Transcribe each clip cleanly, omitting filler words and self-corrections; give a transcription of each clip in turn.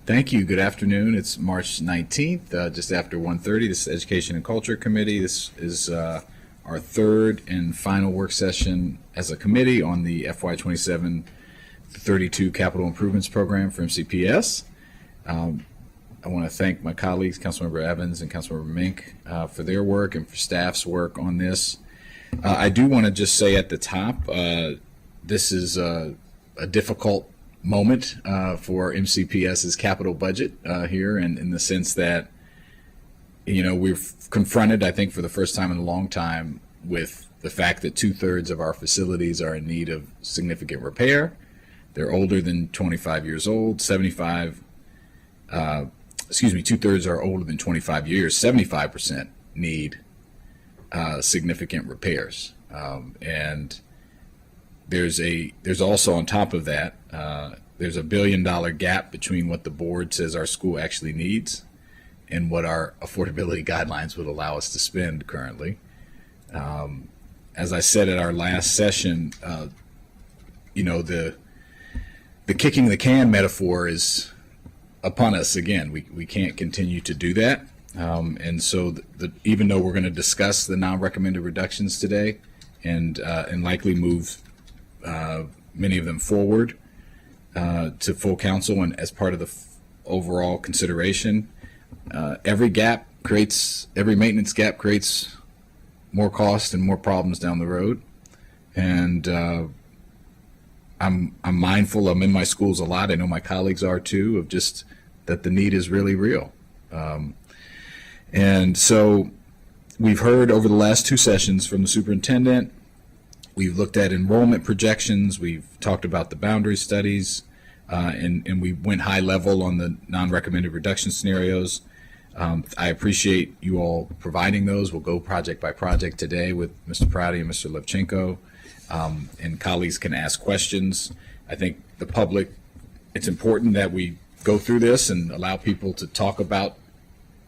Thank you. Good afternoon. It's March 19th, just after 1:30. This is Education and Culture Committee. This is our third and final work session as a committee on the FY27-32 Capital Improvements Program for MCPS. I want to thank my colleagues, Councilmember Evans and Councilmember Mink, for their work and for staff's work on this. I do want to just say at the top, this is a difficult moment for MCPS's capital budget here, and in the sense that, you know, we've confronted, I think for the first time in a long time, with the fact that 2/3 of our facilities are in need of significant repair. They're older than 25 years old. 2/3 are older than 25 years. 75% need significant repairs, and there's also, on top of that, there's $1 billion gap between what the board says our school actually needs and what our affordability guidelines would allow us to spend currently. As I said at our last session, you know, the kicking the can metaphor is upon us again. We can't continue to do that. And so even though we're going to discuss the non-recommended reductions today and likely move many of them forward to full council and as part of the overall consideration, every maintenance gap creates more cost and more problems down the road. And I'm mindful. I'm in my schools a lot. I know my colleagues are too, of just that the need is really real. And so we've heard over the last two sessions from the superintendent. We've looked at enrollment projections. We've talked about the boundary studies, and we went high level on the non-recommended reduction scenarios. I appreciate you all providing those. We'll go project by project today with Mr. Prouty and Mr. Levchenko, and colleagues can ask questions. I think the public, it's important that we go through this and allow people to talk about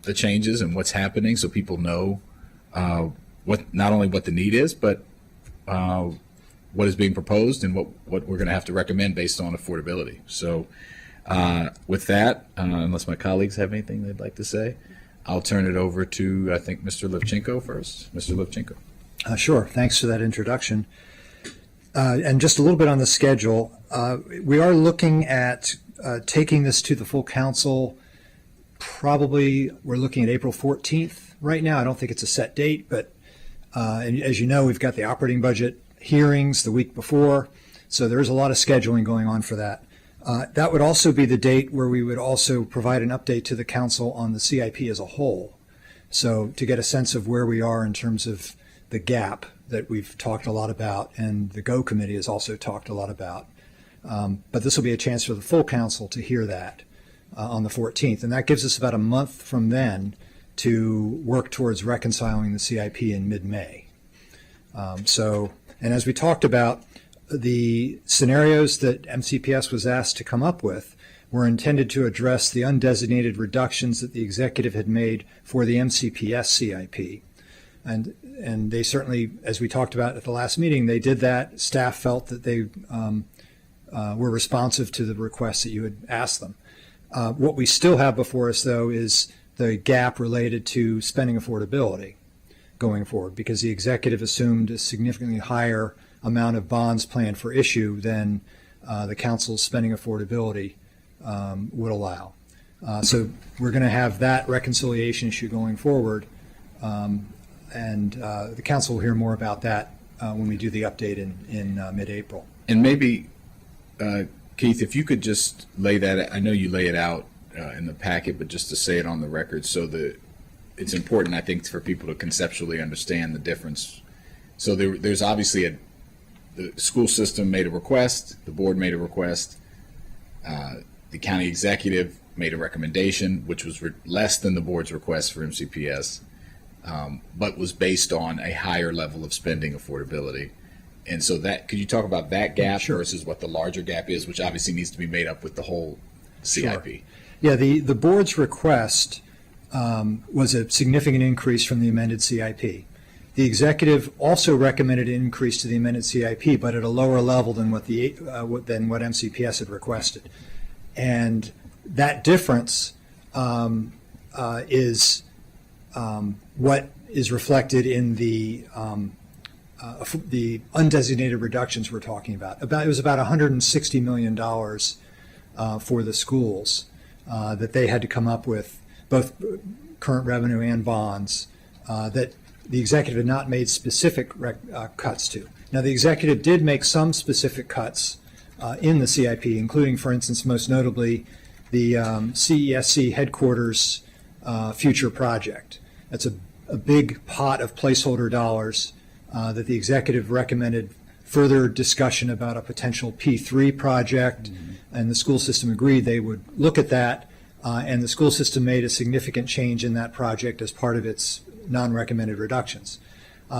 the changes and what's happening, so people know not only what the need is, but what is being proposed and what we're going to have to recommend based on affordability. So with that, unless my colleagues have anything they'd like to say, I'll turn it over to, I think, Mr. Levchenko first. Mr. Levchenko. Sure. Thanks for that introduction. And just a little bit on the schedule. We are looking at taking this to the full council. Probably we're looking at April 14th right now. I don't think it's a set date, but and as you know, we've got the operating budget hearings the week before, so there is a lot of scheduling going on for that. That would also be the date where we would also provide an update to the council on the CIP as a whole, so to get a sense of where we are in terms of the gap that we've talked a lot about and the GO committee has also talked a lot about. But this will be a chance for the full council to hear that on the 14th, and that gives us about a month from then to work towards reconciling the CIP in mid-May. And as we talked about, the scenarios that MCPS was asked to come up with were intended to address the undesignated reductions that the executive had made for the MCPS CIP. And they certainly, as we talked about at the last meeting, they did that. Staff felt that they were responsive to the requests that you had asked them. What we still have before us, though, is the gap related to spending affordability going forward, because the executive assumed a significantly higher amount of bonds planned for issue than the council's spending affordability would allow. So we're going to have that reconciliation issue going forward, and the council will hear more about that when we do the update in mid-April. And maybe, Keith, if you could just lay that, I know you lay it out in the packet, but just to say it on the record, so that it's important, I think, for people to conceptually understand the difference. So there's obviously the school system made a request, the board made a request, the county executive made a recommendation, which was less than the board's request for MCPS, but was based on a higher level of spending affordability. And so could you talk about that gap versus what the larger gap is, which obviously needs to be made up with the whole CIP? Sure. Yeah, the board's request was a significant increase from the amended CIP. The executive also recommended an increase to the amended CIP, but at a lower level than what MCPS had requested. And that difference is what is reflected in the undesignated reductions we're talking about. It was about $160 million for the schools that they had to come up with, both current revenue and bonds, that the executive had not made specific cuts to. Now, the executive did make some specific cuts in the CIP, including, for instance, most notably, the CESC headquarters future project. That's a big pot of placeholder dollars that the executive recommended further discussion about a potential P3 project, and the school system agreed they would look at that, and the school system made a significant change in that project as part of its non-recommended reductions.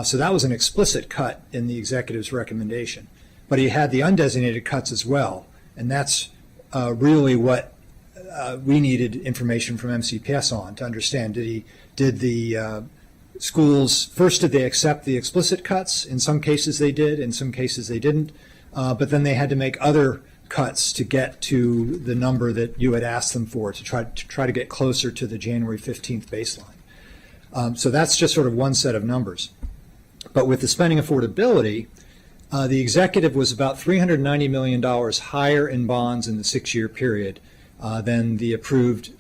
So that was an explicit cut in the executive's recommendation. But he had the undesignated cuts as well, and that's really what we needed information from MCPS on to understand. Did the schools, first, did they accept the explicit cuts? In some cases they did, in some cases they didn't. But then they had to make other cuts to get to the number that you had asked them for, to try to get closer to the January 15th baseline. So that's just sort of one set of numbers. But with the spending affordability, the executive was about $390 million higher in bonds in the 6-year period than the approved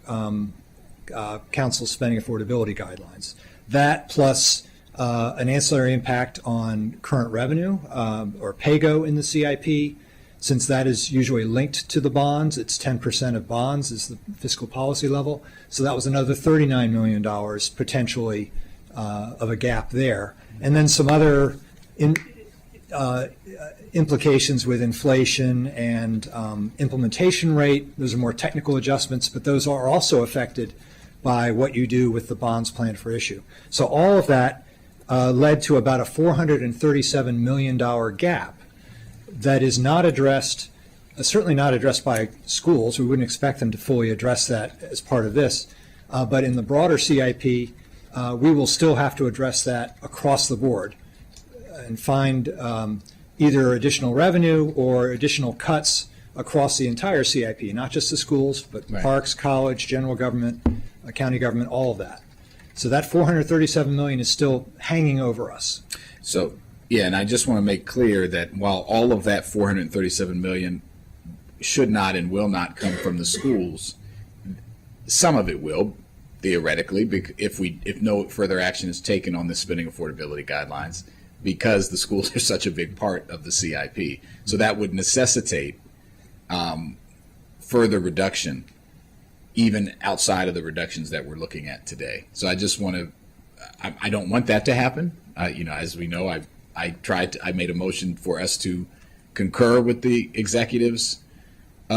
council spending affordability guidelines. That plus an ancillary impact on current revenue, or PAYGO in the CIP, since that is usually linked to the bonds. It's 10% of bonds is the fiscal policy level. So that was another $39 million potentially of a gap there. And then some other implications with inflation and implementation rate. Those are more technical adjustments, but those are also affected by what you do with the bonds planned for issue. So all of that led to about a $437 million gap that is not addressed, certainly not addressed by schools. We wouldn't expect them to fully address that as part of this. But in the broader CIP, we will still have to address that across the board and find either additional revenue or additional cuts across the entire CIP, not just the schools, but Right. Parks, college, general government, county government, all of that. So that $437 million is still hanging over us. So, yeah, and I just want to make clear that while all of that $437 million should not and will not come from the schools, some of it will, theoretically, if no further action is taken on the spending affordability guidelines, because the schools are such a big part of the CIP. So that would necessitate further reduction, even outside of the reductions that we're looking at today. So I just want to, I don't want that to happen. As we know, I made a motion for us to concur with the executive's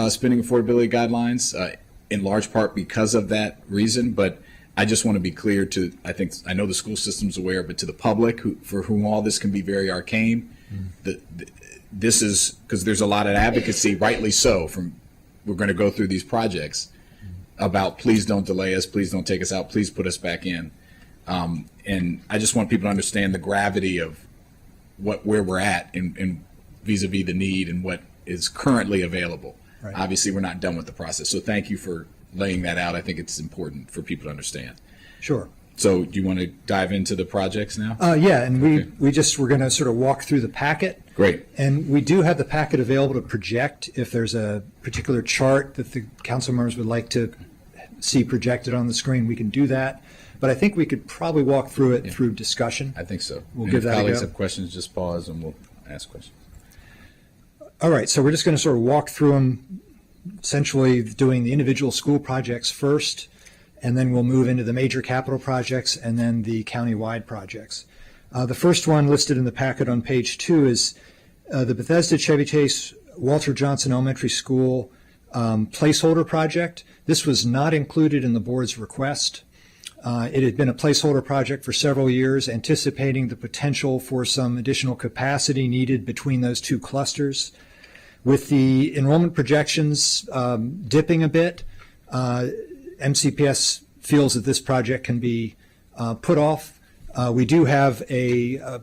spending affordability guidelines, in large part because of that reason. But I just want to be clear to, I know the school system's aware, but to the public for whom all this can be very arcane, this is because there's a lot of advocacy, rightly so, we're going to go through these projects about please don't delay us, please don't take us out, please put us back in. And I just want people to understand the gravity of where we're at in vis-a-vis the need and what is currently available. Right. Obviously, we're not done with the process. So thank you for laying that out. I think it's important for people to understand. Sure. So do you want to dive into the projects now? Yeah, and Okay. we're going to sort of walk through the packet. Great. And we do have the packet available to project if there's a particular chart that the council members would like to see projected on the screen. We can do that. But I think we could probably walk through it through discussion. I think so. We'll And give if that a colleagues go. have questions, just pause and we'll ask questions. All right, so we're just going to sort of walk through them, essentially doing the individual school projects first, and then we'll move into the major capital projects and then the county-wide projects. The first one listed in the packet on page 2 is the Bethesda Chevy Chase Walter Johnson Elementary School placeholder project. This was not included in the board's request. It had been a placeholder project for several years, anticipating the potential for some additional capacity needed between those two clusters. With the enrollment projections dipping a bit, MCPS feels that this project can be put off. We do have a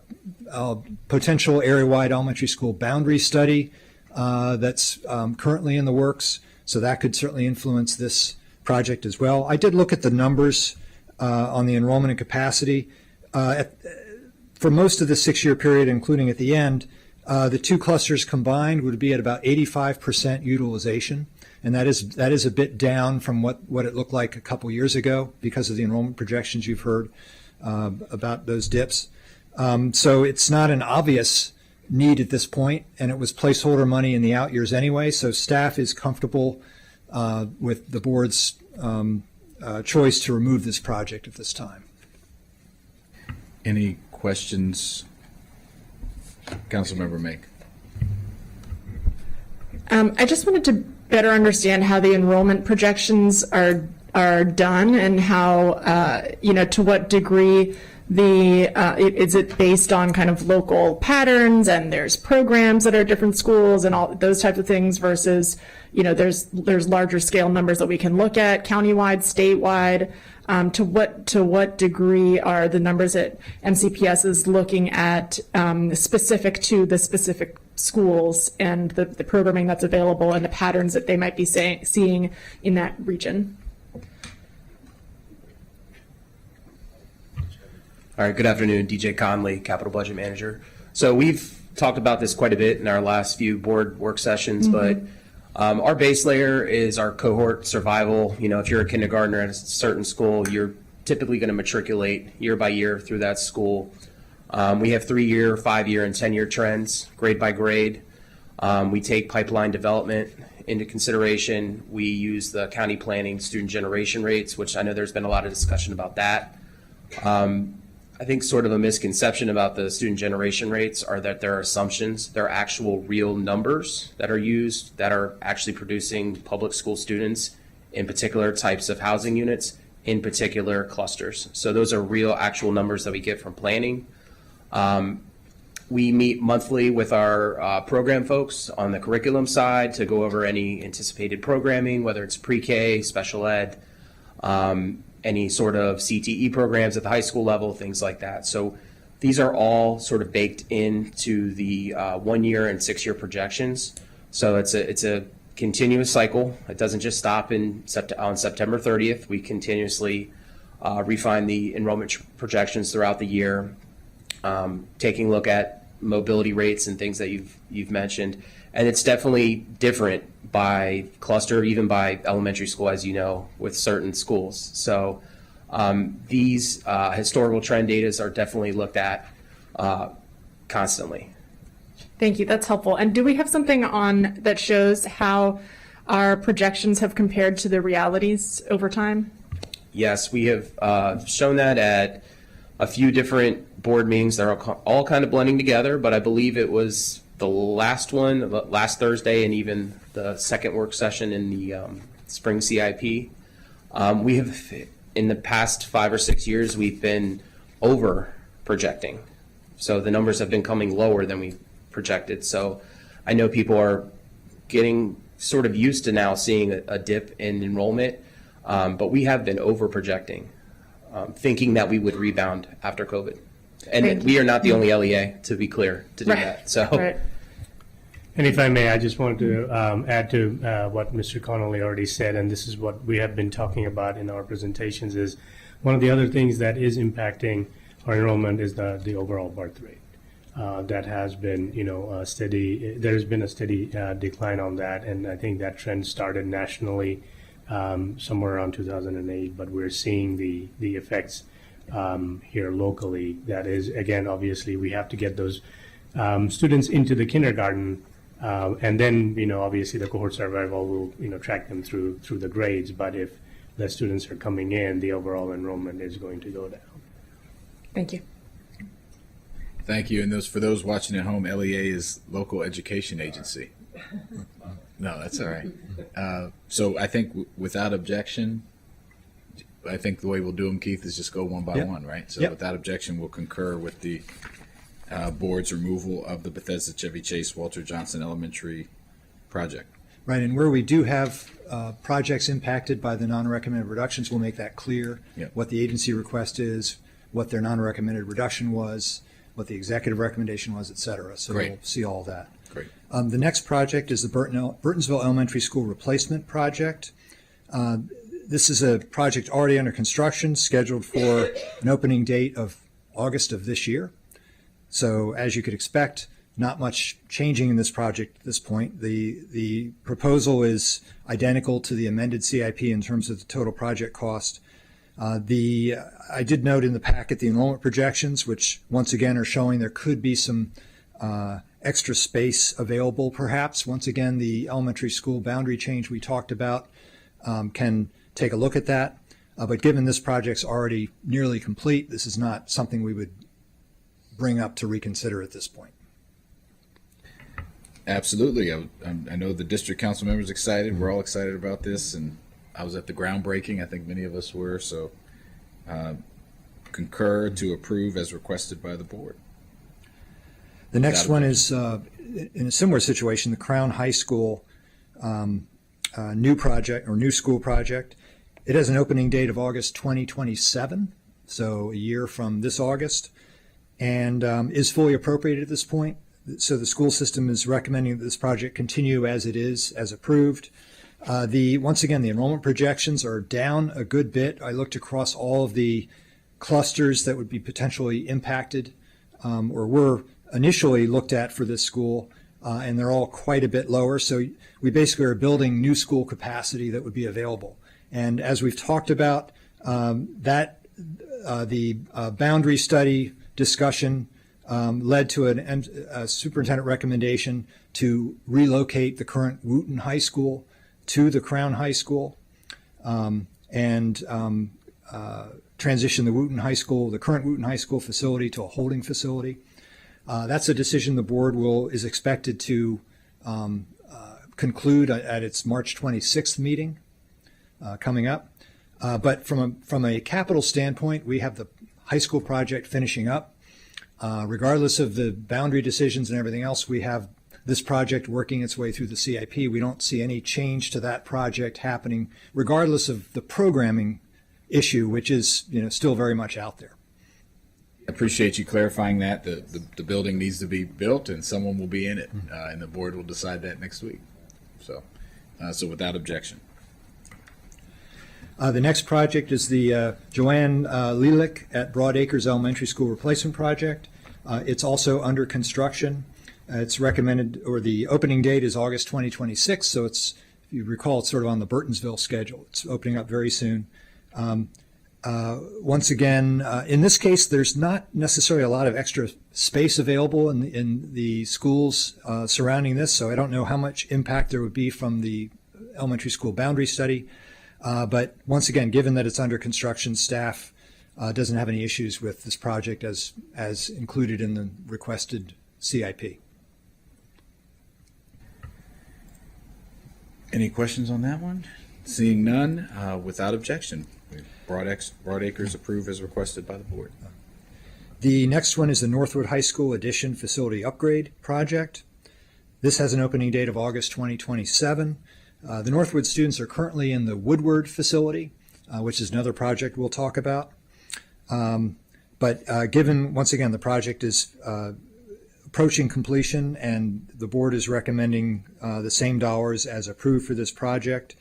potential area-wide elementary school boundary study that's currently in the works. So that could certainly influence this project as well. I did look at the numbers on the enrollment and capacity. For most of the 6-year period, including at the end, the two clusters combined would be at about 85% utilization. And that is a bit down from what it looked like a couple years ago because of the enrollment projections you've heard about those dips. So it's not an obvious need at this point, and it was placeholder money in the out years anyway. So staff is comfortable with the board's choice to remove this project at this time. Any questions? Councilmember Make. I just wanted to better understand how the enrollment projections are done and how, to what degree is it based on kind of local patterns and there's programs that are different schools and all those types of things versus, there's larger scale numbers that we can look at countywide, statewide. To what degree are the numbers that MCPS is looking at specific to the specific schools and the programming that's available and the patterns that they might be seeing in that region? All right, good afternoon, DJ Conley, Capital Budget Manager. So we've talked about this quite a bit in our last few board work sessions, but our base layer is our cohort survival. If you're a kindergartner at a certain school, you're typically going to matriculate year by year through that school. We have 3-year, 5-year, and 10-year trends, grade by grade. We take pipeline development into consideration. We use the county planning student generation rates, which I know there's been a lot of discussion about that. I think sort of a misconception about the student generation rates are that they're assumptions. They're actual real numbers that are used that are actually producing public school students in particular types of housing units, in particular clusters. So those are real actual numbers that we get from planning. We meet monthly with our program folks on the curriculum side to go over any anticipated programming, whether it's pre-K, special ed, any sort of CTE programs at the high school level, things like that. So these are all sort of baked into the 1-year and 6-year projections. So it's a continuous cycle. It doesn't just stop on September 30th. We continuously refine the enrollment projections throughout the year, taking a look at mobility rates and things that you've mentioned. And it's definitely different by cluster, even by elementary school, as you know, with certain schools. So these historical trend data are definitely looked at constantly. Thank you. That's helpful. And do we have something on that shows how our projections have compared to the realities over time? Yes, we have shown that at a few different board meetings. They're all kind of blending together, but I believe it was the last one, last Thursday, and even the second work session in the spring CIP. We have, in the past 5 or 6 years, we've been over projecting. So the numbers have been coming lower than we projected. So I know people are getting sort of used to now seeing a dip in enrollment, but we have been over projecting, thinking that we would rebound after COVID. And we are not the only LEA, to be clear, to do that. So. Right. And if I may, I just wanted to add to what Mr. Connolly already said, and this is what we have been talking about in our presentations, is one of the other things that is impacting our enrollment is the overall birth rate. That has been, steady. There's been a steady decline on that, and I think that trend started nationally somewhere around 2008, but we're seeing the effects here locally. That is, again, obviously we have to get those students into the kindergarten, and then obviously the cohort survival will track them through the grades. But if the students are coming in, the overall enrollment is going to go down. Thank you. Thank you. And for those watching at home, LEA is Local Education Agency. No, that's all right. So I think without objection, I think the way we'll do them, Keith, is just go one by one, right? So without objection, we'll concur with the board's removal of the Bethesda Chevy Chase Walter Johnson Elementary project. Right, and where we do have projects impacted by the non-recommended reductions, we'll make that clear, what the agency request is, what their non-recommended reduction was, what the executive recommendation was, et cetera. So we'll see all that. Great. The next project is the Burtonsville Elementary School Replacement Project. This is a project already under construction, scheduled for an opening date of August of this year. So as you could expect, not much changing in this project at this point. The proposal is identical to the amended CIP in terms of the total project cost. I did note in the packet the enrollment projections, which once again are showing there could be some extra space available perhaps. Once again, the elementary school boundary change we talked about can take a look at that. But given this project's already nearly complete, this is not something we would bring up to reconsider at this point. Absolutely. I know the district council members are excited. We're all excited about this, and I was at the groundbreaking. I think many of us were. So concur to approve as requested by the board. The next one is in a similar situation, the Crown High School new project or new school project. It has an opening date of August 2027, so a year from this August, and is fully appropriated at this point. So the school system is recommending that this project continue as it is, as approved. Once again, the enrollment projections are down a good bit. I looked across all of the clusters that would be potentially impacted or were initially looked at for this school, and they're all quite a bit lower. So we basically are building new school capacity that would be available. And as we've talked about, the boundary study discussion led to a superintendent recommendation to relocate the current Wooten High School to the Crown High School and transition the current Wooten High School facility to a holding facility. That's a decision the board is expected to conclude at its March 26th meeting coming up. But from a capital standpoint, we have the high school project finishing up. Regardless of the boundary decisions and everything else, we have this project working its way through the CIP. We don't see any change to that project happening, regardless of the programming issue, which is still very much out there. I appreciate you clarifying that. The building needs to be built, and someone will be in it, and the board will decide that next week. So without objection. The next project is the Joanne Lelik at Broad Acres Elementary School Replacement Project. It's also under construction. It's recommended, or the opening date is August 2026, so if you recall, it's sort of on the Burtonsville schedule. It's opening up very soon. Once again, in this case, there's not necessarily a lot of extra space available in the schools surrounding this, so I don't know how much impact there would be from the elementary school boundary study. But once again, given that it's under construction, staff doesn't have any issues with this project as included in the requested CIP. Any questions on that one? Seeing none, without objection, Broad Acres approve as requested by the board. The next one is the Northwood High School Addition Facility Upgrade Project. This has an opening date of August 2027. The Northwood students are currently in the Woodward facility, which is another project we'll talk about. But given, once again, the project is approaching completion and the board is recommending the same dollars as approved for this project.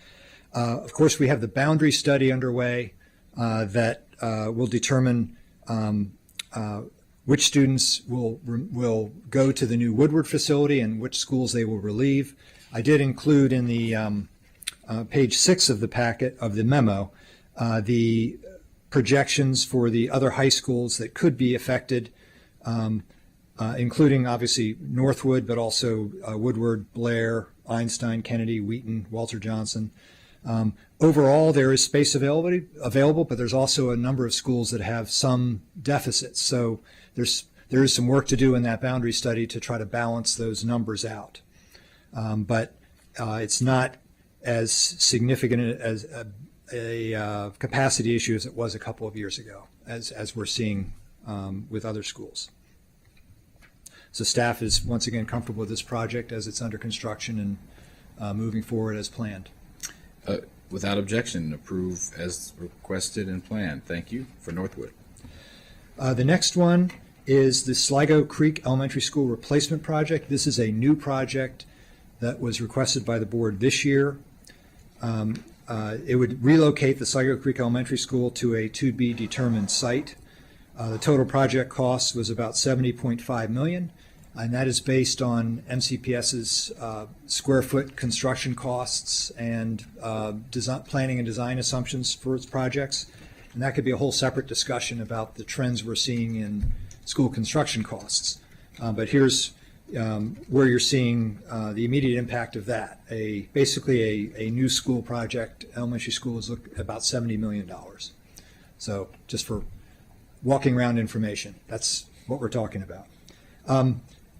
Of course, we have the boundary study underway that will determine which students will go to the new Woodward facility and which schools they will relieve. I did include in the page 6 of the packet of the memo the projections for the other high schools that could be affected, including obviously Northwood, but also Woodward, Blair, Einstein, Kennedy, Wheaton, Walter Johnson. Overall, there is space available, but there's also a number of schools that have some deficits. So there is some work to do in that boundary study to try to balance those numbers out. But it's not as significant as a capacity issue as it was a couple of years ago, as we're seeing with other schools. So staff is once again comfortable with this project as it's under construction and moving forward as planned. Without objection, approve as requested and planned. Thank you for Northwood. The next one is the Sligo Creek Elementary School Replacement Project. This is a new project that was requested by the board this year. It would relocate the Sligo Creek Elementary School to a to-be-determined site. The total project cost was about $70.5 million, and that is based on MCPS's square foot construction costs and planning and design assumptions for its projects. And that could be a whole separate discussion about the trends we're seeing in school construction costs. But here's where you're seeing the immediate impact of that. Basically a new school project, elementary school, is about $70 million. So just for walking around information, that's what we're talking about.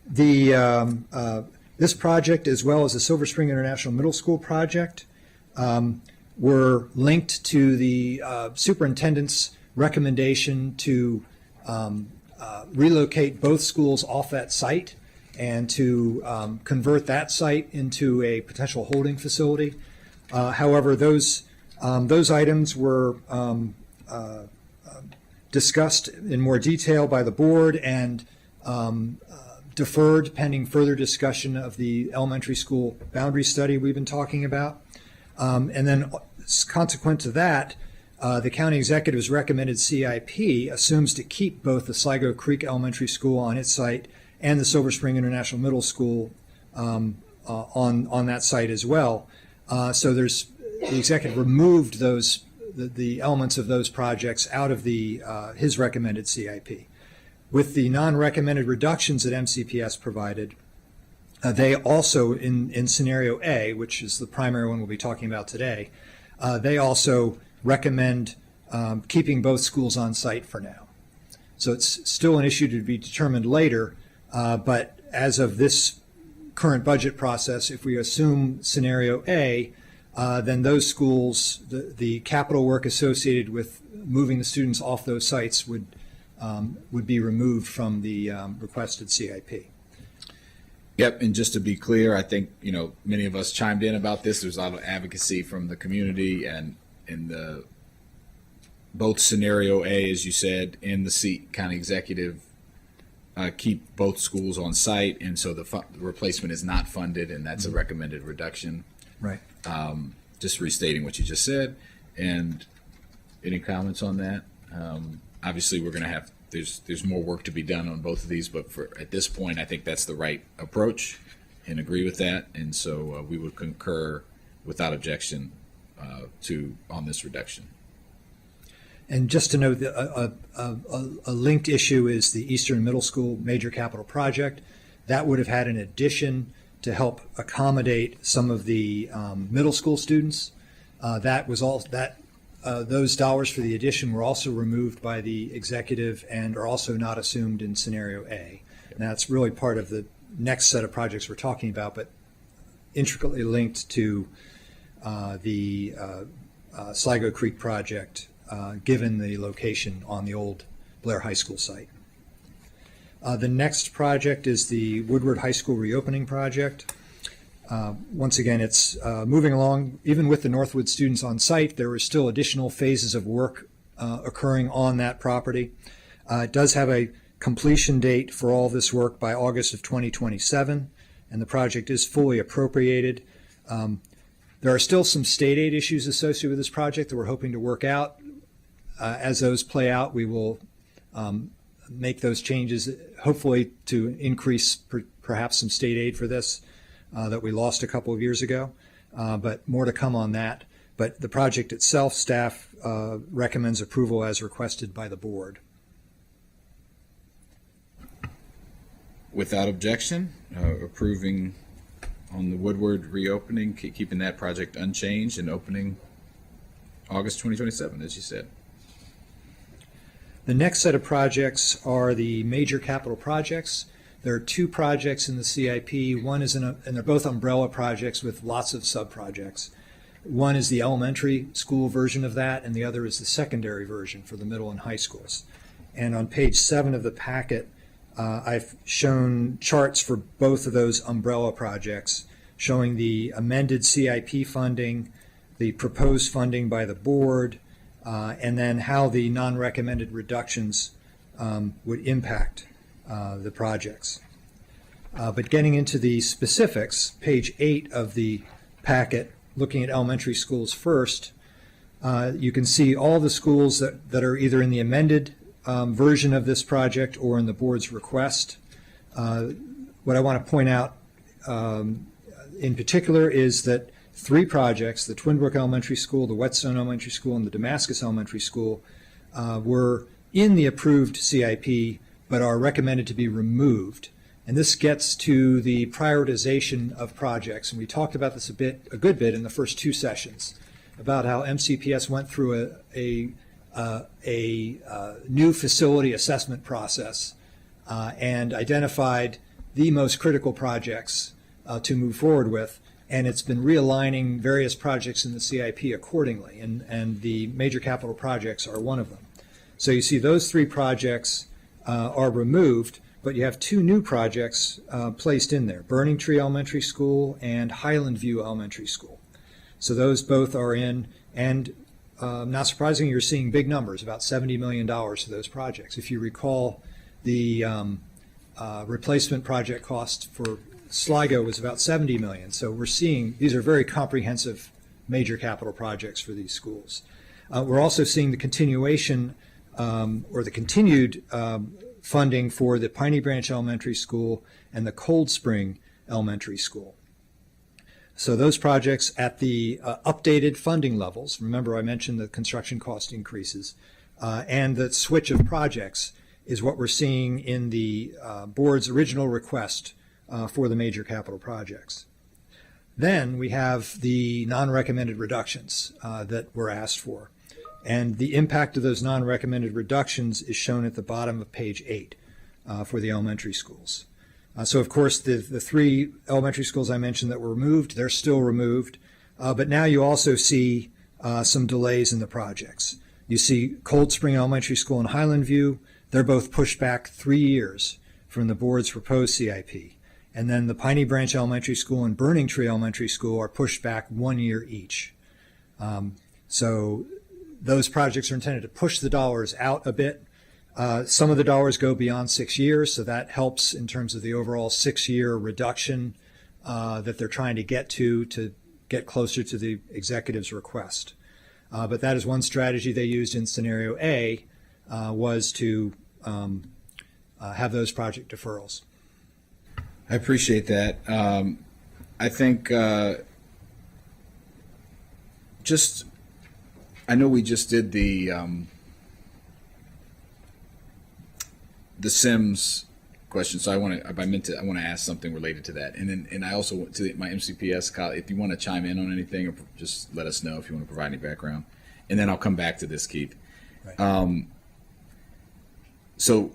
This project, as well as the Silver Spring International Middle School project, were linked to the superintendent's recommendation to relocate both schools off that site and to convert that site into a potential holding facility. However, those items were discussed in more detail by the board and deferred pending further discussion of the elementary school boundary study we've been talking about. And then consequent to that, the county executive's recommended CIP assumes to keep both the Sligo Creek Elementary School on its site and the Silver Spring International Middle School on that site as well. So the executive removed the elements of those projects out of his recommended CIP. With the non-recommended reductions that MCPS provided, they also, in scenario A, which is the primary one we'll be talking about today, they also recommend keeping both schools on site for now. So it's still an issue to be determined later, but as of this current budget process, if we assume scenario A, then those schools, the capital work associated with moving the students off those sites would be removed from the requested CIP. Yep, and just to be clear, I think, many of us chimed in about this. There's a lot of advocacy from the community, and in both scenario A, as you said, and the county executive keep both schools on site, and so the replacement is not funded, and that's a recommended reduction. Right. Just restating what you just said. And any comments on that? Obviously, we're going to have there's more work to be done on both of these, but at this point, I think that's the right approach and agree with that. And so we would concur without objection on this reduction. And just to note, a linked issue is the Eastern Middle School major capital project. That would have had an addition to help accommodate some of the middle school students. Those dollars for the addition were also removed by the executive and are also not assumed in scenario A. And that's really part of the next set of projects we're talking about, but intricately linked to the Sligo Creek project, given the location on the old Blair High School site. The next project is the Woodward High School reopening project. Once again, it's moving along. Even with the Northwood students on site, there were still additional phases of work occurring on that property. It does have a completion date for all this work by August of 2027, and the project is fully appropriated. There are still some state aid issues associated with this project that we're hoping to work out. As those play out, we will make those changes, hopefully to increase perhaps some state aid for this that we lost a couple of years ago, but more to come on that. But the project itself, staff recommends approval as requested by the board. Without objection, approving on the Woodward reopening, keeping that project unchanged and opening August 2027, as you said. The next set of projects are the major capital projects. There are two projects in the CIP. One is and they're both umbrella projects with lots of sub-projects. One is the elementary school version of that, and the other is the secondary version for the middle and high schools. And on page 7 of the packet, I've shown charts for both of those umbrella projects, showing the amended CIP funding, the proposed funding by the board, and then how the non-recommended reductions would impact the projects. But getting into the specifics, page 8 of the packet, looking at elementary schools first, you can see all the schools that are either in the amended version of this project or in the board's request. What I want to point out in particular is that 3 projects, the Twin Brook Elementary School, the Whetstone Elementary School, and the Damascus Elementary School, were in the approved CIP but are recommended to be removed. And this gets to the prioritization of projects. And we talked about this a good bit in the first 2 sessions, about how MCPS went through a new facility assessment process and identified the most critical projects to move forward with. And it's been realigning various projects in the CIP accordingly. And the major capital projects are one of them. So you see those 3 projects are removed, but you have 2 new projects placed in there, Burning Tree Elementary School and Highland View Elementary School. So those both are in, and not surprisingly, you're seeing big numbers, about $70 million for those projects. If you recall, the replacement project cost for Sligo was about $70 million. So we're seeing, these are very comprehensive major capital projects for these schools. We're also seeing the continuation or the continued funding for the Piney Branch Elementary School and the Cold Spring Elementary School. So those projects at the updated funding levels, remember I mentioned the construction cost increases, and the switch of projects is what we're seeing in the board's original request for the major capital projects. Then we have the non-recommended reductions that were asked for. And the impact of those non-recommended reductions is shown at the bottom of page 8 for the elementary schools. So, of course, the 3 elementary schools I mentioned that were removed, they're still removed. But now you also see some delays in the projects. You see Cold Spring Elementary School and Highland View, they're both pushed back 3 years from the board's proposed CIP. And then the Piney Branch Elementary School and Burning Tree Elementary School are pushed back 1 year each. So those projects are intended to push the dollars out a bit. Some of the dollars go beyond 6 years, so that helps in terms of the overall 6-year reduction that they're trying to get closer to the executive's request. But that is one strategy they used in scenario A, was to have those project deferrals. I appreciate that. I think I know we just did the Sims question, so I want to ask something related to that, and I also want to my MCPS colleague, if you want to chime in on anything, or just let us know if you want to provide any background, and then I'll come back to this, Keith. Right. So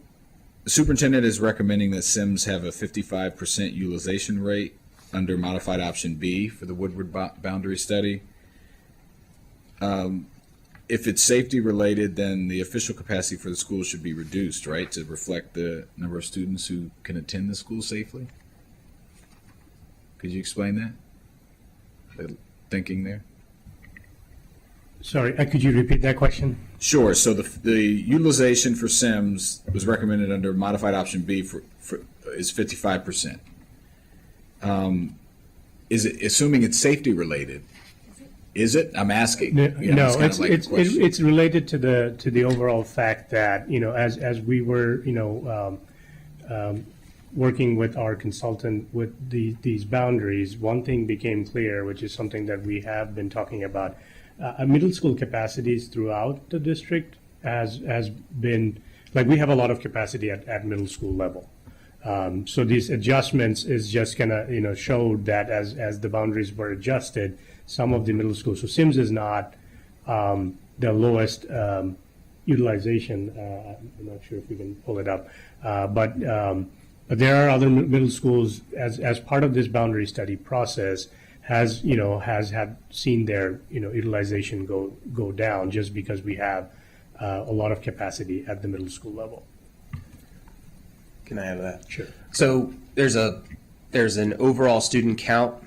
the superintendent is recommending that Sims have a 55% utilization rate under modified option B for the Woodward boundary study. If it's safety related, then the official capacity for the school should be reduced, right, to reflect the number of students who can attend the school safely? Could you explain that? The thinking there? Sorry, could you repeat that question? Sure. So the utilization for Sims was recommended under modified option B is 55%. Is it, assuming it's safety related? Is it? I'm asking. No, it's related to the overall fact that, as we were working with our consultant with these boundaries, one thing became clear, which is something that we have been talking about. Middle school capacities throughout the district has been, like, we have a lot of capacity at middle school level. So these adjustments is just gonna, show that as the boundaries were adjusted, some of the middle schools. So Sims is not the lowest utilization. I'm not sure if we can pull it up, but there are other middle schools as part of this boundary study process has had seen their utilization go down just because we have a lot of capacity at the middle school level. Can I have that? Sure. So there's an overall student count,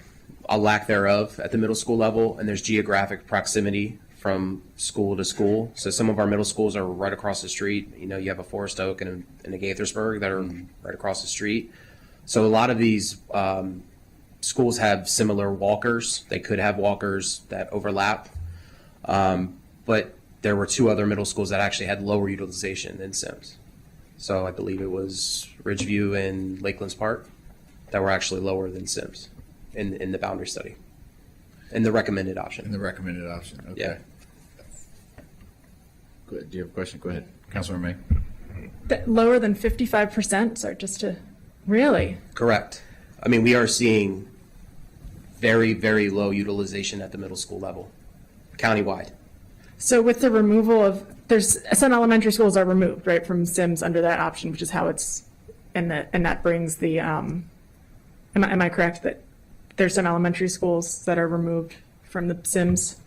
a lack thereof, at the middle school level, and there's geographic proximity from school to school. So some of our middle schools are right across the street. You know, you have a Forest Oak and a Gaithersburg that are right across the street. So a lot of these schools have similar walkers. They could have walkers that overlap. But there were two other middle schools that actually had lower utilization than Sims. So I believe it was Ridgeview and Lakelands Park that were actually lower than Sims in the boundary study, in the recommended option. In the recommended option, okay. Yeah. Good. Do you have a question? Go ahead, Councilmember May. Lower than 55%, sorry, just to, really? Correct. I mean, we are seeing very, very low utilization at the middle school level, countywide. So with the removal of, there's, some elementary schools are removed, right, from Sims under that option, which is how it's, and that brings the, am I correct that there's some elementary schools that are removed from the Sims?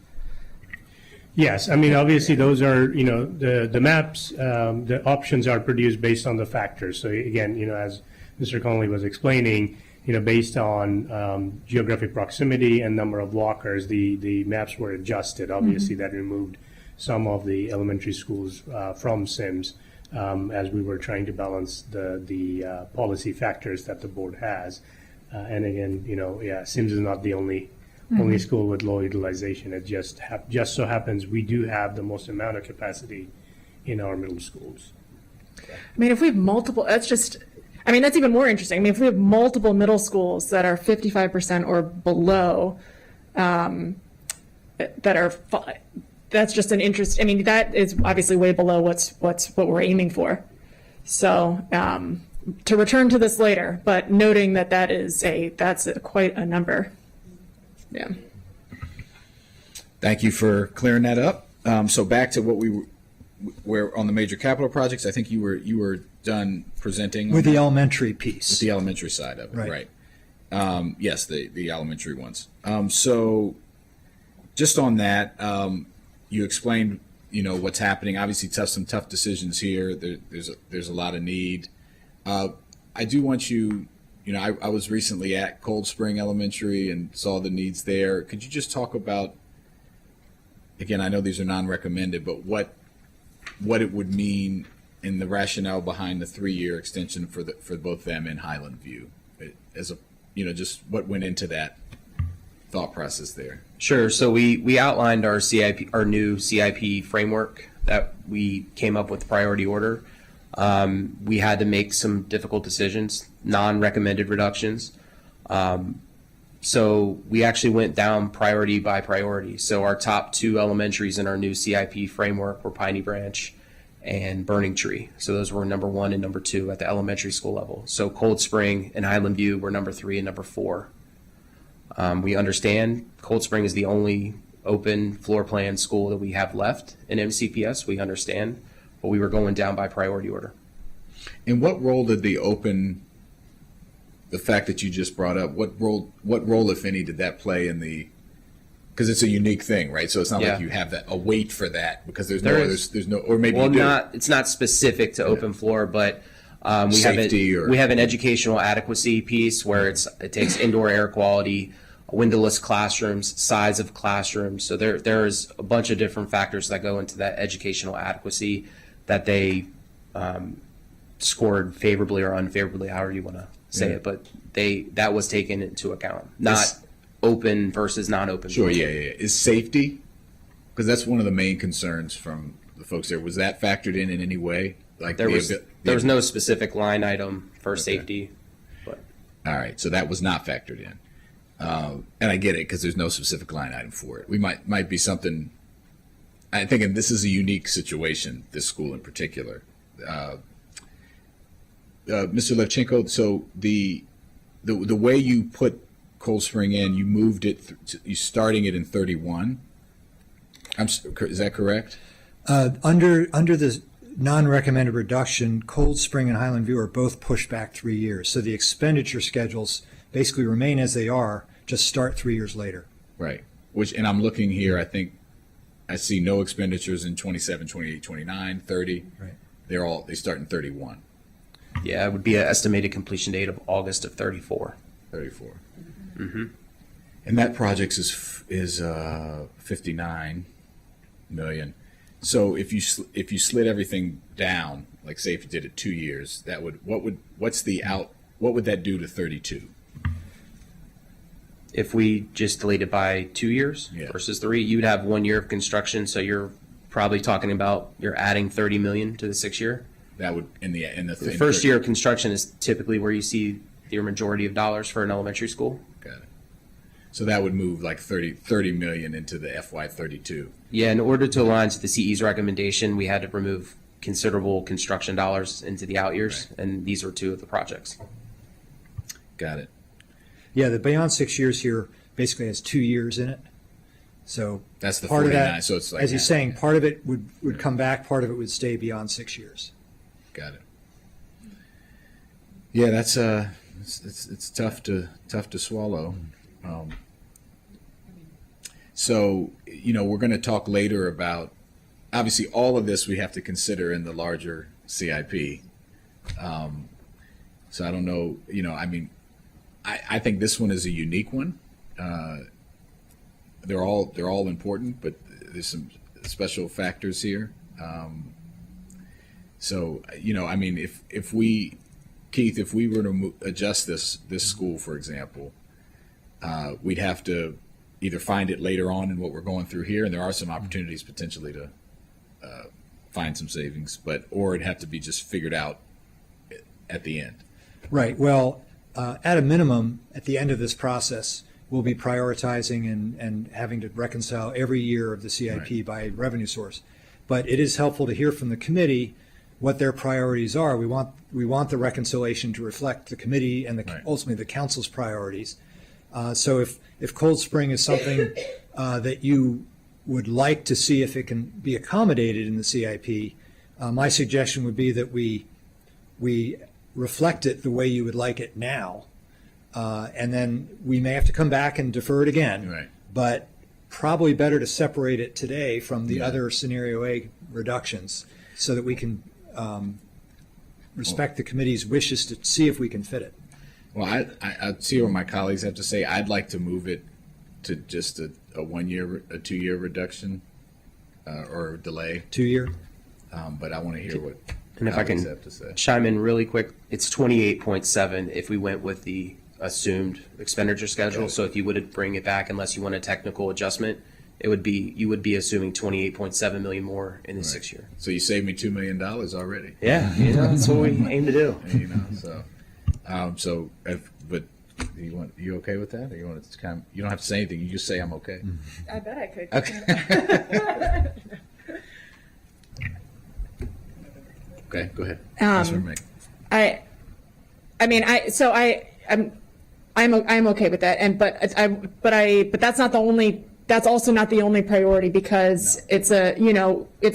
Yes, I mean, obviously, those are, you know, the maps, the options are produced based on the factors. So again, you know, as Mr. Conley was explaining, you know, based on geographic proximity and number of walkers, the maps were adjusted. Obviously, that removed some of the elementary schools from Sims as we were trying to balance the policy factors that the board has. And again, you know, yeah, Sims is not the only school with low utilization. It just so happens we do have the most amount of capacity in our middle schools. I mean, if we have multiple, that's even more interesting. I mean, if we have multiple middle schools that are 55% or below, that's just an interest. I mean, that is obviously way below what we're aiming for. So, to return to this later, but noting that that's quite a number. Yeah. Thank you for clearing that up. So back to what we were on the major capital projects. I think you were done presenting With on the that? elementary piece. With the elementary side of it, Right. right? Yes, the elementary ones. So just on that, you explained, you know, what's happening. Obviously, some tough decisions here. There's a lot of need. I do want you. You know, I was recently at Cold Spring Elementary and saw the needs there. Could you just talk about, again, I know these are non-recommended, but what it would mean in the rationale behind the 3-year extension for both them and Highland View, as a, you know, just what went into that thought process there? Sure. So we outlined our CIP, our new CIP framework that we came up with priority order. We had to make some difficult decisions, non-recommended reductions. So we actually went down priority by priority. So our top 2 elementaries in our new CIP framework were Piney Branch and Burning Tree. So those were number 1 and number 2 at the elementary school level. So Cold Spring and Highland View were number 3 and number 4. We understand Cold Spring is the only open floor plan school that we have left in MCPS. We understand, but we were going down by priority order. And what role did the fact that you just brought up, what role, if any, did that play in the, because it's a unique thing, right? So it's not Yeah. like you have a weight for that because there's no, or maybe Well, you do. it's not specific to open floor, but we Safety have or- we have an educational adequacy piece where it takes indoor air quality, windowless classrooms, size of classrooms. So there's a bunch of different factors that go into that educational adequacy that they scored favorably or unfavorably, however you want to say Yeah. it. But that was taken into account, not open versus non-open. Sure, yeah. Is safety, because that's one of the main concerns from the folks there. Was that factored in any way? Like There was no specific line item for Okay. safety. But All right, so that was not factored in. And I get it because there's no specific line item for it. We might be something. I think this is a unique situation, this school in particular. Mr. Levchenko, so the way you put Cold Spring in, you moved it, you starting it in 31. Is that correct? Under the non-recommended reduction, Cold Spring and Highland View are both pushed back 3 years. So the expenditure schedules basically remain as they are, just start 3 years later. Right. And I'm looking here, I think I see no expenditures in 27, 28, 29, 30. Right. They start in 31, yeah, it would be an estimated completion date of August of 34. 34. And that project is 59. million. So if you if you slid everything down, like say if you did it 2 years, that would what would that do to 32? If we just delayed it by 2 years Yeah. versus 3, you'd have 1 year of construction. So you're probably talking about you're adding 30 million to the 6 year. That would The first year of construction is typically where you see your majority of dollars for an elementary school. Got it. So that would move like 30 million into the FY32. Yeah, in order to align to the CE's recommendation, we had to remove considerable construction dollars into the out years, and these are 2 of the projects. Got it. Yeah, the beyond 6 years here basically has 2 years in it. So That's the part of 49. that, So it's like as he's half. saying, part of it would come back, part of it would stay beyond 6 years. Got it. Yeah, that's it's tough to swallow. So we're going to talk later about obviously all of this we have to consider in the larger CIP. So I don't know. I think this one is a unique one. They're all important, but there's some special factors here. So if we, Keith, if we were to adjust this school, for example, we'd have to either find it later on in what we're going through here, and there are some opportunities potentially to find some savings, or it'd have to be just figured out at the end. Right. Well, at a minimum, at the end of this process, we'll be prioritizing and having to reconcile every year of the CIP Right. by revenue source. But it is helpful to hear from the committee what their priorities are. We want the reconciliation to reflect the committee and Right. ultimately the council's priorities. So if Cold Spring is something that you would like to see if it can be accommodated in the CIP, my suggestion would be that we reflect it the way you would like it now. And then we may have to come back and defer it again. Right. But probably better to separate it today from the Yeah. other scenario A reductions so that we can respect the committee's wishes to see if we can fit it. Well, I see what my colleagues have to say. I'd like to move it to just a 1 year, a 2 year reduction or delay. 2 year? But I want to hear what And if I colleagues can have to say. chime in really quick, it's 28.7 if we went with the assumed expenditure schedule. Okay. So if you would bring it back, unless you want a technical adjustment, you would be assuming 28.7 million more in the Right. 6 year. So you saved me $2 million already. Yeah, that's what we aim to do. But you okay with that? Or you want to you don't have to say anything. You just say I'm okay. I bet I could. Okay, go ahead. Councilor May. I'm okay with that, but that's not the only. That's also not the only priority because it's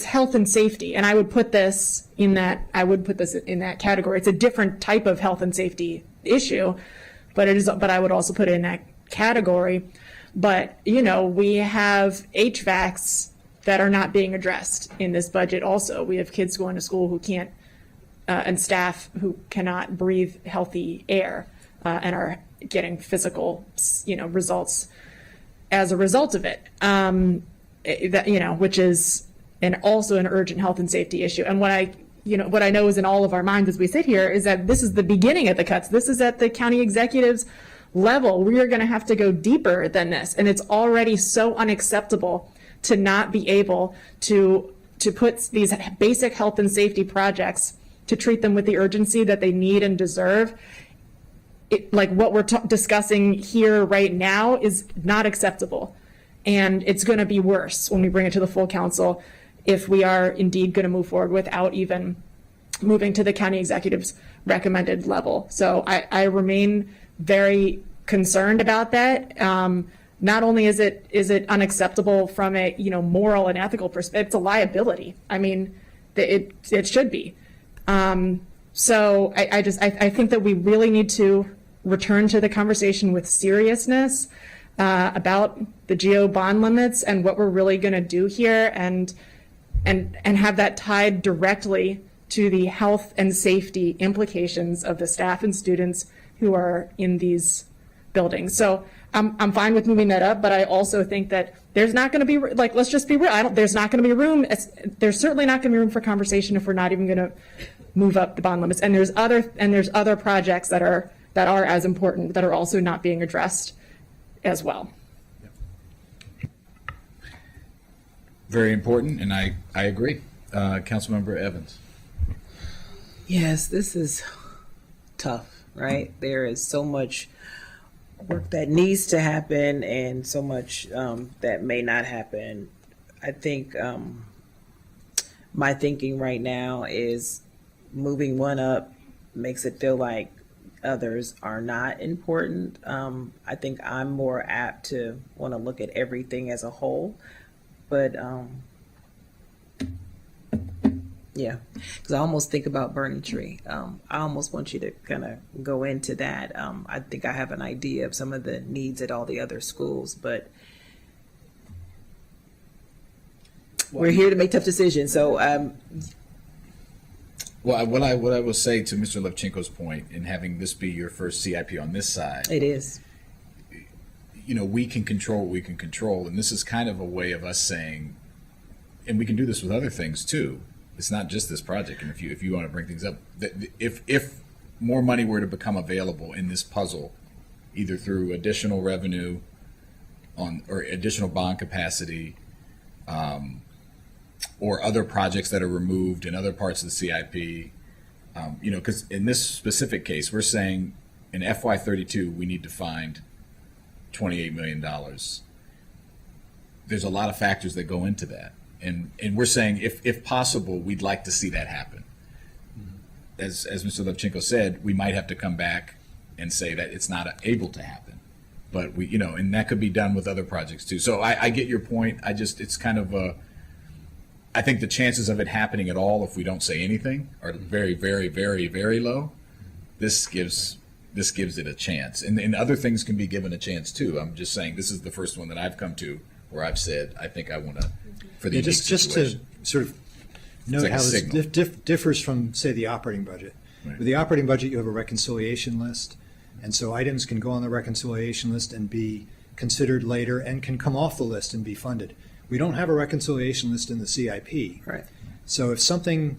health and safety, and I would put this in that category. It's a different type of health and safety issue, but I would also put it in that category. But we have HVACs that are not being addressed in this budget. Also, we have kids going to school who can't, and staff who cannot breathe healthy air and are getting physical, results as a result of it. Which is also an urgent health and safety issue. And what I know is in all of our minds as we sit here is that this is the beginning of the cuts. This is at the county executive's level. We are going to have to go deeper than this, and it's already so unacceptable to not be able to put these basic health and safety projects, to treat them with the urgency that they need and deserve. Like what we're discussing here right now is not acceptable. And it's going to be worse when we bring it to the full council if we are indeed going to move forward without even moving to the county executive's recommended level. So I remain very concerned about that. Not only is it unacceptable from a moral and ethical perspective, it's a liability. I mean, it should be. So I think that we really need to return to the conversation with seriousness about the GO bond limits and what we're really going to do here, and have that tied directly to the health and safety implications of the staff and students who are in these buildings. So I'm fine with moving that up, but I also think that there's not going to be, like, let's just be real. There's not going to be room. There's certainly not going to be room for conversation if we're not even going to move up the bond limits. And there's other projects that are as important that are also not being addressed as well. Very important, and I agree. Councilmember Evans. Yes, this is tough, right? There is so much work that needs to happen and so much that may not happen. I think my thinking right now is moving one up makes it feel like others are not important. I think I'm more apt to want to look at everything as a whole, but yeah, because I almost think about burning tree. I almost want you to kind of go into that. I think I have an idea of some of the needs at all the other schools, but we're here to make tough decisions. So, Well, what I will say to Mr. Levchenko's point, in having this be your first CIP on this side, it is. We can control what we can control, and this is kind of a way of us saying, and we can do this with other things too. It's not just this project, and if you want to bring things up, if more money were to become available in this puzzle, either through additional revenue or additional bond capacity, or other projects that are removed in other parts of the CIP, because in this specific case, we're saying in FY32 we need to find $28 million. There's a lot of factors that go into that. And we're saying, if possible, we'd like to see that happen. As Mr. Levchenko said, we might have to come back and say that it's not able to happen. But and that could be done with other projects too. So I get your point. It's kind of I think the chances of it happening at all, if we don't say anything, are very, very, very, very low. This gives it a chance. And other things can be given a chance too. I'm just saying this is the first one that I've come to where I've said, I think I want to, for the just to sort of note like how this signal. differs from, say, the operating budget. Right. With the operating budget, you have a reconciliation list, and so items can go on the reconciliation list and be considered later and can come off the list and be funded. We don't have a reconciliation list in the CIP. Right. So if something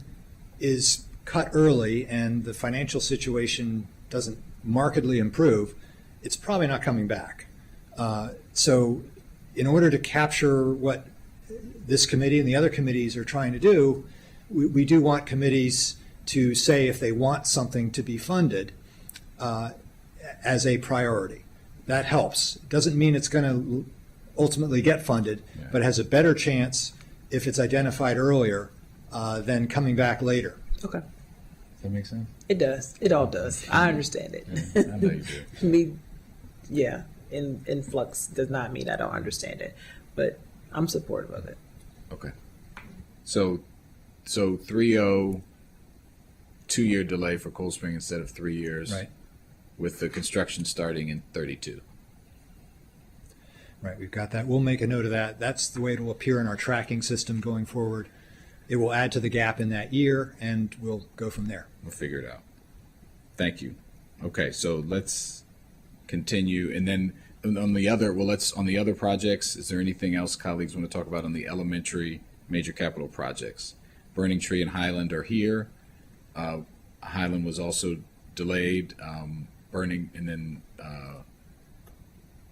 is cut early and the financial situation doesn't markedly improve, it's probably not coming back. So in order to capture what this committee and the other committees are trying to do, we do want committees to say if they want something to be funded as a priority. That helps. It doesn't mean it's going to ultimately get funded, but has a better chance if it's identified earlier than coming back later. Okay. Does that make sense? It does. It all does. I understand it. Yeah, I know you do. Me, yeah, in flux does not mean I don't understand it, but I'm supportive of it. Okay. So 3-0, 2-year delay for Cold Spring instead of 3 years. Right. With the construction starting in 32. Right, we've got that. We'll make a note of that. That's the way it will appear in our tracking system going forward. It will add to the gap in that year, and we'll go from there. We'll figure it out. Thank you. Okay, so let's continue. And then on the other projects, is there anything else colleagues want to talk about on the elementary major capital projects? Burning Tree and Highland are here. Highland was also delayed. Burning, and then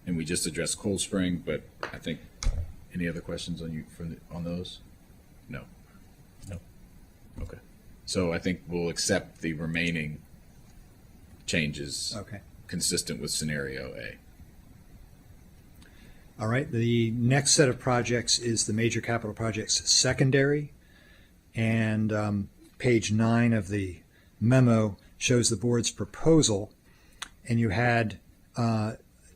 and we just addressed Cold Spring, but I think any other questions on those? No. Okay. So I think we'll accept the remaining changes Okay. consistent with scenario A. All right, the next set of projects is the major capital projects secondary, and page 9 of the memo shows the board's proposal, and you had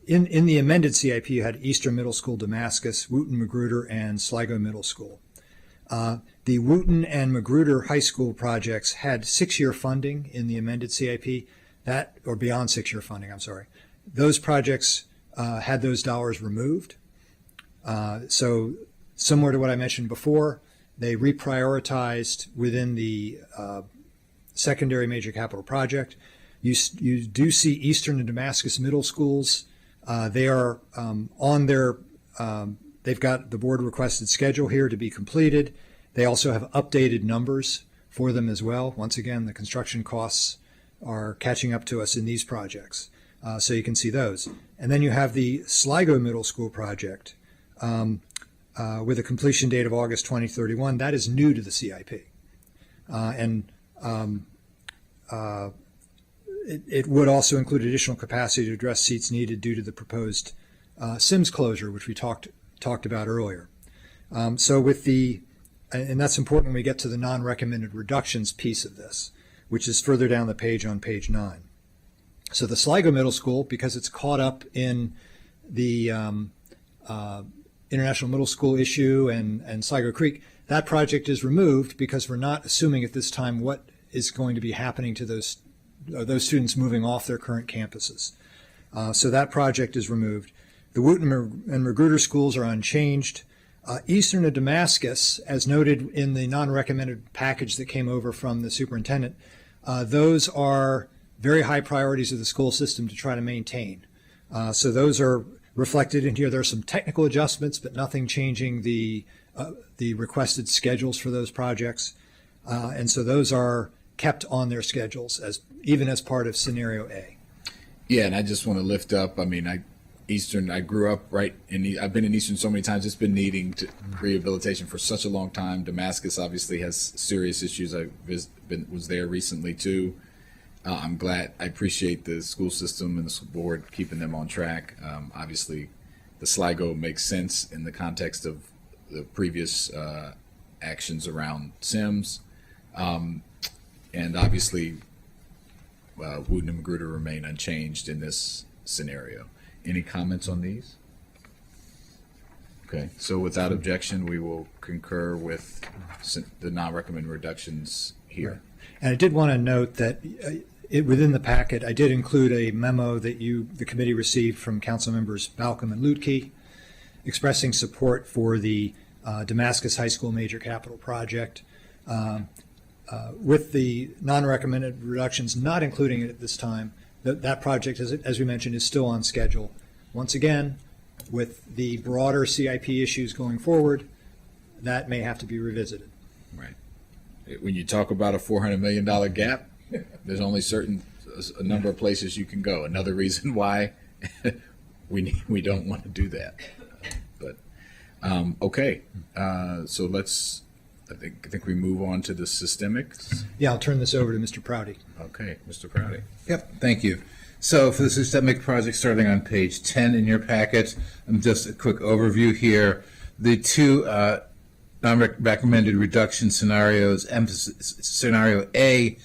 in the amended CIP you had Eastern Middle School, Damascus, Wooten, Magruder, and Sligo Middle School. The Wooten and Magruder High School projects had 6-year funding in the amended CIP, or beyond 6-year funding, I'm sorry. Those projects had those dollars removed. So similar to what I mentioned before, they reprioritized within the secondary major capital project. You do see Eastern and Damascus middle schools. They are on their They've got the board requested schedule here to be completed. They also have updated numbers for them as well. Once again, the construction costs are catching up to us in these projects. So you can see those. And then you have the Sligo Middle School project with a completion date of August 2031. That is new to the CIP. It would also include additional capacity to address seats needed due to the proposed Sims closure, which we talked about earlier. So with the, and that's important when we get to the non-recommended reductions piece of this, which is further down the page on page 9. So the Sligo Middle School, because it's caught up in the International Middle School issue and Sligo Creek, that project is removed because we're not assuming at this time what is going to be happening to those students moving off their current campuses. So that project is removed. The Wooten and Magruder schools are unchanged. Eastern and Damascus, as noted in the non-recommended package that came over from the superintendent, those are very high priorities of the school system to try to maintain. So those are reflected in here. There are some technical adjustments, but nothing changing the requested schedules for those projects. And so those are kept on their schedules even as part of scenario A. Yeah, and I just want to lift up, I grew up right I've been in Eastern so many times. It's been needing rehabilitation for such a long time. Damascus obviously has serious issues. I was there recently too. I'm glad, I appreciate the school system and the school board keeping them on track. Obviously, the Sligo makes sense in the context of the previous actions around Sims. And obviously, Wooten and Magruder remain unchanged in this scenario. Any comments on these? Okay, so without objection, we will concur with the non-recommended reductions here. And I did want to note that within the packet, I did include a memo that the committee received from council members Balcom and Lutke expressing support for the Damascus High School major capital project. With the non-recommended reductions not including it at this time, that project, as we mentioned, is still on schedule. Once again, with the broader CIP issues going forward, that may have to be revisited. Right. When you talk about a $400 million gap, there's only a number of places you can go. Another reason why we don't want to do that. But okay, so let's. I think we move on to the systemics. Yeah, I'll turn this over to Mr. Prouty. Okay, Mr. Prouty. Yep, thank you. So for the systemic project, starting on page 10 in your packet, just a quick overview here. The two non-recommended reduction scenarios, scenario A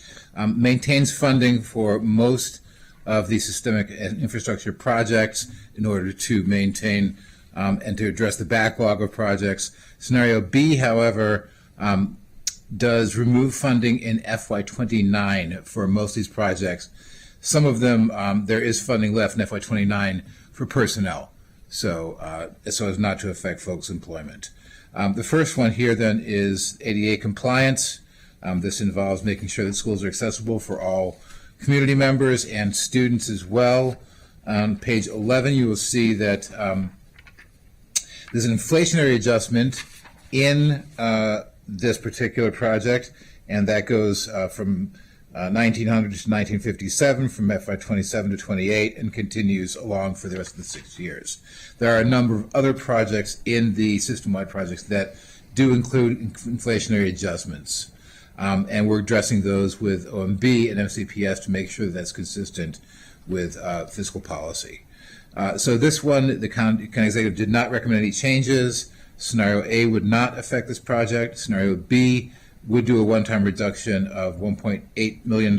maintains funding for most of the systemic infrastructure projects in order to maintain and to address the backlog of projects. Scenario B, however, does remove funding in FY29 for most of these projects. Some of them, there is funding left in FY29 for personnel, so as not to affect folks' employment. The first one here then is ADA compliance. This involves making sure that schools are accessible for all community members and students as well. On page 11, you will see that there's an inflationary adjustment in this particular project, and that goes from 1900 to 1957, from FY27 to 28, and continues along for the rest of the 6 years. There are a number of other projects in the system-wide projects that do include inflationary adjustments, and we're addressing those with OMB and MCPS to make sure that that's consistent with fiscal policy. So this one, the county executive did not recommend any changes. Scenario A would not affect this project. Scenario B would do a one-time reduction of $1.8 million,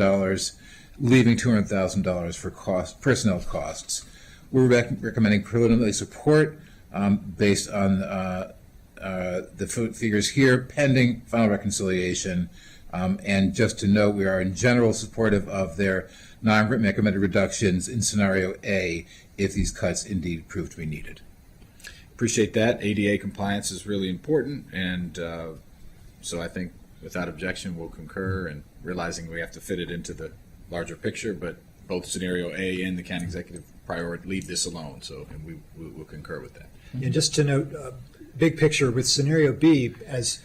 leaving $200,000 for personnel costs. We're recommending preliminary support based on the figures here, pending final reconciliation. And just to note, we are in general supportive of their non-recommended reductions in Scenario A if these cuts indeed prove to be needed. Appreciate that. ADA compliance is really important, and so I think without objection we'll concur, and realizing we have to fit it into the larger picture, but both scenario A and the county executive priority leave this alone, so and we will concur with that. And just to note, big picture with scenario B, as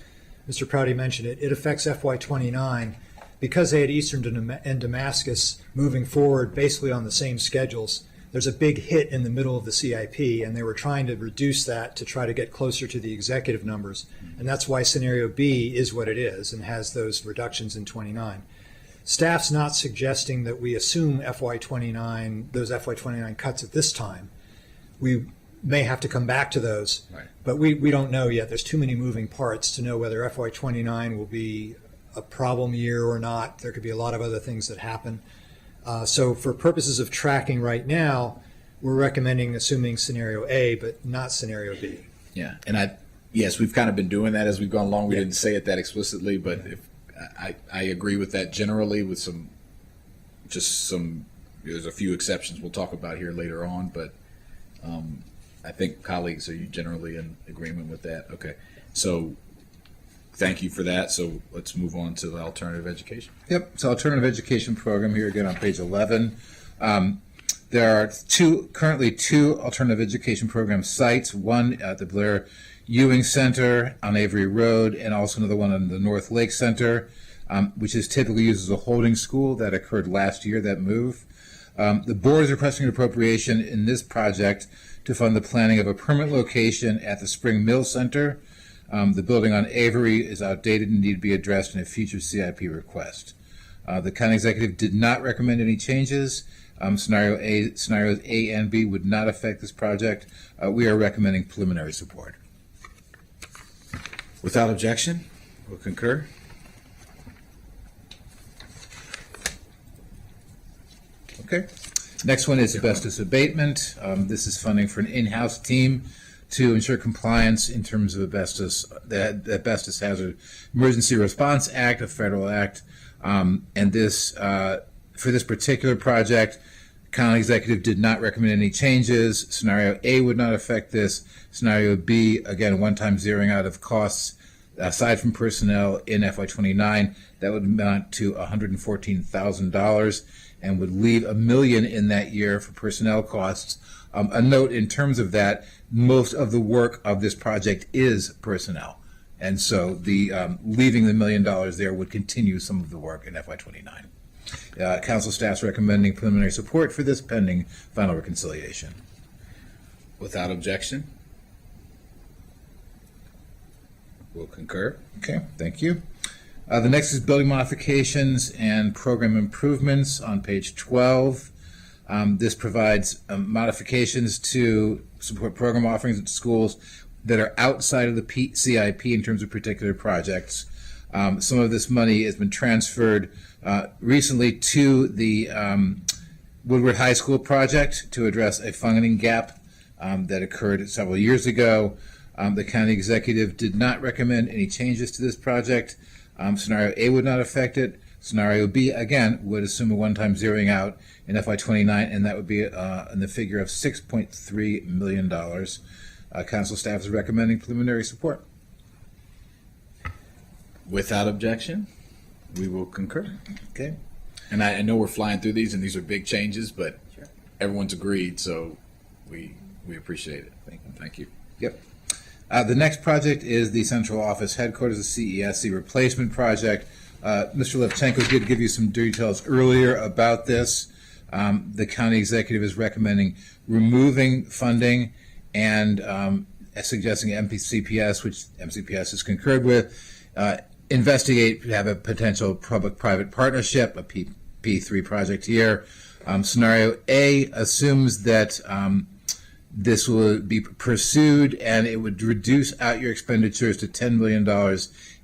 Mr. Prouty mentioned, it affects FY29 because they had Eastern and Damascus moving forward basically on the same schedules. There's a big hit in the middle of the CIP, and they were trying to reduce that to try to get closer to the executive numbers. And that's why scenario B is what it is and has those reductions in 29. Staff's not suggesting that we assume FY29, those FY29 cuts at this time. We may have to come back to those, Right. but we don't know yet. There's too many moving parts to know whether FY29 will be a problem year or not. There could be a lot of other things that happen. So for purposes of tracking right now, we're recommending assuming scenario A, but not scenario B. Yeah, and yes, we've kind of been doing that as we've gone along. We didn't say it that explicitly, but if I agree with that generally with there's a few exceptions we'll talk about here later on, but I think colleagues, are you generally in agreement with that? Okay, so thank you for that. So let's move on to the alternative education. Yep, it's alternative education program here again on page 11. There are currently two alternative education program sites, one at the Blair Ewing Center on Avery Road and also another one on the North Lake Center, which is typically used as a holding school. That occurred last year, that move. The board is requesting an appropriation in this project to fund the planning of a permanent location at the Spring Mill Center. The building on Avery is outdated and need to be addressed in a future CIP request. The county executive did not recommend any changes. Scenarios A and B would not affect this project. We are recommending preliminary support. Without objection, we'll concur. Okay. Next one is asbestos abatement. This is funding for an in-house team to ensure compliance in terms of the Asbestos Hazard Emergency Response Act, a federal act. And this, for this particular project, county executive did not recommend any changes. Scenario A would not affect this. Scenario B, again, one-time zeroing out of costs aside from personnel in FY29, that would amount to $114,000 and would leave $1 million in that year for personnel costs. A note in terms of that, most of the work of this project is personnel. And so the leaving the $1 million there would continue some of the work in FY29. Council staff's recommending preliminary support for this pending final reconciliation. Without objection, we'll concur. Okay, thank you. The next is building modifications and program improvements on page 12. This provides modifications to support program offerings at schools that are outside of the CIP in terms of particular projects. Some of this money has been transferred recently to the Woodward High School project to address a funding gap that occurred several years ago. The county executive did not recommend any changes to this project. Scenario A would not affect it. Scenario B, again, would assume a one-time zeroing out in FY29, and that would be in the figure of $6.3 million. Council staff is recommending preliminary support. Without objection, we will concur. Okay. And I know we're flying through these, and these are big changes, but everyone's agreed, so we appreciate it. Thank you. Yep. The next project is the central office headquarters, the CESC replacement project. Mr. Levchenko did give you some details earlier about this. The county executive is recommending removing funding and suggesting MCPS, which MCPS has concurred with, investigate, have a potential public-private partnership, a P3 project here. Scenario A assumes that this will be pursued and it would reduce out your expenditures to $10 million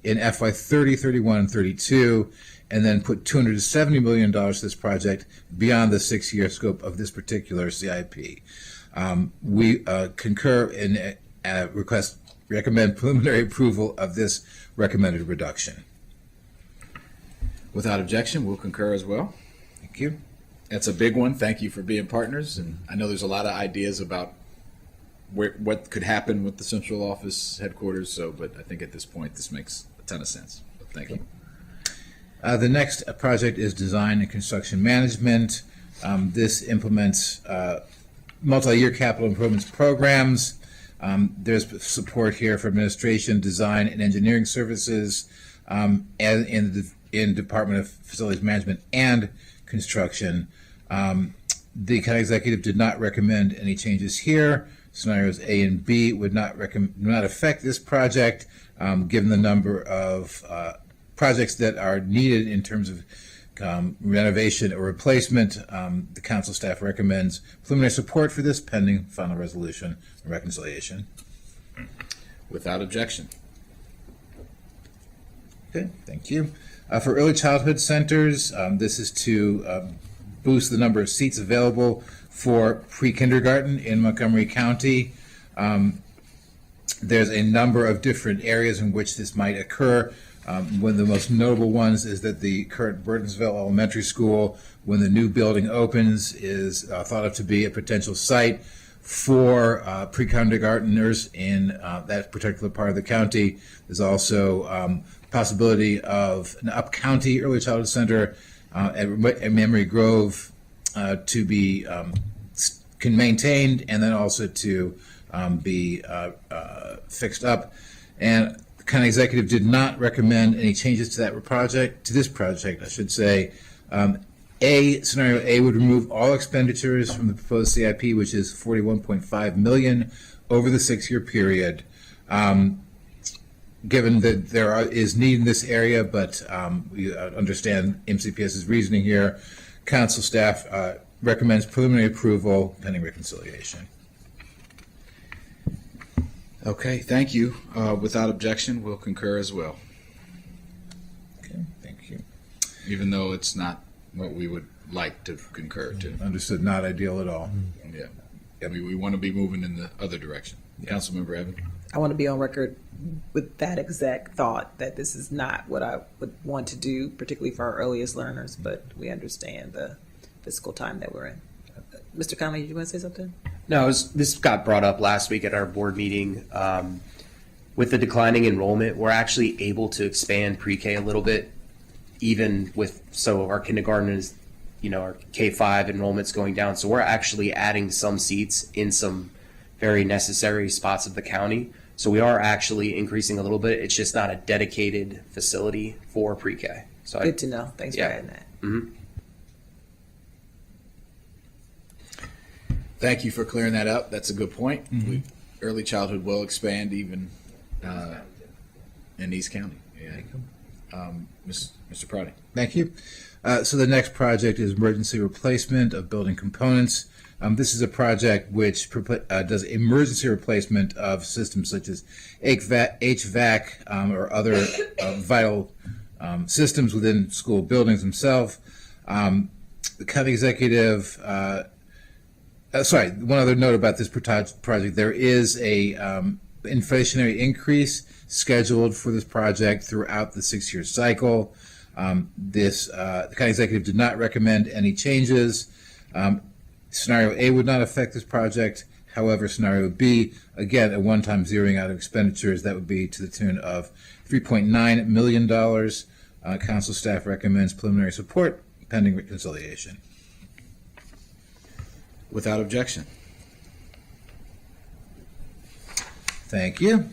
in FY 30, 31, and 32, and then put $270 million to this project beyond the 6-year scope of this particular CIP. We concur in recommend preliminary approval of this recommended reduction. Without objection, we'll concur as well. Thank you. That's a big one. Thank you for being partners. And I know there's a lot of ideas about what could happen with the central office headquarters. But I think at this point, this makes a ton of sense. But thank you. The next project is design and construction management. This implements multi-year capital improvements programs. There's support here for administration, design, and engineering services, and in Department of Facilities Management and Construction. The county executive did not recommend any changes here. Scenarios A and B would not affect this project, given the number of projects that are needed in terms of renovation or replacement. The council staff recommends preliminary support for this pending final resolution and reconciliation. Without objection. Okay, thank you. For early childhood centers, this is to boost the number of seats available for pre-kindergarten in Montgomery County. There's a number of different areas in which this might occur. One of the most notable ones is that the current Burtonsville Elementary School, when the new building opens, is thought of to be a potential site for pre-kindergartners in that particular part of the county. There's also possibility of an up-county early childhood center at Memory Grove to be maintained and then also to be fixed up. And the county executive did not recommend any changes to that project, to this project, I should say. Scenario A would remove all expenditures from the proposed CIP, which is $41.5 million over the 6-year period. Given that there is need in this area, but we understand MCPS's reasoning here, council staff recommends preliminary approval pending reconciliation. Okay, thank you. Without objection, we'll concur as well, Okay, thank you. even though it's not what we would like to concur to. Understood, not ideal at all. Yeah. I mean, we want to be moving in the other direction. Councilmember Evans? I want to be on record with that exact thought, that this is not what I would want to do, particularly for our earliest learners, but we understand the fiscal time that we're in. Mr. Conley, did you want to say something? No, this got brought up last week at our board meeting. With the declining enrollment, we're actually able to expand pre-K a little bit, even with, so our kindergarten is, our K-5 enrollment's going down. So we're actually adding some seats in some very necessary spots of the county. So we are actually increasing a little bit. It's just not a dedicated facility for pre-K. So Good to know. Thanks for adding that. Mm-hmm. Thank you for clearing that up. That's a good point. Early childhood will expand even in East County. Yeah. Mr. Prouty. Thank you. So the next project is emergency replacement of building components. This is a project which does emergency replacement of systems such as HVAC or other vital systems within school buildings themselves. The county executive, one other note about this project, there is a inflationary increase scheduled for this project throughout the 6-year cycle. The county executive did not recommend any changes. Scenario A would not affect this project. However, scenario B, again, a one-time zeroing out of expenditures, that would be to the tune of $3.9 million. Council staff recommends preliminary support pending reconciliation. Without objection. Thank you.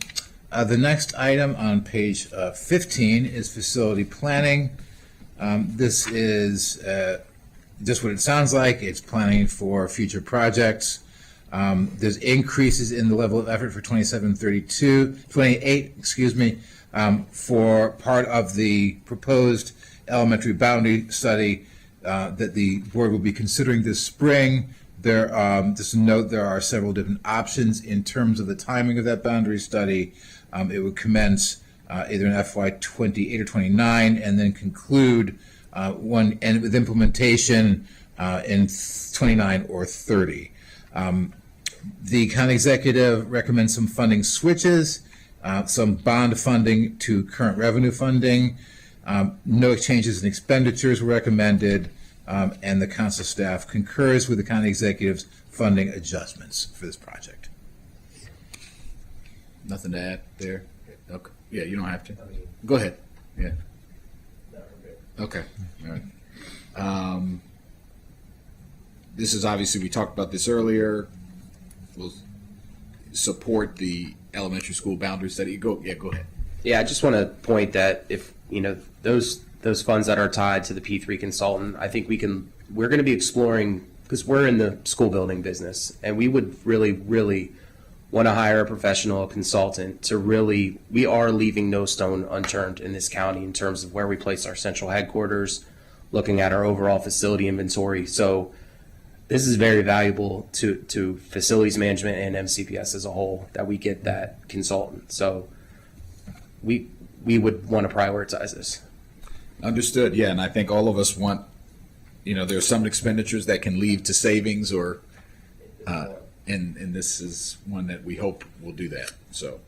The next item on page 15 is facility planning. This is just what it sounds like. It's planning for future projects. There's increases in the level of effort for 28, for part of the proposed elementary boundary study that the board will be considering this spring. Just a note, there are several different options in terms of the timing of that boundary study. It would commence either in FY 28 or 29 and then conclude with implementation in 29 or 30. The county executive recommends some funding switches, some bond funding to current revenue funding. No changes in expenditures were recommended, and the council staff concurs with the county executive's funding adjustments for this project. Nothing to add there? Okay. Yeah, you don't have to. Go ahead. Yeah. Okay. All right. This is obviously, we talked about this earlier. support the elementary school boundary study. Go ahead. Yeah, I just want to point that if, those funds that are tied to the P3 consultant, I think we're going to be exploring, because we're in the school building business, and we would really, really want to hire a professional consultant we are leaving no stone unturned in this county in terms of where we place our central headquarters, looking at our overall facility inventory. So this is very valuable to facilities management and MCPS as a whole, that we get that consultant. So we would want to prioritize this. Understood. Yeah, and I think all of us want, there's some expenditures that can lead to savings, or and this is one that we hope will do that. So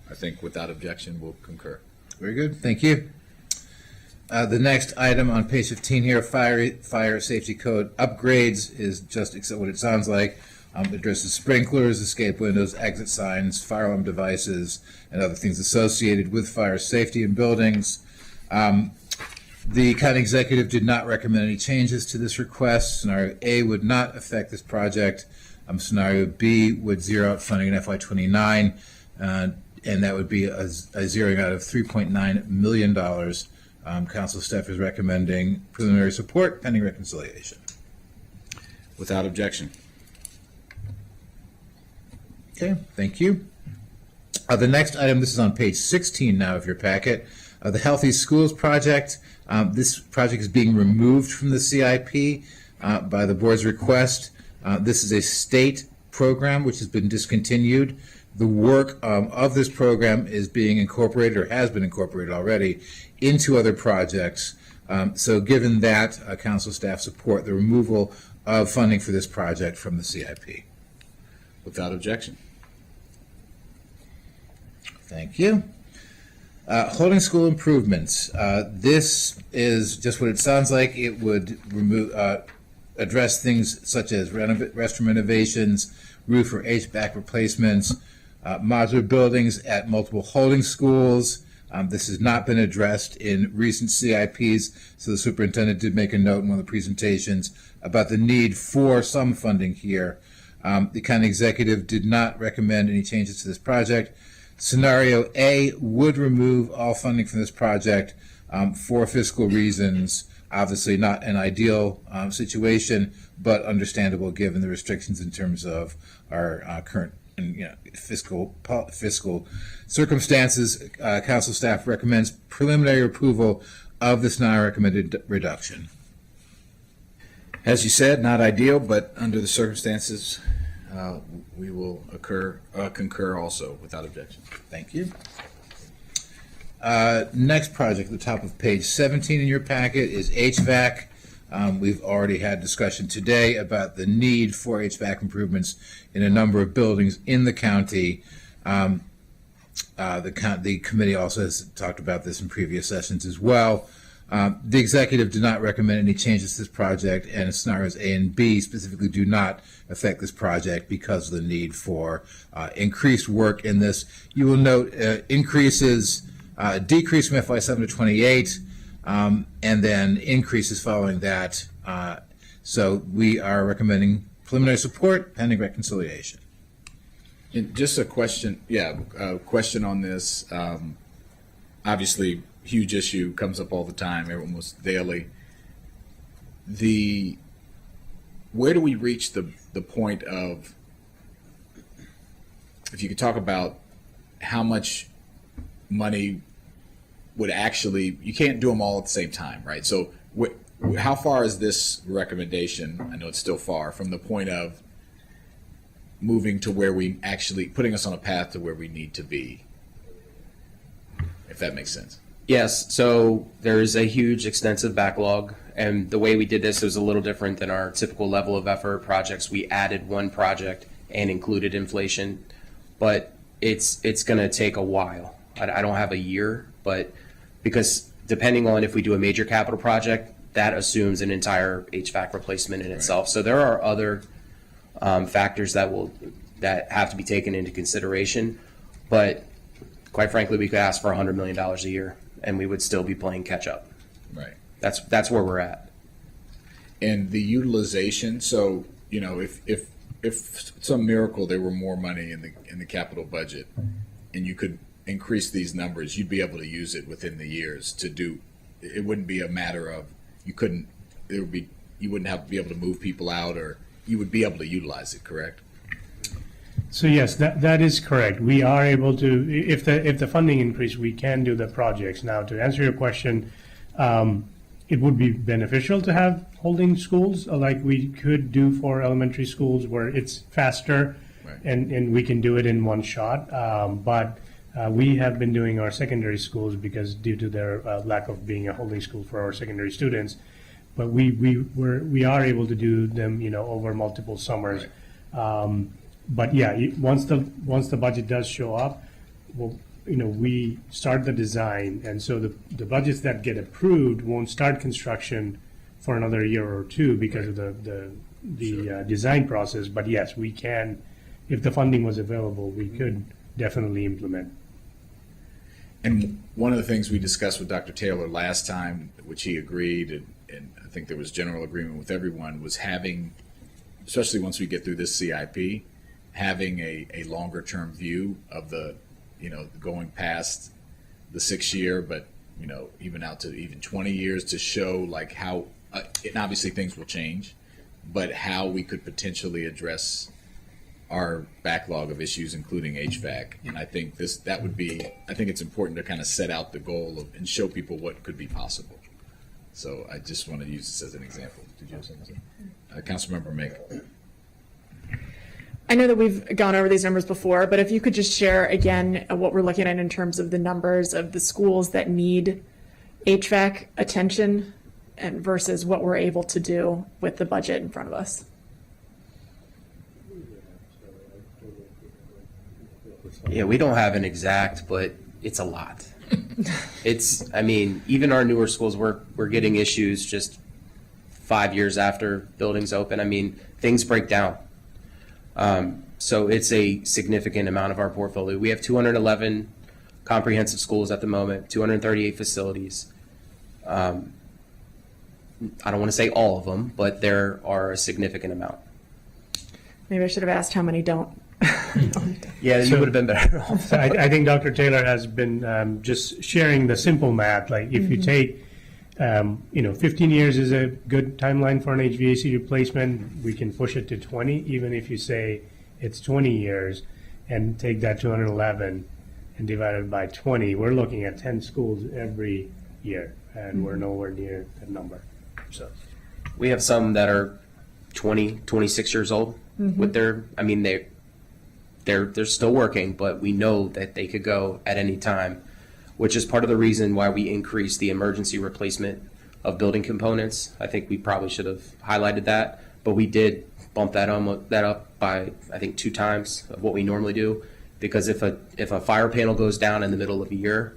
I think without objection, we'll concur. Very good, thank you. The next item on page 15 here, fire safety code upgrades, is just what it sounds like. Addresses sprinklers, escape windows, exit signs, fire alarm devices, and other things associated with fire safety in buildings. The county executive did not recommend any changes to this request. Scenario A would not affect this project. Scenario B would zero out funding in FY29, and that would be a zeroing out of $3.9 million. Council staff is recommending preliminary support pending reconciliation. Without objection. Okay, thank you. The next item, this is on page 16 now of your packet, the Healthy Schools Project. This project is being removed from the CIP by the board's request. This is a state program which has been discontinued. The work of this program is being incorporated, or has been incorporated already, into other projects. So given that, council staff support the removal of funding for this project from the CIP. Without objection. Thank you. Holding school improvements. This is just what it sounds like. It would address things such as restroom renovations, roof or HVAC replacements, modular buildings at multiple holding schools. This has not been addressed in recent CIPs, so the superintendent did make a note in one of the presentations about the need for some funding here. The county executive did not recommend any changes to this project. Scenario A would remove all funding from this project for fiscal reasons. Obviously not an ideal situation, but understandable given the restrictions in terms of our current fiscal circumstances. Council staff recommends preliminary approval of this non-recommended reduction. As you said, not ideal, but under the circumstances, we will concur also without objection. Thank you. Next project at the top of page 17 in your packet is HVAC. We've already had discussion today about the need for HVAC improvements in a number of buildings in the county. The committee also has talked about this in previous sessions as well. The executive did not recommend any changes to this project, and scenarios A and B specifically do not affect this project because of the need for increased work in this. You will note decrease from FY7 to 28, and then increases following that. So we are recommending preliminary support pending reconciliation. And just a question, question on this. Obviously, huge issue, comes up all the time, almost daily. Where do we reach the point of, if you could talk about how much money would actually, you can't do them all at the same time, right? So how far is this recommendation, I know it's still far, from the point of moving to where we actually, putting us on a path to where we need to be, if that makes sense? Yes, so there's a huge extensive backlog, and the way we did this was a little different than our typical level of effort projects. We added one project and included inflation, but it's going to take a while. I don't have a year, but because depending on if we do a major capital project, that assumes an entire HVAC replacement in itself. So there are other factors that have to be taken into consideration, but quite frankly, we could ask for $100 million a year, and we would still be playing catch up. Right. That's where we're at. And the utilization, so, if if some miracle there were more money in the capital budget, and you could increase these numbers, you'd be able to use it within the years to do. It wouldn't be a matter of you wouldn't be able to move people out, or you would be able to utilize it. Correct? So yes, that is correct. We are able to, if the funding increase, we can do the projects. Now, to answer your question, it would be beneficial to have holding schools like we could do for elementary schools, where it's faster, Right. and we can do it in one shot. But we have been doing our secondary schools because due to their lack of being a holding school for our secondary students. But we are able to do them, over multiple summers. But yeah, once the budget does show up, well, we start the design, and so the budgets that get approved won't start construction for another year or two because of the design process. But yes, we can, if the funding was available, we could definitely implement. And one of the things we discussed with Dr. Taylor last time, which he agreed, and I think there was general agreement with everyone, was having, especially once we get through this CIP, having a longer term view of the, going past the 6 year, but, even out to even 20 years, to show like how, and obviously things will change, but how we could potentially address our backlog of issues, including HVAC. And I think I think it's important to kind of set out the goal and show people what could be possible. So I just want to use this as an example. Did you have something? Councilmember Mick. I know that we've gone over these numbers before, but if you could just share again what we're looking at in terms of the numbers of the schools that need HVAC attention and versus what we're able to do with the budget in front of us. Yeah, we don't have an exact, but it's a lot. Even our newer schools, we're getting issues just 5 years after buildings open. Things break down. So it's a significant amount of our portfolio. We have 211 comprehensive schools at the moment, 238 facilities. I don't want to say all of them, but there are a significant amount. Maybe I should have asked how many don't. Yeah, you would have been better off. So I think Dr. Taylor has been just sharing the simple math. Like if you take, 15 years is a good timeline for an HVAC replacement. We can push it to 20, even if you say it's 20 years, and take that 211 and divide it by 20. We're looking at 10 schools every year, and we're nowhere near that number. So We have some that are 20, 26 years old with their, they're still working, but we know that they could go at any time, which is part of the reason why we increased the emergency replacement of building components. I think we probably should have highlighted that, but we did bump that up by, I think, 2 times of what we normally do, because if a fire panel goes down in the middle of a year,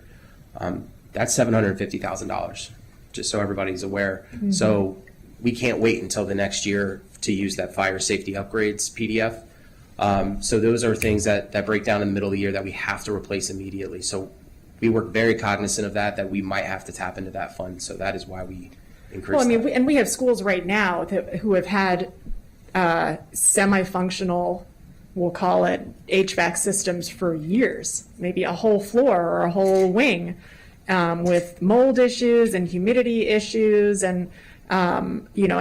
that's $750,000, just so everybody's aware. So we can't wait until the next year to use that fire safety upgrades PDF. So those are things that break down in the middle of the year that we have to replace immediately. So we were very cognizant of that we might have to tap into that fund. So that is why we increased that. We have schools right now who have had semi-functional, we'll call it, HVAC systems for years, maybe a whole floor or a whole wing, with mold issues and humidity issues. And I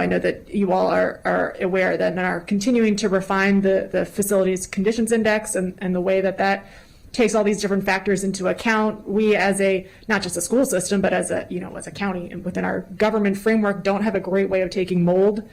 know that you all are aware that and are continuing to refine the facilities conditions index and the way that takes all these different factors into account. We, as not just a school system, but as a county and within our government framework, don't have a great way of taking mold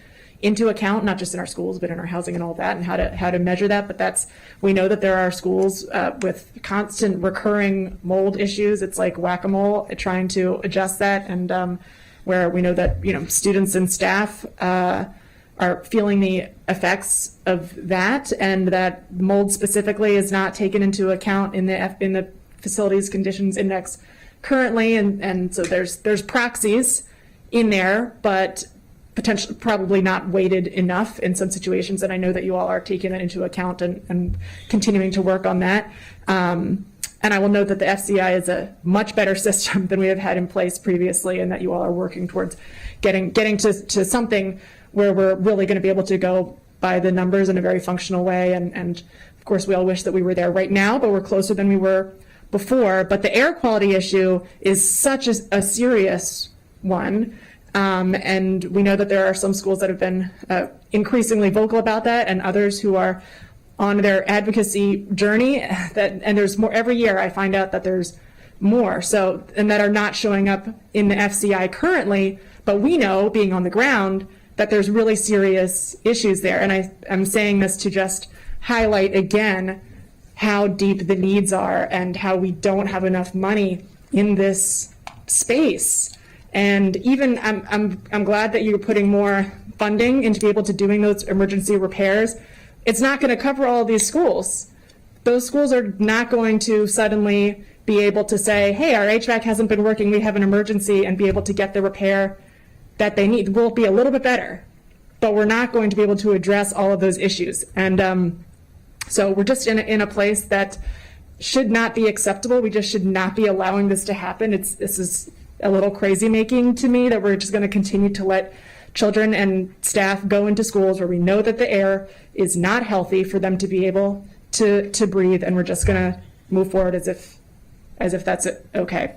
into account, not just in our schools, but in our housing and all that, and how to measure that. But we know that there are schools with constant recurring mold issues. It's like whack-a-mole trying to adjust that, and where we know that students and staff are feeling the effects of that, and that mold specifically is not taken into account in the facilities conditions index currently, and so there's proxies in there, but potentially probably not weighted enough in some situations, and I know that you all are taking that into account and continuing to work on that. And I will note that the FCI is a much better system than we have had in place previously, and that you all are working towards getting to something where we're really going to be able to go by the numbers in a very functional way. And of course, we all wish that we were there right now, but we're closer than we were before. But the air quality issue is such a serious one. And we know that there are some schools that have been increasingly vocal about that, and others who are on their advocacy journey. And there's more every year. I find out that there's more. So, and that are not showing up in the FCI currently. But we know, being on the ground, that there's really serious issues there. And I'm saying this to just highlight again how deep the needs are and how we don't have enough money in this space. And even I'm glad that you're putting more funding into be able to doing those emergency repairs. It's not going to cover all of these schools. Those schools are not going to suddenly be able to say, hey, our HVAC hasn't been working, we have an emergency, and be able to get the repair that they need. We'll be a little bit better, but we're not going to be able to address all of those issues. And so we're just in a place that should not be acceptable. We just should not be allowing this to happen. This is a little crazy making to me that we're just going to continue to let children and staff go into schools where we know that the air is not healthy for them to be able to breathe, and we're just going to move forward as if that's okay.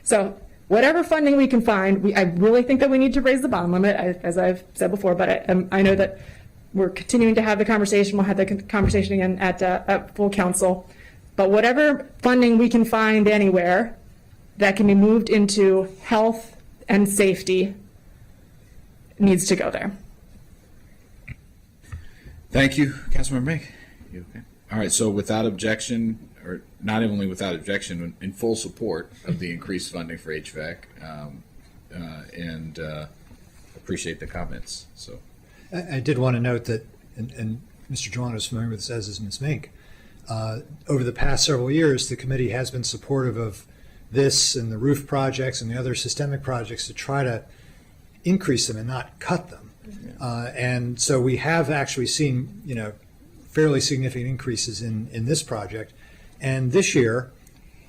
So whatever funding we can find, I really think that we need to raise the bond limit, as I've said before, but I know that we're continuing to have the conversation. We'll have the conversation again at full council. But whatever funding we can find anywhere that can be moved into health and safety needs to go there. Thank you, Councilmember Mink. You okay? All right, so without objection, or not only without objection, in full support of the increased funding for HVAC, and appreciate the comments. So, I did want to note that, and Mr. Juan is familiar with this, as is Ms. Mink. Over the past several years, the committee has been supportive of this and the roof projects and the other systemic projects to try to increase them and not cut them. And so we have actually seen, fairly significant increases in this project. And this year,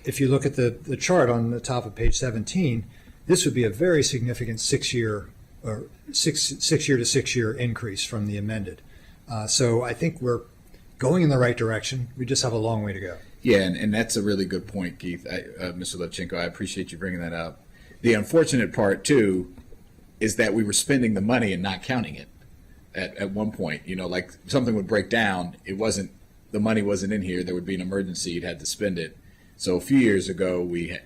if you look at the chart on the top of page 17, this would be a very significant six-year to six-year increase from the amended. So I think we're going in the right direction. We just have a long way to go. yeah, and that's a really good point, Keith. Mr. Levchenko, I appreciate you bringing that up. The unfortunate part, too, is that we were spending the money and not counting it at one point. Like something would break down, the money wasn't in here, there would be an emergency, you'd had to spend it. So a few years ago, we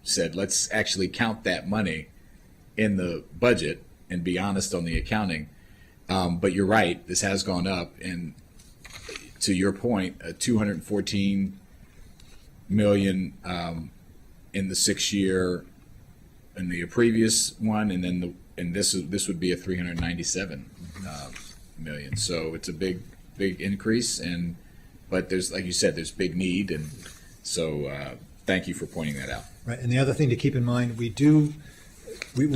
said, let's actually count that money in the budget and be honest on the accounting. But you're right, this has gone up, and to your point, 214 million in the 6-year in the previous one, and then this would be a 397 million. So it's a big increase, but there's, like you said, there's big need, and so thank you for pointing that out. Right, and the other thing to keep in mind, we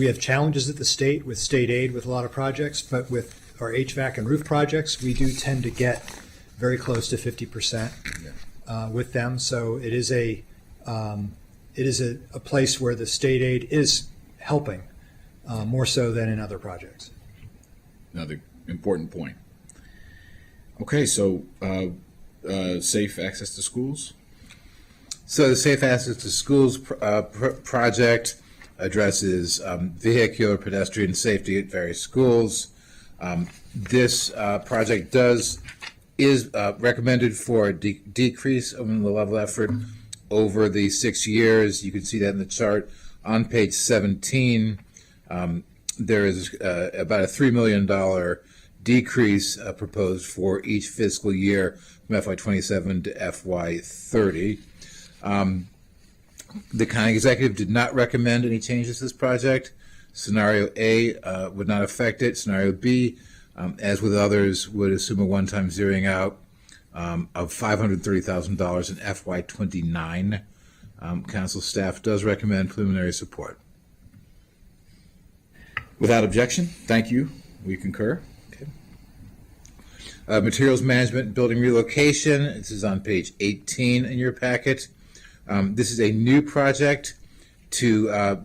have challenges at the state with state aid with a lot of projects, but with our HVAC and roof projects, we do tend to get very close to 50% with them. So it is a place where the state aid is helping more so than in other projects. Another important point. Okay, so safe access to schools. So the Safe Access to Schools project addresses vehicular pedestrian safety at various schools. This project is recommended for a decrease in the level of effort over the 6 years. You can see that in the chart on page 17. There is about a $3 million decrease proposed for each fiscal year from FY27 to FY30. The county executive did not recommend any changes to this project. Scenario A would not affect it. Scenario B, as with others, would assume a one-time zeroing out of $530,000 in FY29. Council staff does recommend preliminary support. Without objection, thank you. We concur. Materials management and building relocation. This is on page 18 in your packet. This is a new project to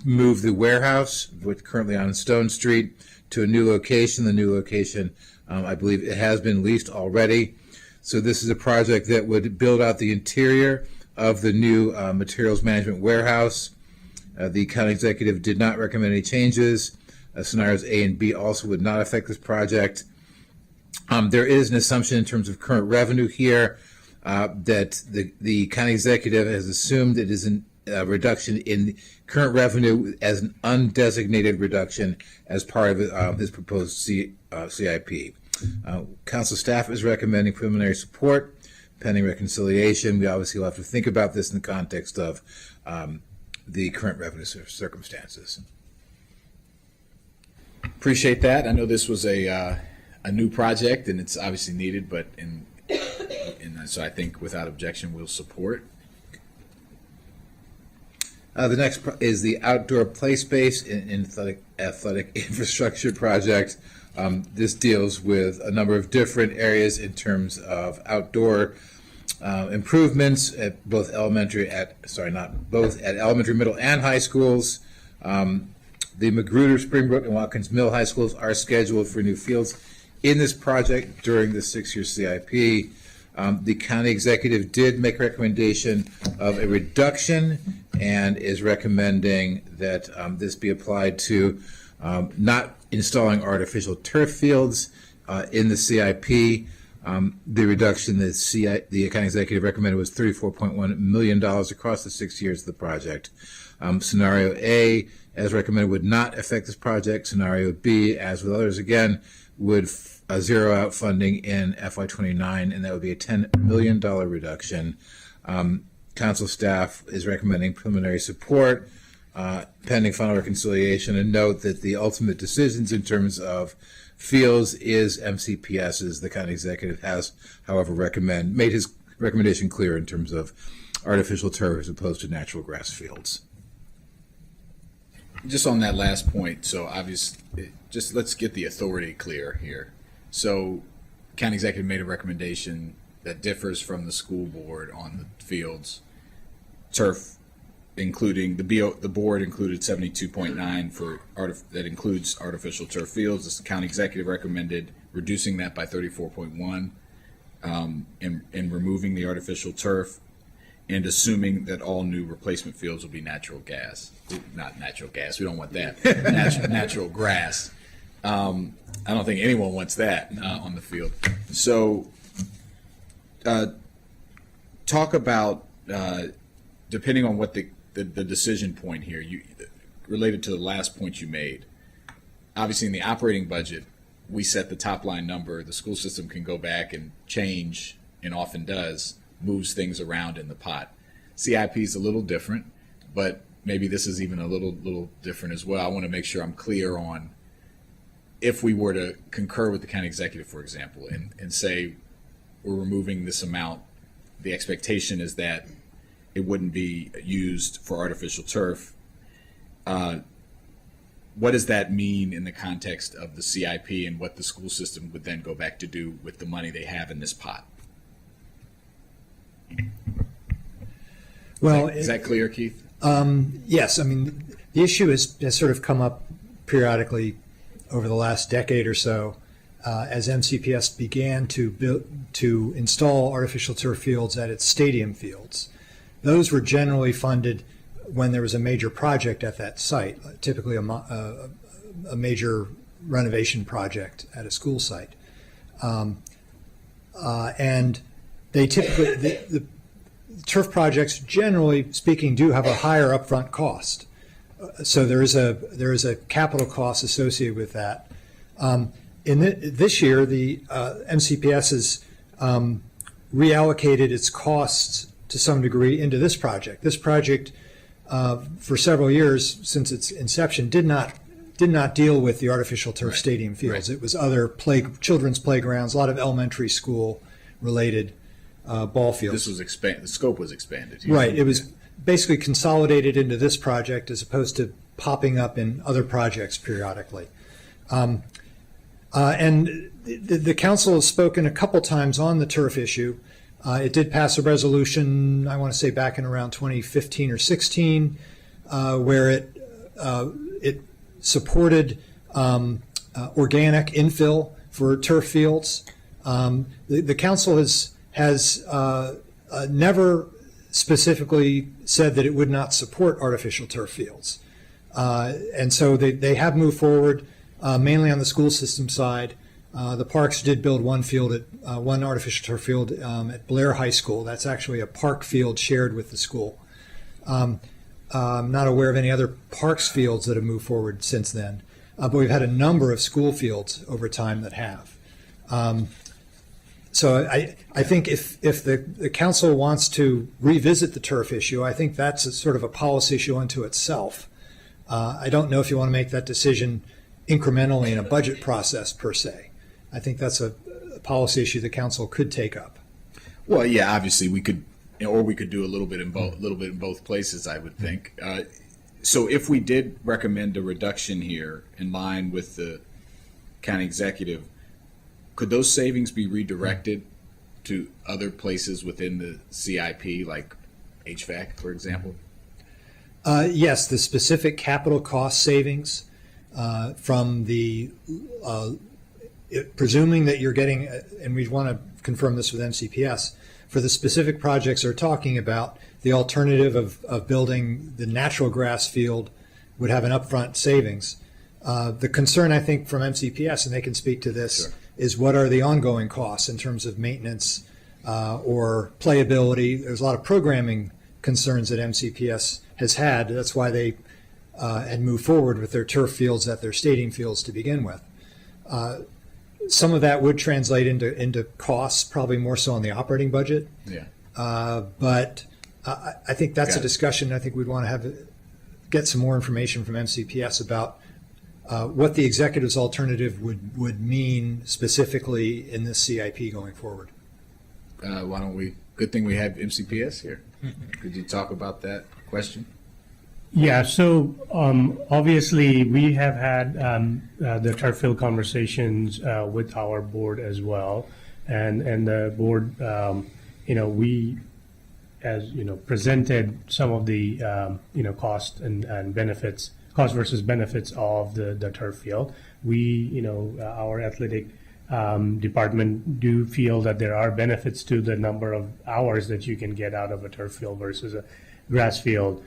move the warehouse, which currently on Stone Street, to a new location. The new location, I believe it has been leased already. So this is a project that would build out the interior of the new materials management warehouse. The county executive did not recommend any changes. Scenarios A and B also would not affect this project. There is an assumption in terms of current revenue here that the county executive has assumed it is a reduction in current revenue as an undesignated reduction as part of his proposed CIP. Council staff is recommending preliminary support pending reconciliation. We obviously will have to think about this in the context of the current revenue circumstances. Appreciate that. I know this was a new project and it's obviously needed, but so I think without objection we'll support. The next is the outdoor play space in athletic infrastructure project. This deals with a number of different areas in terms of outdoor improvements at both elementary, middle, and high schools. The Magruder, Springbrook, and Watkins Mill high schools are scheduled for new fields in this project during the 6-year CIP. The county executive did make a recommendation of a reduction and is recommending that this be applied to not installing artificial turf fields in the CIP. The reduction that the county executive recommended was $34.1 million across the 6 years of the project. Scenario A, as recommended, would not affect this project. Scenario B, as with others again, would zero out funding in FY29, and that would be a $10 million reduction. Council staff is recommending preliminary support pending final reconciliation, and note that the ultimate decisions in terms of fields is MCPS's. The county executive has, however, made his recommendation clear in terms of artificial turf as opposed to natural grass fields. Just on that last point, so obviously, just let's get the authority clear here. So, county executive made a recommendation that differs from the school board on the fields. Turf, including the board included 72.9 for that includes artificial turf fields. The county executive recommended reducing that by 34.1 and removing the artificial turf, and assuming that all new replacement fields will be natural gas. Not natural gas, we don't want that. Natural grass. I don't think anyone wants that on the field. So talk about, depending on what the decision point here, related to the last point you made, obviously in the operating budget, we set the top line number. The school system can go back and change, and often does, moves things around in the pot. CIP is a little different, but maybe this is even a little different as well. I want to make sure I'm clear on if we were to concur with the county executive, for example, and say we're removing this amount, the expectation is that it wouldn't be used for artificial turf. What does that mean in the context of the CIP and what the school system would then go back to do with the money they have in this pot? Well, is that clear, Keith? Yes. I mean, the issue has sort of come up periodically over the last decade or so as MCPS began to install artificial turf fields at its stadium fields. Those were generally funded when there was a major project at that site, typically a major renovation project at a school site. And they typically, the turf projects, generally speaking, do have a higher upfront cost. So there is a capital cost associated with that. This year, the MCPS has reallocated its costs to some degree into this project. This project, for several years since its inception, did not deal with the artificial turf stadium fields. Right. It was other children's playgrounds, a lot of elementary school related ball fields. This was the scope was expanded. Right. It was basically consolidated into this project as opposed to popping up in other projects periodically. And the council has spoken a couple times on the turf issue. It did pass a resolution, I want to say back in around 2015 or 16, where it it supported organic infill for turf fields. The council has never specifically said that it would not support artificial turf fields. And so they have moved forward mainly on the school system side. The parks did build one artificial turf field at Blair High School. That's actually a park field shared with the school. I'm not aware of any other parks fields that have moved forward since then, but we've had a number of school fields over time that have. So I think if the council wants to revisit the turf issue, I think that's a sort of a policy issue unto itself. I don't know if you want to make that decision incrementally in a budget process per se. I think that's a policy issue the council could take up. Well, yeah, obviously we could, or we could do a little bit in both places, I would think. So if we did recommend a reduction here in line with the county executive, could those savings be redirected to other places within the CIP, like HVAC, for example? Yes, the specific capital cost savings from the, presuming that you're getting, and we want to confirm this with MCPS, for the specific projects they're talking about, the alternative of building the natural grass field would have an upfront savings. The concern, I think, from MCPS, and they can speak to this, Sure. is what are the ongoing costs in terms of maintenance or playability. There's a lot of programming concerns that MCPS has had. That's why they had moved forward with their turf fields at their stadium fields to begin with. Some of that would translate into costs, probably more so on the operating budget. Yeah. But I think that's Got a it. discussion I think we'd want to get some more information from MCPS about what the executive's alternative would mean specifically in this CIP going forward. Why don't we, good thing we have MCPS here. Could you talk about that question? Yeah, so obviously we have had the turf field conversations with our board as well, and the board, we, as presented some of the cost and benefits, cost versus benefits of the turf field. We, our athletic department do feel that there are benefits to the number of hours that you can get out of a turf field versus a grass field.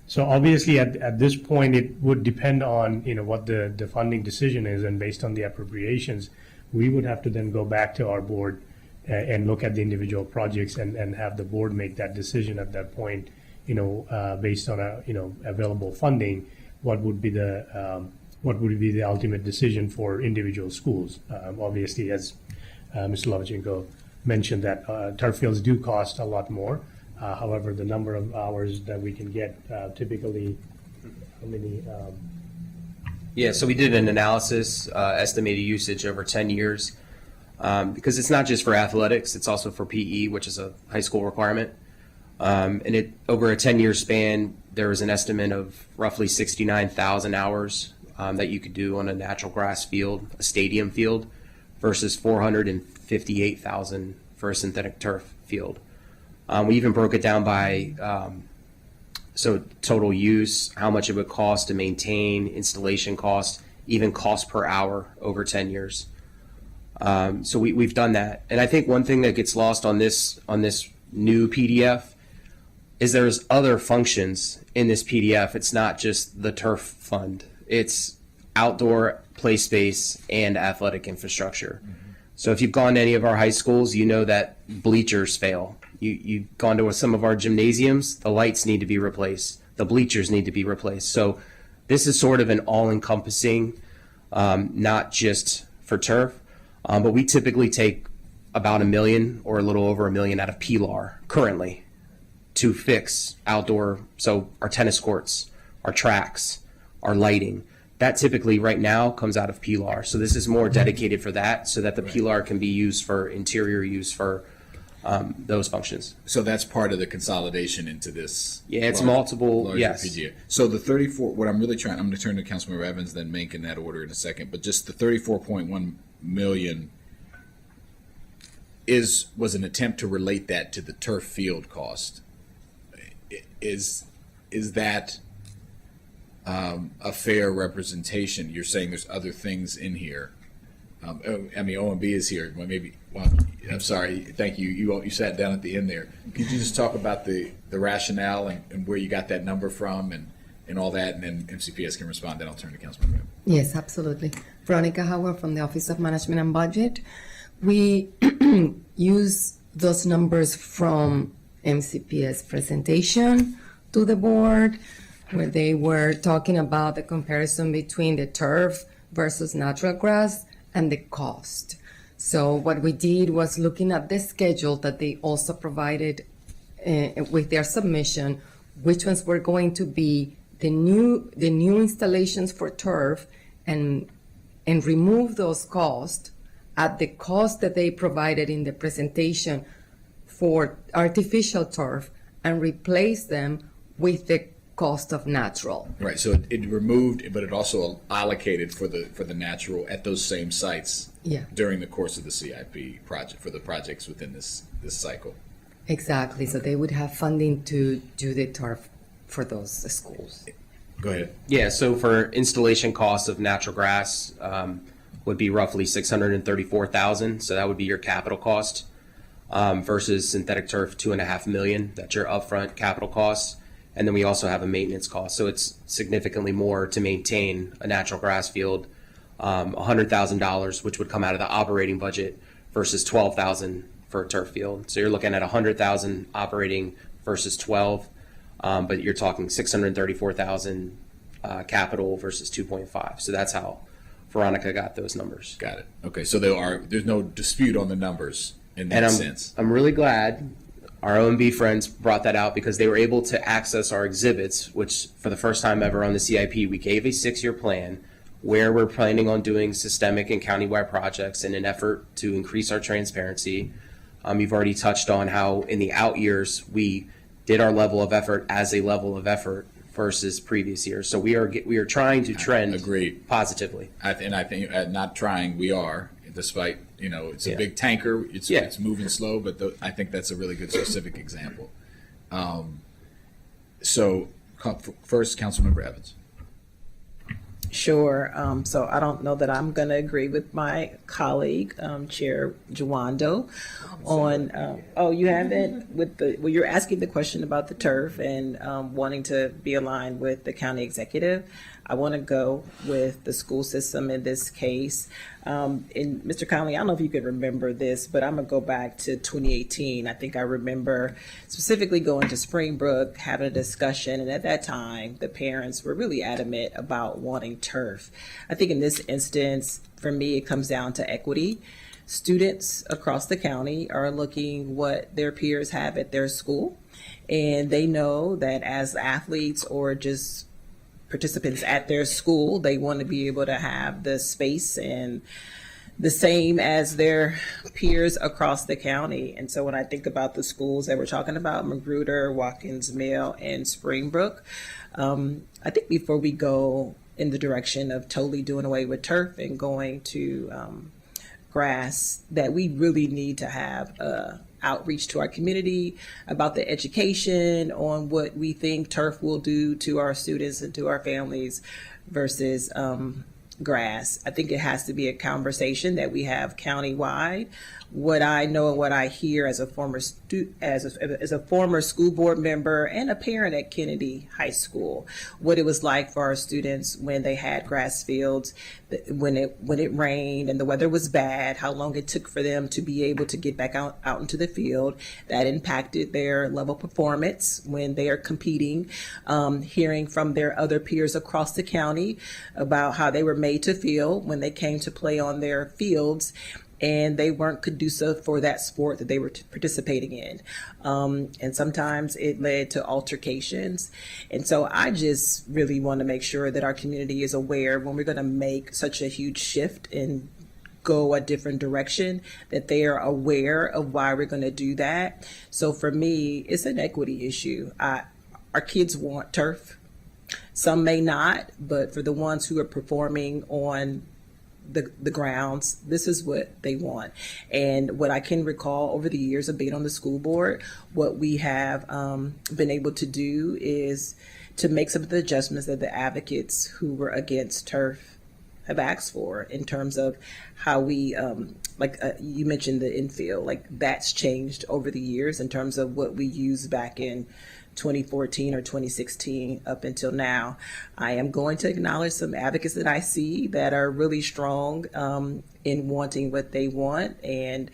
So obviously at this point, it would depend on, what the funding decision is, and based on the appropriations, we would have to then go back to our board and look at the individual projects and have the board make that decision at that point, based on available funding, what would be the ultimate decision for individual schools. Obviously, as Mr. Lovachenko mentioned, that turf fields do cost a lot more. However, the number of hours that we can get, typically, how many? Yeah, so we did an analysis, estimated usage over 10 years, because it's not just for athletics, it's also for PE, which is a high school requirement. And over a 10-year span, there was an estimate of roughly 69,000 hours that you could do on a natural grass field, a stadium field, versus 458,000 for a synthetic turf field. We even broke it down by so total use, how much it would cost to maintain, installation cost, even cost per hour over 10 years. So we've done that. And I think one thing that gets lost on this new PDF is there's other functions in this PDF. It's not just the turf fund. It's outdoor play space and athletic infrastructure. Mm-hmm. So if you've gone to any of our high schools, you know that bleachers fail. You've gone to some of our gymnasiums, the lights need to be replaced. The bleachers need to be replaced. So this is sort of an all-encompassing, not just for turf, but we typically take about $1 million or a little over $1 million out of PLAR currently to fix outdoor, so our tennis courts, our tracks, our lighting. That typically right now comes out of PLAR. So this is more dedicated for that, so that the PLAR can be used for interior use for those functions. So that's part of the consolidation into this. Yeah, it's multiple, yes. PGA. So the 34, what I'm really trying, I'm going to turn to Councilmember Evans, then Mink in that order in a second, but just the 34.1 million was an attempt to relate that to the turf field cost. Is that a fair representation. You're saying there's other things in here. OMB is here. Well, I'm sorry. Thank you. You sat down at the end there. Could you just talk about the rationale and where you got that number from and all that, and then MCPS can respond. Then I'll turn to Councilman Webb. Yes, absolutely. Veronica Howard from the Office of Management and Budget. We use those numbers from MCPS presentation to the board, where they were talking about the comparison between the turf versus natural grass and the cost. So what we did was looking at the schedule that they also provided with their submission, which ones were going to be the new installations for turf, and remove those costs at the cost that they provided in the presentation for artificial turf, and replace them with the cost of natural. Right. So it removed, but it also allocated for the natural at those same sites. Yeah. During the course of the CIP project for the projects within this cycle. Exactly. So they would have funding to do the turf for those schools. Go ahead. Yeah, so for installation costs of natural grass would be roughly $634,000. So that would be your capital cost versus synthetic turf, $2.5 million. That's your upfront capital cost. And then we also have a maintenance cost. So it's significantly more to maintain a natural grass field, $100,000, which would come out of the operating budget, versus $12,000 for a turf field. So you're looking at $100,000 operating versus 12, but you're talking $634,000 capital versus 2.5. So that's how Veronica got those numbers. Got it. Okay. So there's no dispute on the numbers in that And sense. I'm really glad our OMB friends brought that out, because they were able to access our exhibits, which for the first time ever on the CIP, we gave a 6-year plan where we're planning on doing systemic and countywide projects in an effort to increase our transparency. You've already touched on how in the out years we did our level of effort as a level of effort versus previous years. So we are trying to trend Agreed. positively. I think not trying, we are, despite, it's a Yeah. big tanker. It's Yeah. it's moving slow, but I think that's a really good specific example. So first, Councilmember Evans. Sure. So I don't know that I'm going to agree with my colleague, Chair Jawando, on. You haven't well, you're asking the question about the turf and wanting to be aligned with the county executive. I want to go with the school system in this case. And Mr. Conley, I don't know if you could remember this, but I'm going to go back to 2018. I think I remember specifically going to Springbrook, having a discussion, and at that time, the parents were really adamant about wanting turf. I think in this instance, for me, it comes down to equity. Students across the county are looking what their peers have at their school, and they know that as athletes or just participants at their school, they want to be able to have the space and the same as their peers across the county. And so when I think about the schools that we're talking about, Magruder, Watkins Mill, and Springbrook, I think before we go in the direction of totally doing away with turf and going to grass, that we really need to have outreach to our community about the education on what we think turf will do to our students and to our families versus grass. I think it has to be a conversation that we have countywide. What I know and what I hear as a former as a former school board member and a parent at Kennedy High School, what it was like for our students when they had grass fields, when it rained and the weather was bad, how long it took for them to be able to get back out into the field. That impacted their level of performance when they are competing. Hearing from their other peers across the county about how they were made to feel when they came to play on their fields, and they weren't conducive for that sport that they were participating in. And sometimes it led to altercations. And so I just really want to make sure that our community is aware when we're going to make such a huge shift and go a different direction, that they are aware of why we're going to do that. So for me, it's an equity issue. Our kids want turf. Some may not, but for the ones who are performing on the grounds. This is what they want. And what I can recall over the years of being on the school board, what we have been able to do is to make some of the adjustments that the advocates who were against turf have asked for in terms of how we, you mentioned the infield, like that's changed over the years in terms of what we used back in 2014 or 2016 up until now. I am going to acknowledge some advocates that I see that are really strong in wanting what they want and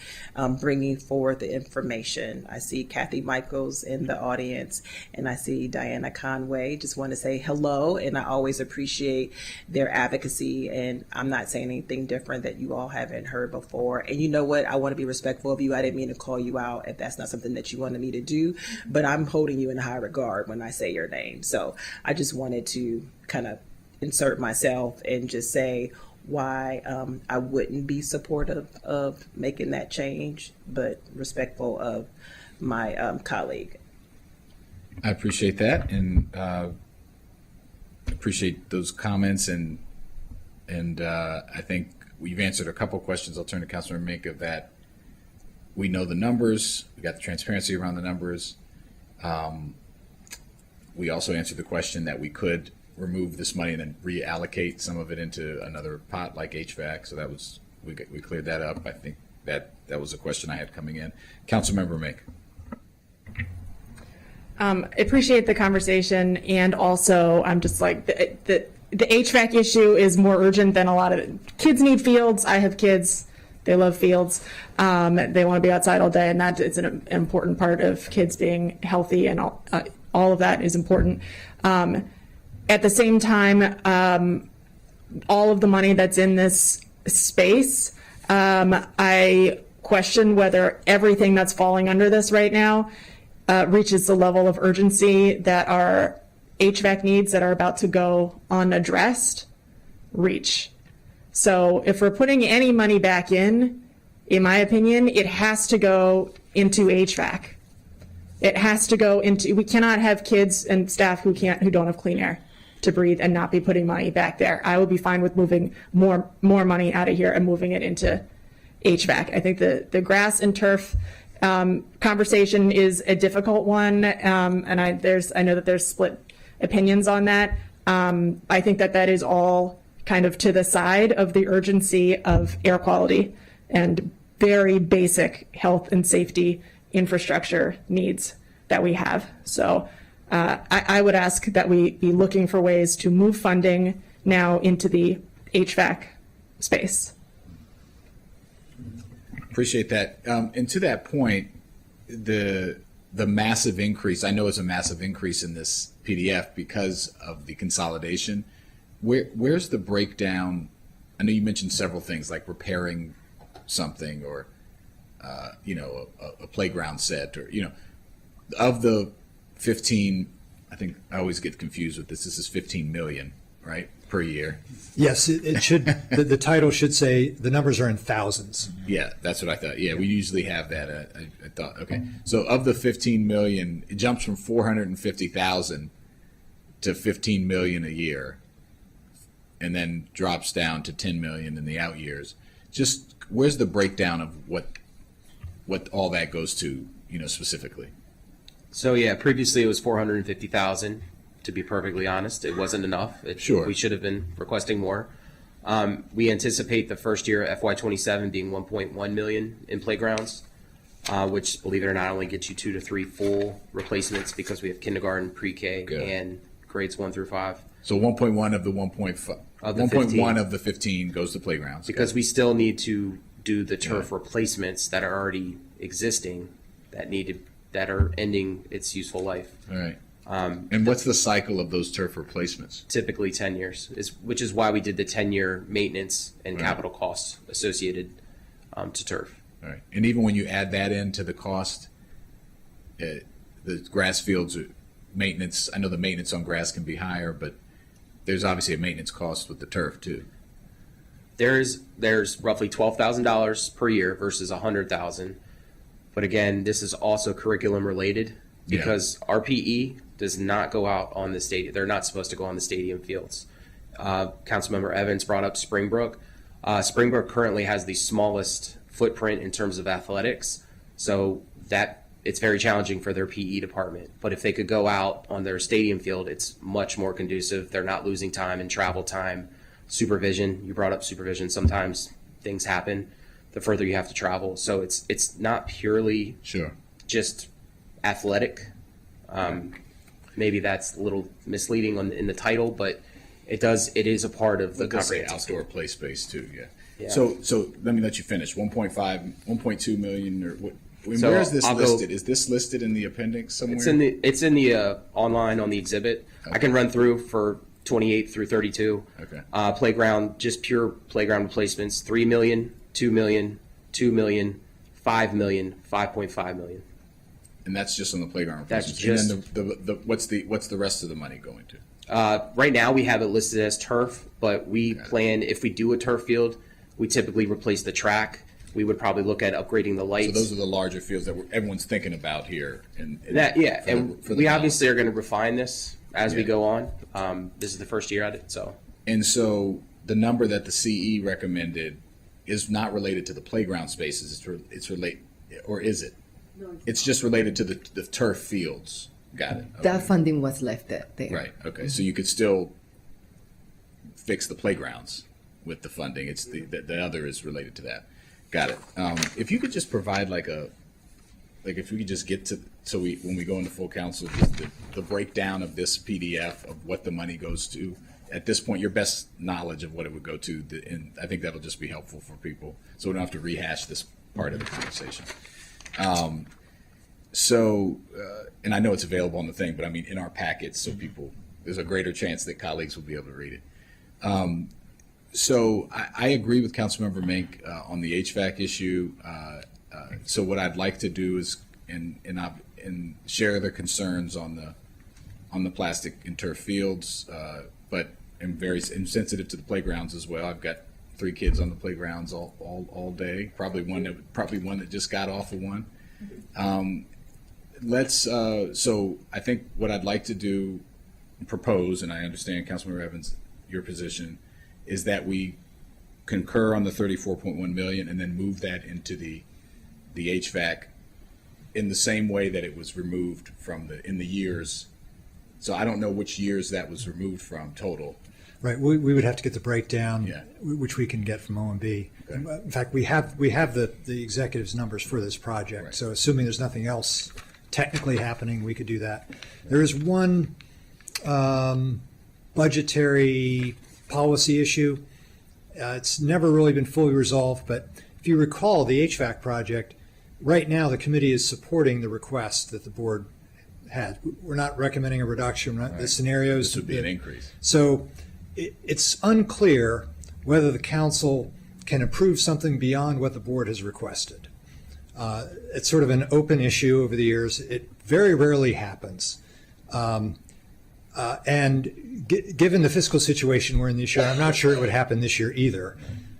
bringing forward the information. I see Kathy Michaels in the audience, and I see Diana Conway. Just want to say hello, and I always appreciate their advocacy, and I'm not saying anything different that you all haven't heard before. And you know what? I want to be respectful of you. I didn't mean to call you out if that's not something that you wanted me to do, but I'm holding you in high regard when I say your name. So I just wanted to kind of insert myself and just say why I wouldn't be supportive of making that change, but respectful of my colleague. I appreciate that, and appreciate those comments, and I think we've answered a couple questions. I'll turn to Councilmember Mink of that. We know the numbers. We got the transparency around the numbers. We also answered the question that we could remove this money and then reallocate some of it into another pot like HVAC. So that was, we cleared that up. I think that was a question I had coming in. Councilmember Mink. Appreciate the conversation, and also I'm just like the HVAC issue is more urgent than a lot of kids need fields. I have kids. They love fields. They want to be outside all day, and that is an important part of kids being healthy, and all of that is important. At the same time, all of the money that's in this space, I question whether everything that's falling under this right now reaches the level of urgency that our HVAC needs that are about to go unaddressed reach. So if we're putting any money back in my opinion, it has to go into HVAC. It has to go into, we cannot have kids and staff who don't have clean air to breathe and not be putting money back there. I would be fine with moving more money out of here and moving it into HVAC. I think the grass and turf conversation is a difficult one, and I know that there's split opinions on that. I think that is all kind of to the side of the urgency of air quality and very basic health and safety infrastructure needs that we have. So I would ask that we be looking for ways to move funding now into the HVAC space. Appreciate that. And to that point, the massive increase, I know it's a massive increase in this PDF because of the consolidation. Where's the breakdown? I know you mentioned several things like repairing something or a playground set, or of the 15, I think I always get confused with this. This is 15 million, right, per year? Yes, it should. The title should say the numbers are in thousands. Yeah, that's what I thought. Yeah, we usually have that. I thought, okay. So of the 15 million, it jumps from 450,000 to 15 million a year, and then drops down to 10 million in the out years. Just where's the breakdown of what all that goes to, specifically? So yeah, previously it was 450,000. To be perfectly honest, it wasn't enough. Sure. We should have been requesting more. We anticipate the first year FY27 being 1.1 million in playgrounds, which, believe it or not, only gets you 2 to 3 full replacements because we have kindergarten, pre-K, Good. and grades 1 through 5. So 1.1 of the 1.5, Of the 1.1 of the 15 goes to playgrounds. Because we still need to do the turf replacements that are already existing that are ending its useful life. All right. And what's the cycle of those turf replacements? Typically 10 years, which is why we did the 10-year maintenance and capital costs associated to turf. All right. And even when you add that into the cost, the grass fields maintenance, I know the maintenance on grass can be higher, but there's obviously a maintenance cost with the turf too. There's roughly $12,000 per year versus $100,000. But again, this is also curriculum related because RPE does not go out on the stadium. They're not supposed to go on the stadium fields. Councilmember Evans brought up Springbrook. Springbrook currently has the smallest footprint in terms of athletics, so that it's very challenging for their PE department. But if they could go out on their stadium field, it's much more conducive. They're not losing time in travel time. Supervision, you brought up supervision. Sometimes things happen the further you have to travel. So it's not purely Sure. just athletic. Maybe that's a little misleading in the title, but it is a part of the It does say comprehensive. outdoor play space too, yeah. Yeah. So let me let you finish. 1.5, 1.2 million, or what? So Where is this I'll go- listed? Is this listed in the appendix somewhere? It's in the online on the exhibit. I can run through for 28 through 32. Okay. Playground, just pure playground replacements: 3 million, 2 million, 2 million, 5 million, 5.5 million. And that's just on the playground. That's replacements. And then what's the rest of the money going to? Right now, we have it listed as turf, but we plan, if we do a turf field, we typically replace the track. We would probably look at upgrading the So lights. those are the larger fields that everyone's thinking about here. And That, yeah, for the- and for the we balance. obviously are going to refine this as we Yeah. go on. This is the first year at it, so. And so the number that the CE recommended is not related to the playground spaces. It's related, or is it? It's just related to the turf fields. Got it. Okay. That funding was left there. Right. Okay. So you could still fix the playgrounds with the funding. It's the other is related to that. Got it. If you could just provide if we could just get to, when we go into full council, just the breakdown of this PDF of what the money goes to. At this point, your best knowledge of what it would go to, and I think that'll just be helpful for people, so we don't have to rehash this part of the conversation. And I know it's available on the thing, but I mean in our packets, so there's a greater chance that colleagues will be able to read it. So I agree with Councilmember Mink on the HVAC issue. So what I'd like to do is and share the concerns on the plastic and turf fields, but I'm sensitive to the playgrounds as well. I've got 3 kids on the playgrounds all day. Probably one that just got off of one. So I think what I'd like to do, propose, and I understand Councilmember Evans, your position, is that we concur on the 34.1 million and then move that into the HVAC in the same way that it was removed from in the years. So I don't know which years that was removed from total. Right, we would have to get the breakdown, Yeah. which we can get from OMB. Okay. In fact, we have the executive's numbers for this project, Right. so assuming there's nothing else technically happening, we could do that. There is one budgetary policy issue. It's never really been fully resolved, but if you recall, the HVAC project, right now, the committee is supporting the request that the board had. We're not recommending a reduction. The Right. scenarios. This would be an increase. So it's unclear whether the council can approve something beyond what the board has requested. It's sort of an open issue over the years. It very rarely happens. And given the fiscal situation we're in this year, I'm not sure it would happen this year either.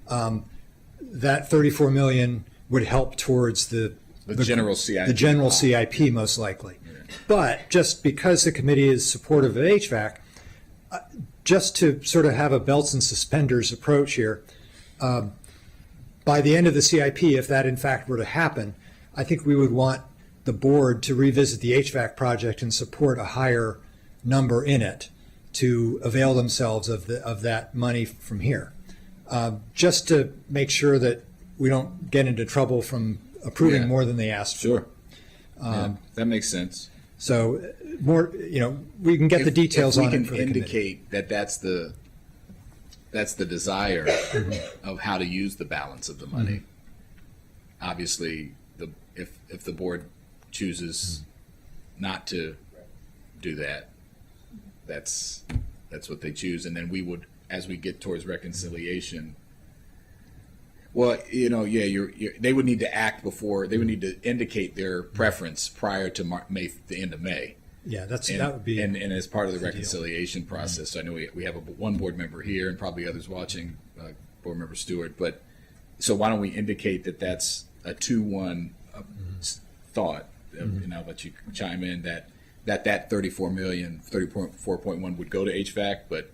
That 34 million would help towards the general CIP. The general CIP, most likely. But just because the committee is supportive of HVAC, just to sort of have a belts and suspenders approach here, by the end of the CIP, if that in fact were to happen, I think we would want the board to revisit the HVAC project and support a higher number in it to avail themselves of that money from here. Just to make sure that we don't get into trouble from approving Yeah. more than they asked for. Sure. Yeah, that makes sense. So more, we can get the details on it for the If we can committee. indicate that that's the desire of how to use the balance of the money. Obviously, if the board chooses not to do that, that's what they choose, and then we would, as we get towards reconciliation. Well, they would need to act before. They would need to indicate their preference prior to the end of May. Yeah, that And, would be. and as part of the the deal. reconciliation process. So I know we have one board member here and probably others watching, Board Member Stewart. But so why don't we indicate that that's a 2-1 thought, and I'll let you chime in that 34.1 would go to HVAC, but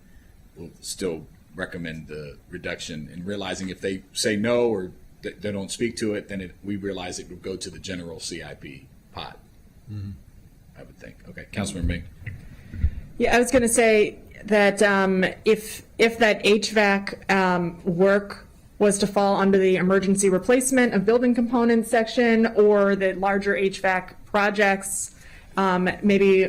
we'll still recommend the reduction, and realizing if they say no or they don't speak to it, then we realize it would go to the general CIP pot. I would think. Okay, Councilman Ming. Yeah, I was going to say that if that HVAC work was to fall under the emergency replacement of building components section or the larger HVAC projects, maybe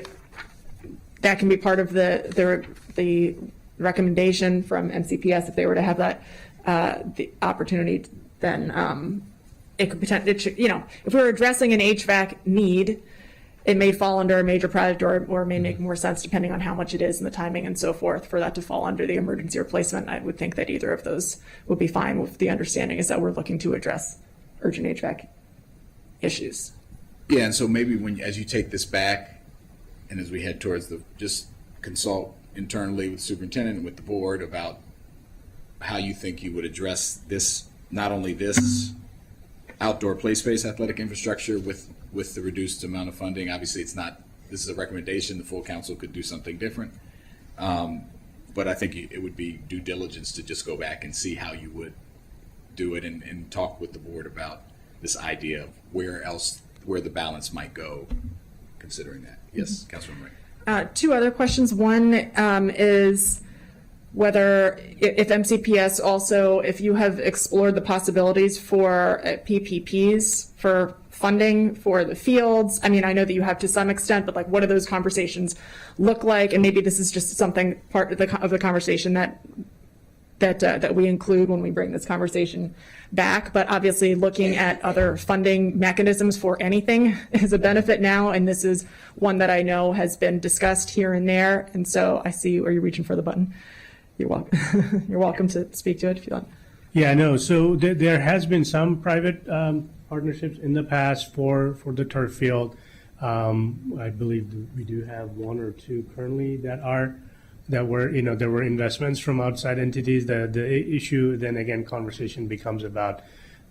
that can be part of the recommendation from MCPS if they were to have that the opportunity. Then it could potentially, if we're addressing an HVAC need, it may fall under a major project or may make more sense depending on how much it is and the timing and so forth for that to fall under the emergency replacement. I would think that either of those would be fine with the understanding is that we're looking to address urgent HVAC issues. Yeah, and so maybe as you take this back and as we head towards just consult internally with the superintendent and with the board about how you think you would address this, not only this outdoor play space athletic infrastructure with the reduced amount of funding. Obviously, this is a recommendation. The full council could do something different. But I think it would be due diligence to just go back and see how you would do it and talk with the board about this idea of where the balance might go, considering that. Yes, Councilwoman Ray. Two other questions. One is whether if MCPS also, if you have explored the possibilities for PPPs for funding for the fields. I mean, I know that you have to some extent, but like, what do those conversations look like? And maybe this is just something part of the conversation that we include when we bring this conversation back. But obviously, looking at other funding mechanisms for anything is a benefit now, and this is one that I know has been discussed here and there. And so I see you. Are you reaching for the button? You're welcome. You're welcome to speak to it if you want. Yeah, no. So there has been some private partnerships in the past for the turf field. I believe we do have one or two currently that were there were investments from outside entities. The issue then again conversation becomes about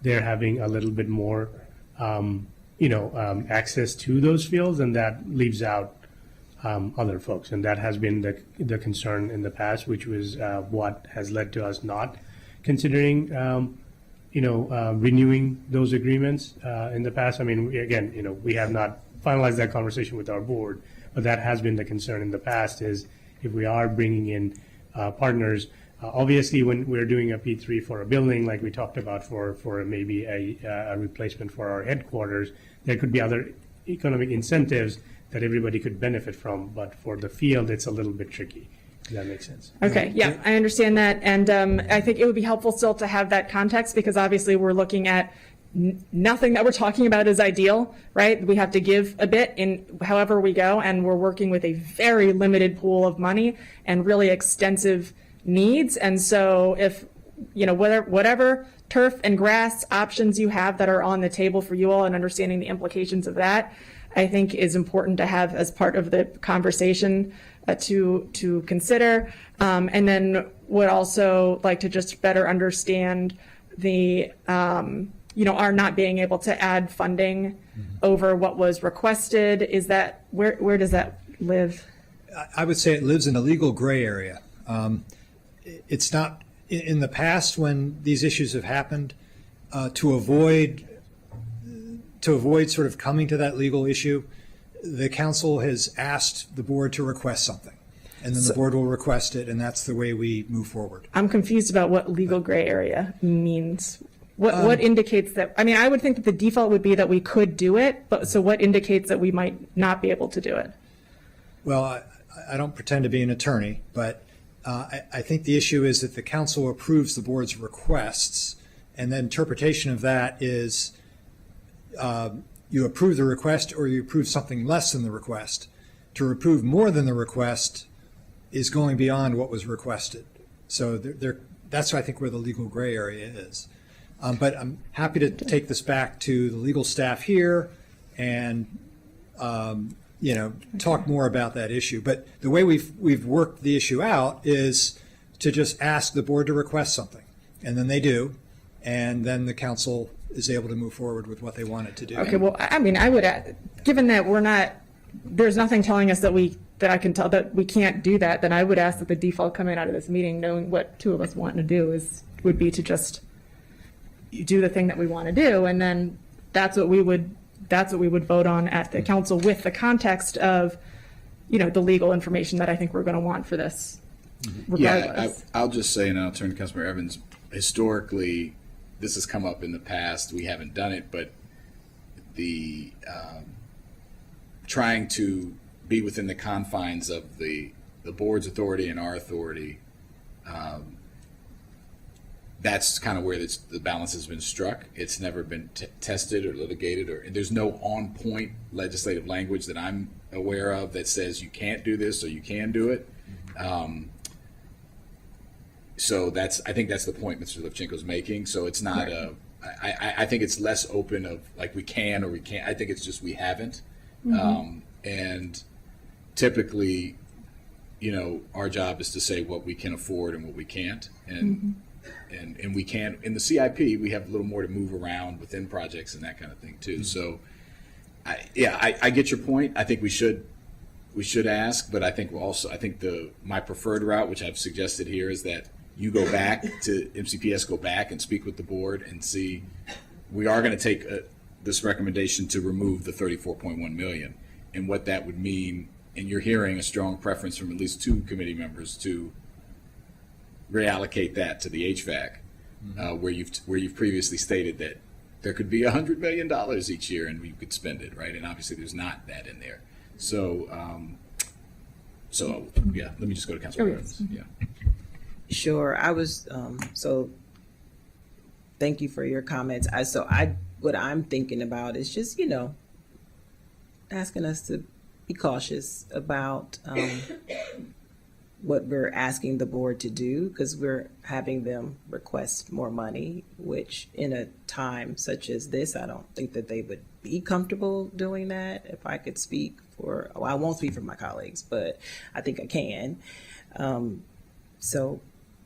they're having a little bit more access to those fields, and that leaves out other folks, and that has been the concern in the past, which was what has led to us not considering renewing those agreements in the past. I mean, again, we have not finalized that conversation with our board, but that has been the concern in the past is if we are bringing in partners, obviously when we're doing a P3 for a building, like we talked about for maybe a replacement for our headquarters, there could be other economic incentives that everybody could benefit from, but for the field, it's a little bit tricky. Does that make sense? Okay, yeah, I understand that. And I think it would be helpful still to have that context because obviously we're looking at nothing that we're talking about is ideal, right? We have to give a bit in however we go, and we're working with a very limited pool of money and really extensive needs. And so if, whatever turf and grass options you have that are on the table for you all and understanding the implications of that, I think is important to have as part of the conversation to consider. And then would also like to just better understand the, our not being able to add funding over what was requested. Is that, where does that live? I would say it lives in a legal gray area. It's not, in the past when these issues have happened, to avoid sort of coming to that legal issue, the council has asked the board to request something, and then the board will request it, and that's the way we move forward. I'm confused about what legal gray area means. What indicates that? I mean, I would think that the default would be that we could do it, but so what indicates that we might not be able to do it? Well, I don't pretend to be an attorney, but I think the issue is that the council approves the board's requests, and the interpretation of that is you approve the request or you approve something less than the request. To approve more than the request is going beyond what was requested. So that's, I think, where the legal gray area is. But I'm happy to take this back to the legal staff here and talk more about that issue. But the way we've worked the issue out is to just ask the board to request something, and then they do, and then the council is able to move forward with what they wanted to do. Okay, well, I mean, I would add, given that we're not there's nothing telling us that that I can tell that we can't do that, then I would ask that the default coming out of this meeting, knowing what two of us want to do, would be to just do the thing that we want to do, and then that's what we would vote on at the council, with the context of, the legal information that I think we're going to want for this regardless. Yeah, I'll just say, and I'll turn to Councilmember Evans, historically, this has come up in the past. We haven't done it, but the trying to be within the confines of the board's authority and our authority, that's kind of where the balance has been struck. It's never been tested or litigated, or there's no on-point legislative language that I'm aware of that says you can't do this or you can do it. So I think that's the point Mr. Levchenko's making. So it's not I think it's less open of like we can or we can't. I think it's just we haven't. And typically, our job is to say what we can afford and what we can't. And we can, in the CIP, we have a little more to move around within projects and that kind of thing too. So, I get your point. I think we should ask, but I think my preferred route, which I've suggested here, is that you go back to MCPS, go back and speak with the board and see. We are going to take this recommendation to remove the 34.1 million, and what that would mean. And you're hearing a strong preference from at least two committee members to reallocate that to the HVAC, where you've previously stated that there could be $100 million each year and we could spend it, right? And obviously there's not that in there. So, let me just go to Councilmember Evans. Yeah. Sure. I was, so thank you for your comments. What I'm thinking about is just, asking us to be cautious about what we're asking the board to do, because we're having them request more money, which in a time such as this, I don't think that they would be comfortable doing that. If I could speak I won't speak for my colleagues, but I think I can. So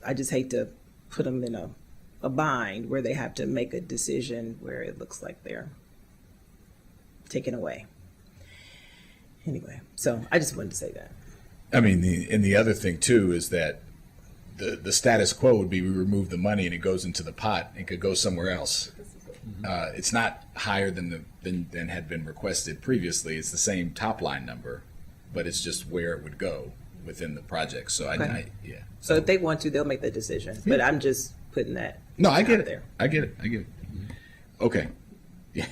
I just hate to put them in a bind where they have to make a decision where it looks like they're taken away. Anyway, so I just wanted to say that. I mean, the other thing too is that the status quo would be we remove the money and it goes into the pot and could go somewhere else. It's not higher than had been requested previously. It's the same top line number, but it's just where it would go within the project. So Okay. So if they want to, they'll make the decision. But I'm just putting that. No, I get out it. there. I get it. Okay.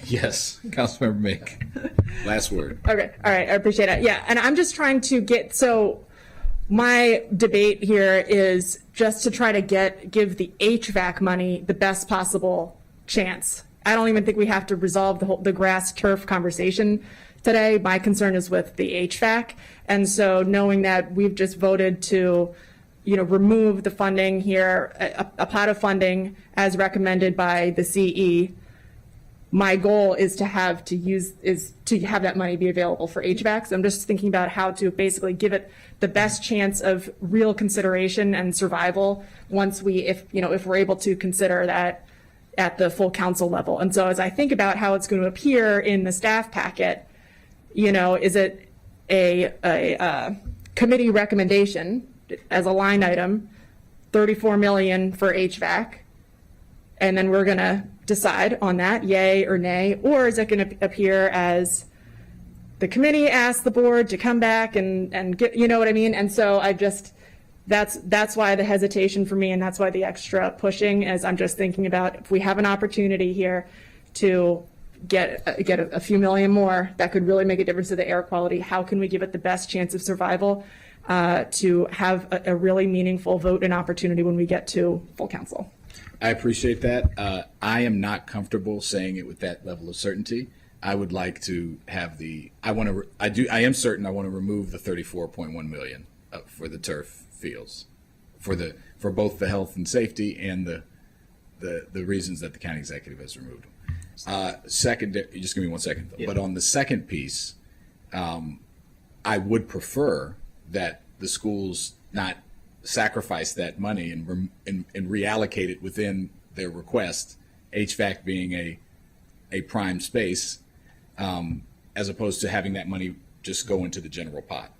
Yes, Councilmember Mick. Last word. Okay, all right, I appreciate it. Yeah, and I'm just trying to so my debate here is just to try to give the HVAC money the best possible chance. I don't even think we have to resolve the grass turf conversation today. My concern is with the HVAC. And so knowing that we've just voted to, remove the funding here, a pot of funding as recommended by the CE, my goal is to have that money be available for HVAC. So I'm just thinking about how to basically give it the best chance of real consideration and survival once if we're able to consider that at the full council level. And so as I think about how it's going to appear in the staff packet, is it a committee recommendation as a line item, 34 million for HVAC, and then we're going to decide on that, yay or nay, or is it going to appear as the committee asked the board to come back and get, you know what I mean? And so that's why the hesitation for me, and that's why the extra pushing is I'm just thinking about if we have an opportunity here to get a few million more that could really make a difference to the air quality, how can we give it the best chance of survival to have a really meaningful vote and opportunity when we get to full council? I appreciate that. I am not comfortable saying it with that level of certainty. I would like to have I am certain I want to remove the 34.1 million for the turf fields, for both the health and safety and the reasons that the county executive has removed them. Second, just give me 1 second. Yeah. But on the second piece, I would prefer that the schools not sacrifice that money and reallocate it within their request, HVAC being a prime space, as opposed to having that money just go into the general pot.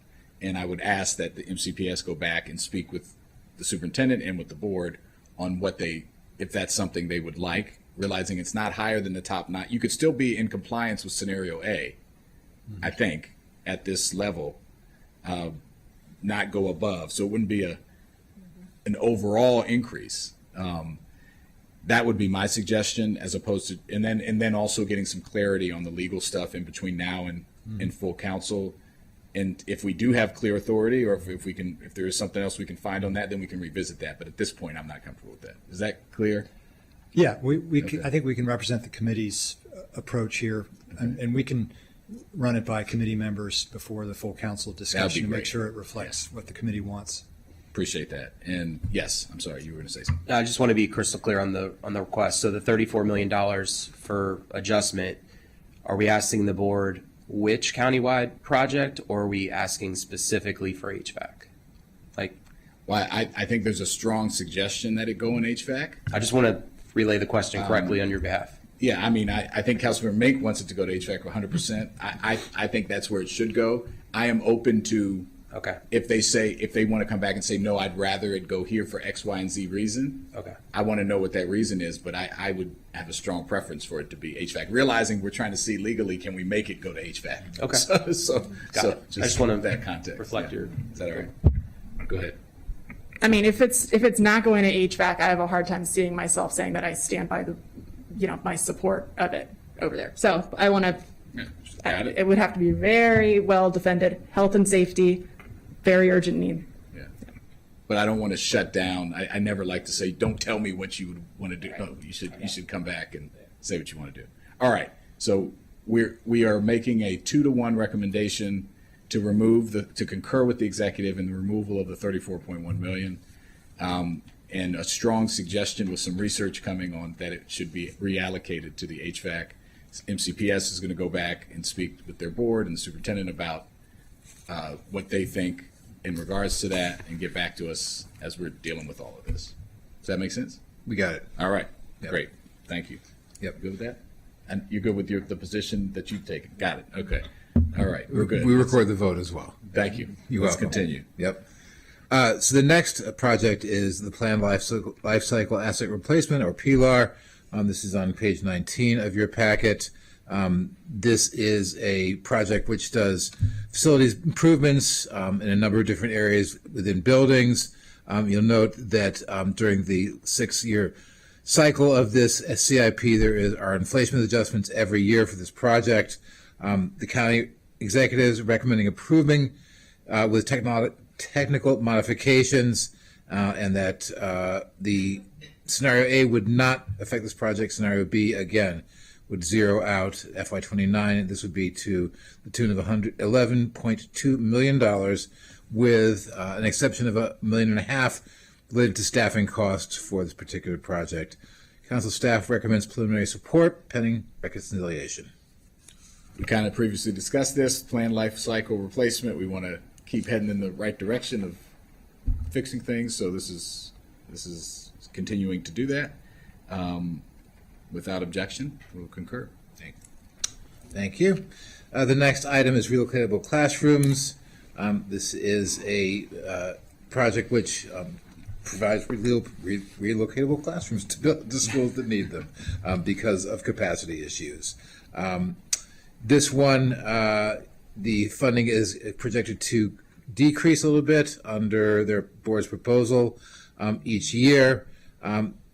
And I would ask that the MCPS go back and speak with the superintendent and with the board on what if that's something they would like, realizing it's not higher than the top nine. You could still be in compliance with scenario A, I think, at this level, not go above. So it wouldn't be an overall increase. That would be my suggestion, as opposed to, and then also getting some clarity on the legal stuff in between now and full council. And if we do have clear authority, or if there is something else we can find on that, then we can revisit that. But at this point, I'm not comfortable with that. Is that clear? Yeah, Okay. I think we can represent the committee's approach here, and we can run it by committee members before the full council discussion to make great. sure it reflects what the committee wants. Appreciate that. And yes, I'm sorry, you were going to say something. I just want to be crystal clear on the request. So the $34 million for adjustment, are we asking the board which countywide project, or are we asking specifically for HVAC? Like, Well, I think there's a strong suggestion that it go in HVAC. I just want to relay the question correctly on your behalf. Yeah, I mean, I think Councilmember Mink wants it to go to HVAC 100%. I think that's where it should go. I am open to, Okay. if they want to come back and say, no, I'd rather it go here for X, Y, and Z reason. Okay. I want to know what that reason is, but I would have a strong preference for it to be HVAC. Realizing we're trying to see legally, can we make it go to HVAC? Okay. So Got it. I just want to that context. reflect your. Is that all right? Go ahead. I mean, if it's not going to HVAC, I have a hard time seeing myself saying that I stand by my support of it over there. So I want to, Yeah, got it. it would have to be very well defended, health and safety, very urgent need. Yeah. But I don't want to shut down. I never like to say, don't tell me what you would want to do. No, you should come back and say what you want to do. All right. So we are making a 2-to-1 recommendation to to concur with the executive in the removal of the 34.1 million. And a strong suggestion with some research coming on that it should be reallocated to the HVAC. MCPS is going to go back and speak with their board and the superintendent about what they think in regards to that, and get back to us as we're dealing with all of this. Does that make sense? We got it. All right. Yep. Great. Thank you. Yep. Good with that? And you're good with the position that you've taken? Got it. Okay. All right. We're good. We record the vote as well. Thank you. You're Let's welcome. continue. Yep. So the next project is the Planned Life Cycle Asset Replacement, or PLAR. This is on page 19 of your packet. This is a project which does facilities improvements in a number of different areas within buildings. You'll note that during the 6-year cycle of this CIP, there are inflation adjustments every year for this project. The county executives are recommending approving with technical modifications, and that the scenario A would not affect this project. Scenario B, again, would zero out FY29, and this would be to the tune of $11.2 million, with an exception of $1.5 million related to staffing costs for this particular project. Council staff recommends preliminary support pending reconciliation. We kind of previously discussed this, planned life cycle replacement. We want to keep heading in the right direction of fixing things, so this is continuing to do that. Without objection, we'll concur. Thank you. The next item is relocatable classrooms. This is a project which provides relocatable classrooms to schools that need them because of capacity issues. This one, the funding is projected to decrease a little bit under their board's proposal each year.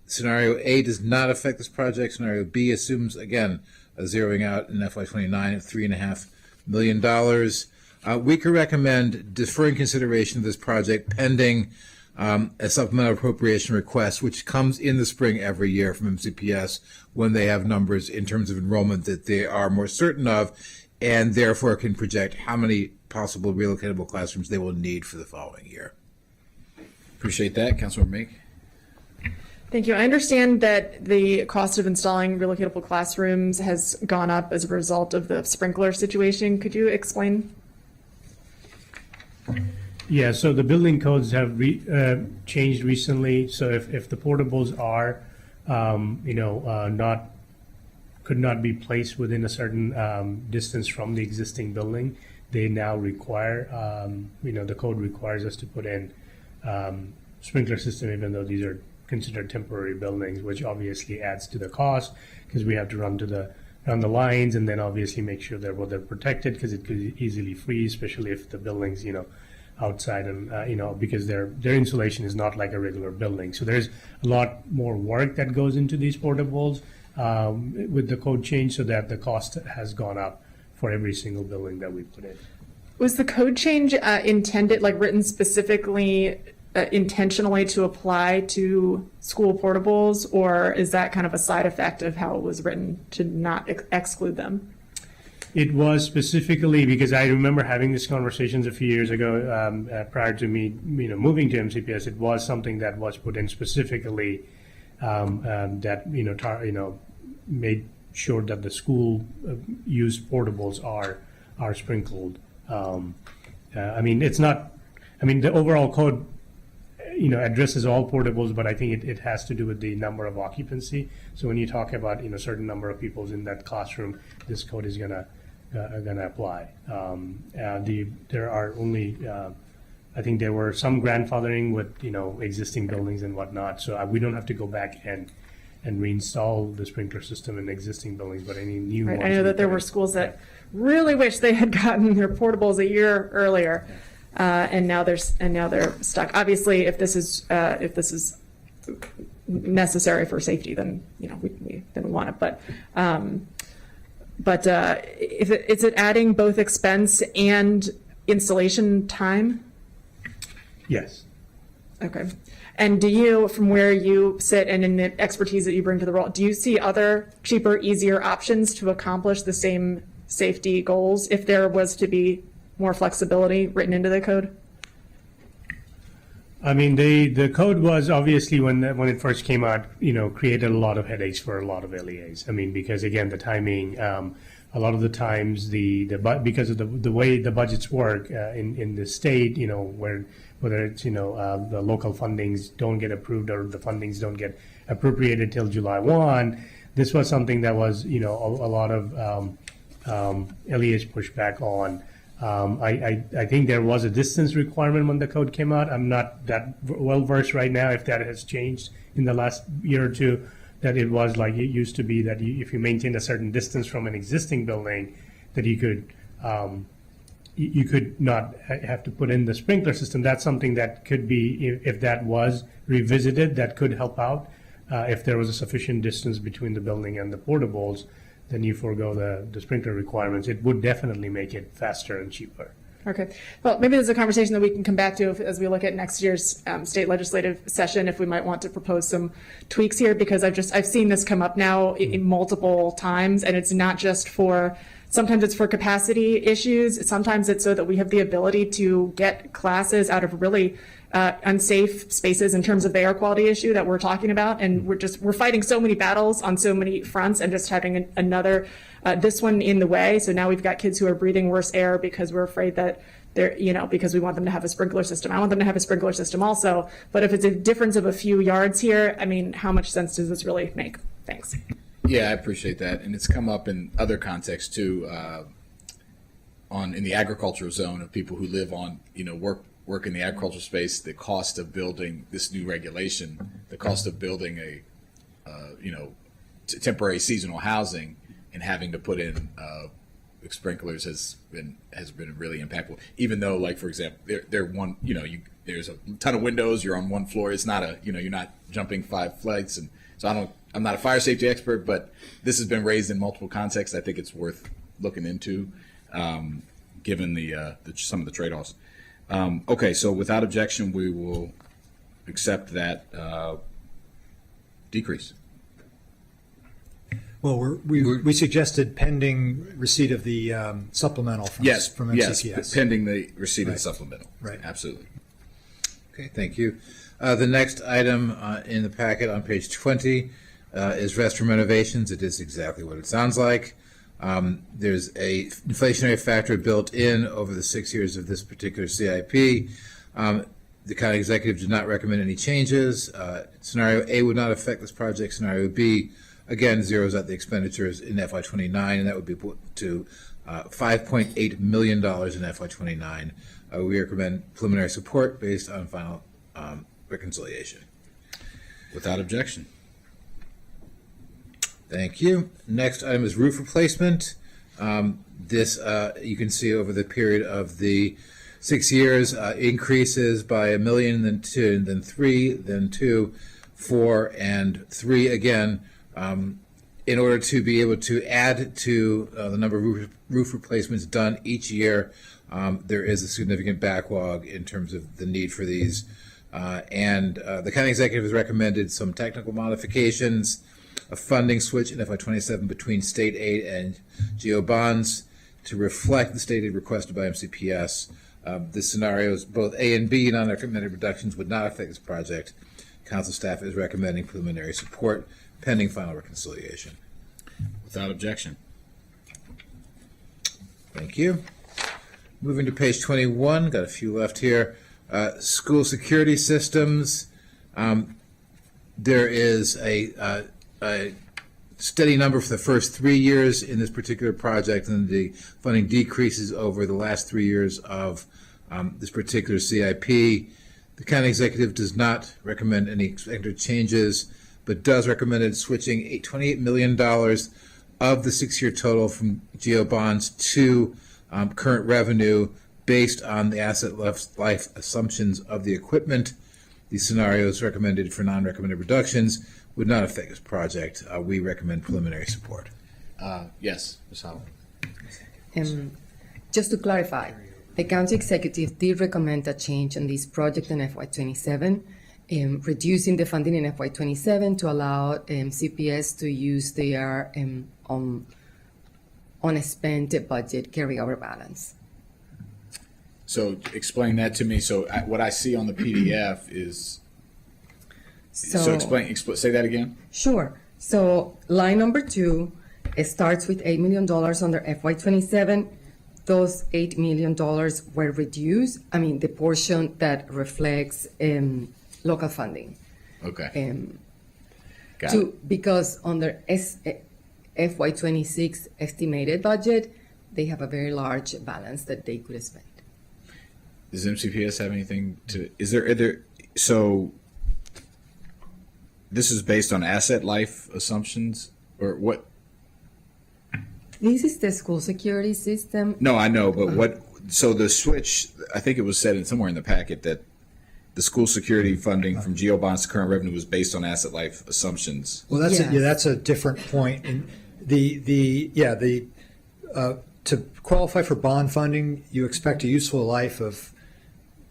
Scenario A does not affect this project. Scenario B assumes, again, a zeroing out in FY29 of $3.5 million. We could recommend deferring consideration of this project pending a supplemental appropriation request, which comes in the spring every year from MCPS when they have numbers in terms of enrollment that they are more certain of, and therefore can project how many possible relocatable classrooms they will need for the following year. Appreciate that. Councilmember Mink? Thank you. I understand that the cost of installing relocatable classrooms has gone up as a result of the sprinkler situation. Could you explain? Yeah, so the building codes have changed recently. So if the portables are, could not be placed within a certain distance from the existing building, they now require, the code requires us to put in sprinkler system, even though these are considered temporary buildings, which obviously adds to the cost because we have to run the lines and then obviously make sure that they're protected because it could easily freeze, especially if the buildings, outside and, because their insulation is not like a regular building. So there's a lot more work that goes into these portables with the code change so that the cost has gone up for every single building that we put in. Was the code change intended, like written specifically, intentionally to apply to school portables, or is that kind of a side effect of how it was written to not exclude them? It was specifically because I remember having these conversations a few years ago prior to me, moving to MCPS. It was something that was put in specifically that made sure that the school used portables are sprinkled. The overall code addresses all portables, but I think it has to do with the number of occupancy. So when you talk about certain number of people in that classroom, this code is gonna apply. There are only I think there were some grandfathering with existing buildings and whatnot. So we don't have to go back and reinstall the sprinkler system in existing buildings, but any new Right. ones. I know that there were schools that really wish they had gotten their portables a year earlier, and now they're stuck. Obviously, if this is necessary for safety, then we didn't want it. But is it adding both expense and installation time? Yes. Okay. And do you, from where you sit and in the expertise that you bring to the role, do you see other cheaper, easier options to accomplish the same safety goals if there was to be more flexibility written into the code? I mean, the code was obviously when it first came out, created a lot of headaches for a lot of LEAs. I mean, because again, the timing, a lot of the times because of the way the budgets work in the state, whether it's the local fundings don't get approved or the fundings don't get appropriated till July 1. This was something that was a lot of LEAs pushed back on. I think there was a distance requirement when the code came out. I'm not that well versed right now if that has changed in the last year or two, that it was like it used to be that if you maintained a certain distance from an existing building, that you could not have to put in the sprinkler system. That's something that could be, if that was revisited, that could help out. If there was a sufficient distance between the building and the portables, then you forego the sprinkler requirements. It would definitely make it faster and cheaper. Okay. Well, maybe there's a conversation that we can come back to as we look at next year's state legislative session, if we might want to propose some tweaks here, because I've seen this come up now in multiple times, and it's not just sometimes it's for capacity issues. Sometimes it's so that we have the ability to get classes out of really unsafe spaces in terms of the air quality issue that we're talking about. And we're fighting so many battles on so many fronts, and just having another, this one in the way. So now we've got kids who are breathing worse air because we're afraid that because we want them to have a sprinkler system. I want them to have a sprinkler system also. But if it's a difference of a few yards here, I mean, how much sense does this really make? Thanks. Yeah, I appreciate that, and it's come up in other contexts too. In the agricultural zone of people who live on, work in the agricultural space. The cost of building this new regulation, the cost of building a, temporary seasonal housing and having to put in sprinklers has been really impactful. Even though, like for example, there's a ton of windows. You're on one floor. It's not you're not jumping 5 flights, and so I'm not a fire safety expert, but this has been raised in multiple contexts. I think it's worth looking into, given some of the trade-offs. Okay, so without objection, we will accept that decrease. Well, we suggested pending receipt of the supplemental from MCPS. Yes, pending the receipt of the Right. supplemental. Right. Absolutely. Okay, thank you. The next item in the packet on page 20 is restroom renovations. It is exactly what it sounds like. There's a inflationary factor built in over the 6 years of this particular CIP. The county executive did not recommend any changes. Scenario A would not affect this project. Scenario B again, zeros out the expenditures in FY '29, and that would be put to $5.8 million in FY '29. We recommend preliminary support based on final reconciliation. Without objection. Thank you. Next item is roof replacement. This, you can see over the period of the 6 years, increases by $1 million, then 2, then 3, then 2, 4, and 3 again. In order to be able to add to the number of roof replacements done each year, there is a significant backlog in terms of the need for these. And the county executive has recommended some technical modifications, a funding switch in FY '27 between state aid and GO bonds to reflect the state aid requested by MCPS. The scenarios, both A and B, non-recommended reductions would not affect this project. Council staff is recommending preliminary support pending final reconciliation. Without objection. Thank you. Moving to page 21, got a few left here. School security systems. There is a steady number for the first 3 years in this particular project, and the funding decreases over the last 3 years of this particular CIP. The county executive does not recommend any expected changes, but does recommend switching $28 million of the 6-year total from GO bonds to current revenue based on the asset life assumptions of the equipment. These scenarios recommended for non-recommended reductions would not affect this project. We recommend preliminary support. Yes, Ms. Howell. Just to clarify, the county executive did recommend a change in this project in FY '27, reducing the funding in FY '27 to allow CPS to use their unspent budget carryover balance. So explain that to me. So what I see on the PDF is, so explain, say that again? Sure. So line number 2, it starts with $8 million under FY '27. Those $8 million were reduced. I mean, the portion that reflects local funding. Okay. Got it. Because under FY '26 estimated budget, they have a very large balance that they could spend. Does MCPS have anything to, is there, so this is based on asset life assumptions or what? This is the school security system. No, I know, but what, so the switch, I think it was said in somewhere in the packet that the school security funding from GO bonds to current revenue was based on asset life assumptions. Well, that's Yes. that's a different point. And to qualify for bond funding, you expect a useful life of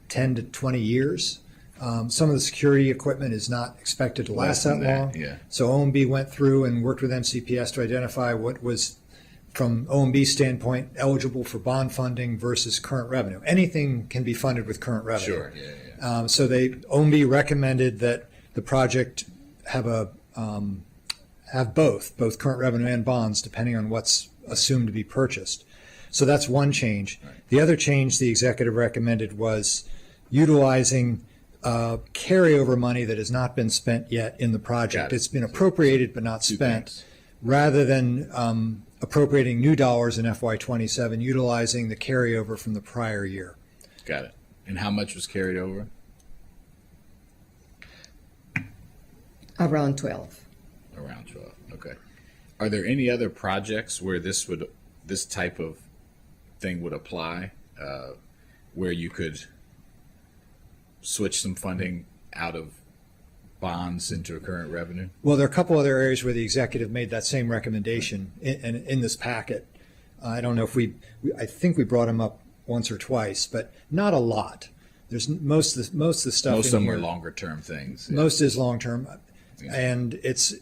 10 to 20 years. Some of the security equipment is not expected to last that than that, long. yeah. So OMB went through and worked with MCPS to identify what was, from OMB's standpoint, eligible for bond funding versus current revenue. Anything can be funded with current revenue. Sure, yeah. So OMB recommended that the project have both current revenue and bonds, depending on what's assumed to be purchased. So that's one change. Right. The other change the executive recommended was utilizing carryover money that has not been spent yet in the project. Got it. It's been appropriated but not Two spent, things. rather than appropriating new dollars in FY '27, utilizing the carryover from the prior year. Got it. And how much was carried over? Around 12. Around 12. Okay. Are there any other projects where this type of thing would apply, where you could switch some funding out of bonds into current revenue? Well, there are a couple other areas where the executive made that same recommendation in this packet. I don't know if I think we brought them up once or twice, but not a lot. There's most of the stuff. Most of in them here, are longer term things. Yeah. Most is long term, and it's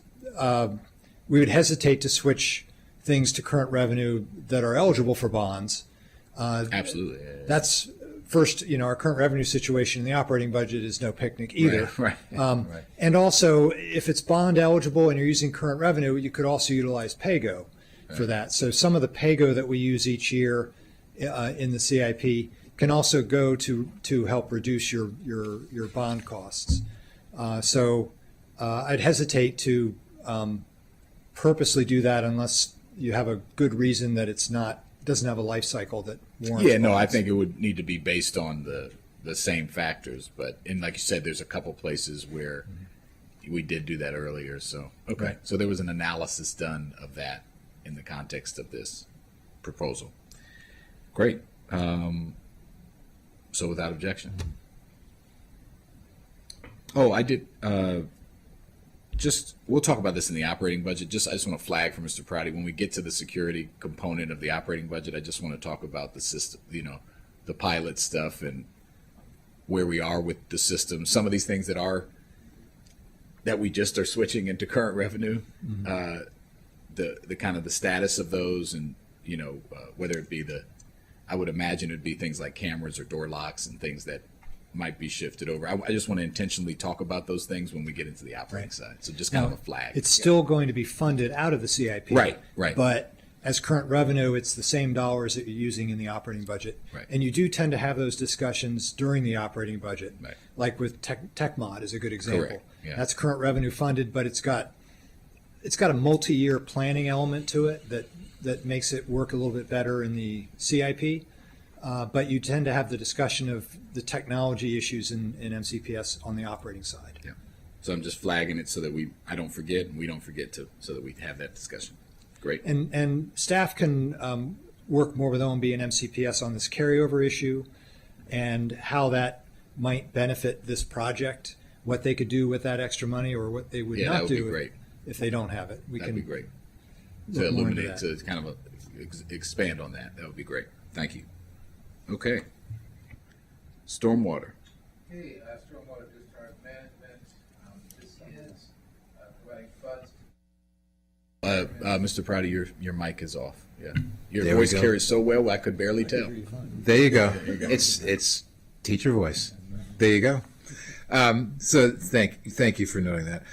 we would hesitate to switch things to current revenue that are eligible for bonds. Absolutely. Yeah. That's first. Our current revenue situation in the operating budget is no picnic either. Right. Right. Right. And also, if it's bond eligible and you're using current revenue, you could also utilize PAYGO for that. So some of the PAYGO that we use each year in the CIP can also go to help reduce your bond costs. So I'd hesitate to purposely do that unless you have a good reason that it's not, doesn't have a life cycle that warrants. Yeah, no, I bonds. think it would need to be based on the same factors, but, and like you said, there's a couple places where we did do that earlier, so, okay. Right. So there was an analysis done of that in the context of this proposal. Great. So without objection. Oh, I did, just, we'll talk about this in the operating budget. I just want to flag for Mr. Prouty, when we get to the security component of the operating budget, I just want to talk about the system, the pilot stuff and where we are with the system. Some of these things that we just are switching into current revenue, the kind of the status of those, and, whether it be I would imagine it'd be things like cameras or door locks and things that might be shifted over. I just want to intentionally talk about those things when we get into the operating side. So just kind of a flag. It's still going to be funded out of the CIP. Right. But as current revenue, it's the same dollars that you're using in the operating budget. Right. And you do tend to have those discussions during the operating budget. Right. Like with TechMod is a good example. Correct, yeah. That's current revenue funded, but it's got a multi-year planning element to it that makes it work a little bit better in the CIP. But you tend to have the discussion of the technology issues in MCPS on the operating side. Yeah. So I'm just flagging it so that I don't forget and we don't forget so that we have that discussion. Great. And staff can work more with OMB and MCPS on this carryover issue and how that might benefit this project, what they could do with that extra money or what they would Yeah, that not would be do great. if they don't have it. That'd be great. To look more into illuminate, that. to kind of expand on that. That would be great. Thank you. Okay. Stormwater. Hey, stormwater discharge management, this is providing funds. Mr. Prouty, your mic is off. Yeah. Your There we voice go. carries so well, I could barely tell. There you go. It's teacher voice. There you go. So thank you for knowing that.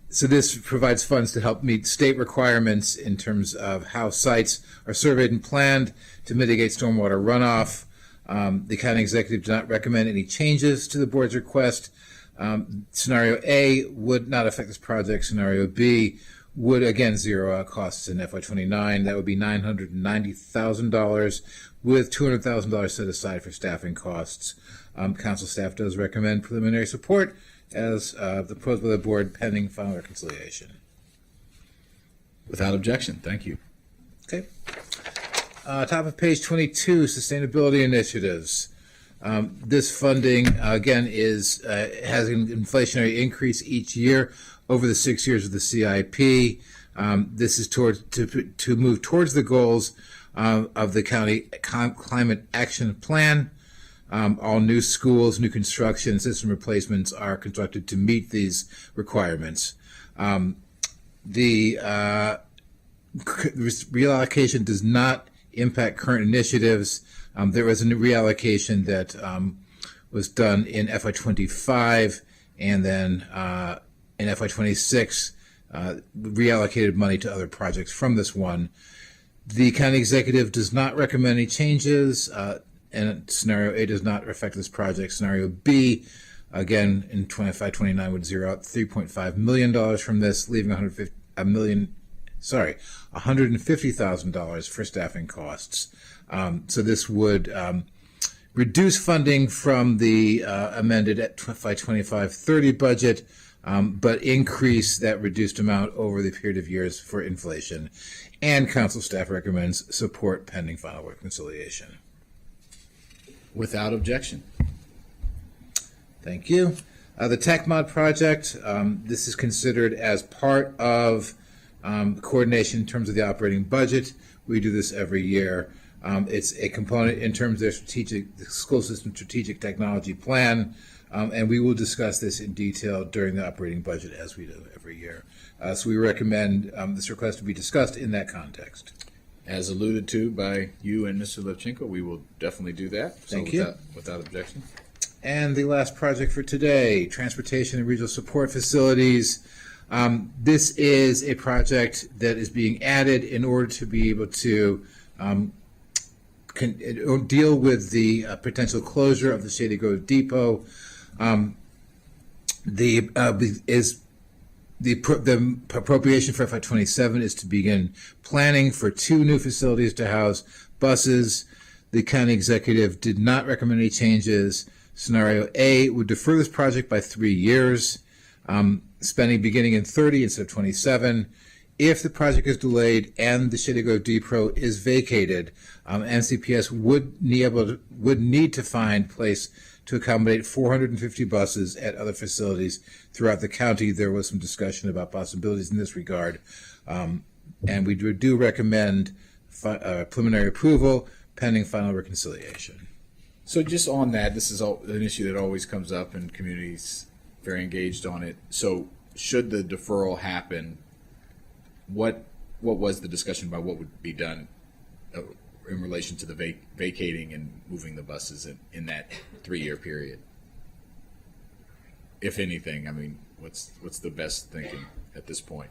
So this provides funds to help meet state requirements in terms of how sites are surveyed and planned to mitigate stormwater runoff. The county executive did not recommend any changes to the board's request. Scenario A would not affect this project. Scenario B would, again, zero out costs in FY29. That would be $990,000 with $200,000 set aside for staffing costs. Council staff does recommend preliminary support as proposed by the board pending final reconciliation. Without objection. Thank you. Okay. Top of page 22, sustainability initiatives. This funding, again, has an inflationary increase each year over the 6 years of the CIP. This is to move towards the goals of the county climate action plan. All new schools, new construction, system replacements are constructed to meet these requirements. The reallocation does not impact current initiatives. There was a new reallocation that was done in FY25, and then in FY26 reallocated money to other projects from this one. The county executive does not recommend any changes, and scenario A does not affect this project. Scenario B, again, in 25-29 would zero out $3.5 million from this, leaving $150,000 for staffing costs. So this would reduce funding from the amended FY25-30 budget, but increase that reduced amount over the period of years for inflation. And council staff recommends support pending final reconciliation. Without objection. Thank you. The TechMod project, this is considered as part of coordination in terms of the operating budget. We do this every year. It's a component in terms of the school system strategic technology plan, and we will discuss this in detail during the operating budget as we do every year. So we recommend this request to be discussed in that context. As alluded to by you and Mr. Levchenko, we will definitely do that. Thank you. Without objection. And the last project for today, transportation and regional support facilities. This is a project that is being added in order to be able to deal with the potential closure of the Shady Grove Depot. the appropriation for FY '27 is to begin planning for 2 new facilities to house buses. The county executive did not recommend any changes. Scenario A would defer this project by 3 years, spending beginning in 30 instead of 27. If the project is delayed and the Shady Grove Depot is vacated, NCPS would need to find place to accommodate 450 buses at other facilities throughout the county. There was some discussion about possibilities in this regard, and we do recommend preliminary approval pending final reconciliation. So just on that, this is an issue that always comes up and communities very engaged on it. So should the deferral happen, what was the discussion about what would be done in relation to the vacating and moving the buses in that 3-year period? If anything, I mean, what's the best thinking at this point?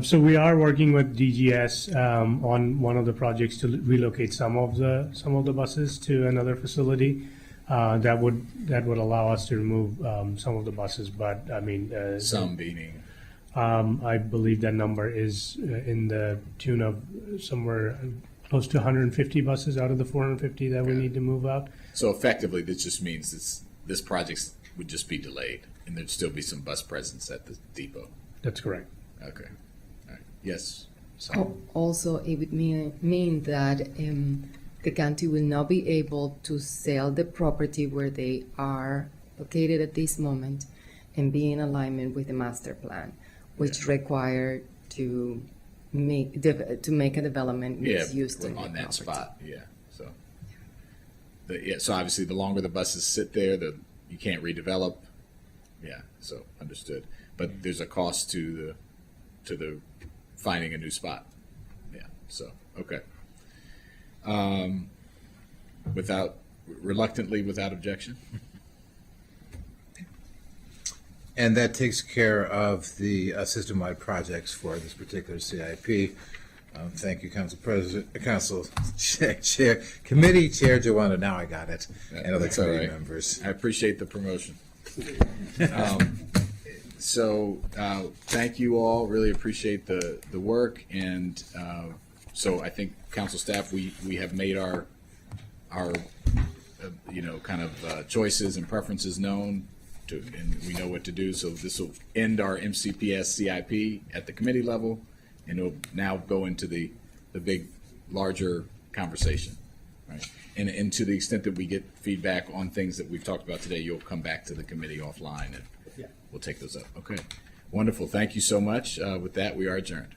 So we are working with DGS on one of the projects to relocate some of the buses to another facility. That would allow us to remove some of the buses, but I mean, Some meaning. I believe that number is in the tune of somewhere close to 150 buses out of the 450 that we need to move out. So effectively, this just means this project would just be delayed, and there'd still be some bus presence at the depot. That's correct. Okay. All right. Yes. So, Also, it would mean that the county will not be able to sell the property where they are located at this moment and be in alignment with the master plan, which require to make a development yeah, used in on the that property. spot. Yeah. So. So obviously, the longer the buses sit there, you can't redevelop. Yeah. So understood. But there's a cost to the finding a new spot. Yeah. So okay. Reluctantly, without objection. And that takes care of the system-wide projects for this particular CIP. Thank you, Council President, Council Chair, Committee Chair Joanna. Now I got it, and other That's all committee right. members. I appreciate the promotion. So thank you all. Really appreciate the work, and so I think council staff, we have made our choices and preferences known, and we know what to do. So this will end our MCPS CIP at the committee level, and it'll now go into the big, larger conversation, right? And to the extent that we get feedback on things that we've talked about today, you'll come back to the committee offline, and we'll take those up. Okay, wonderful. Thank you so much. With that, we are adjourned.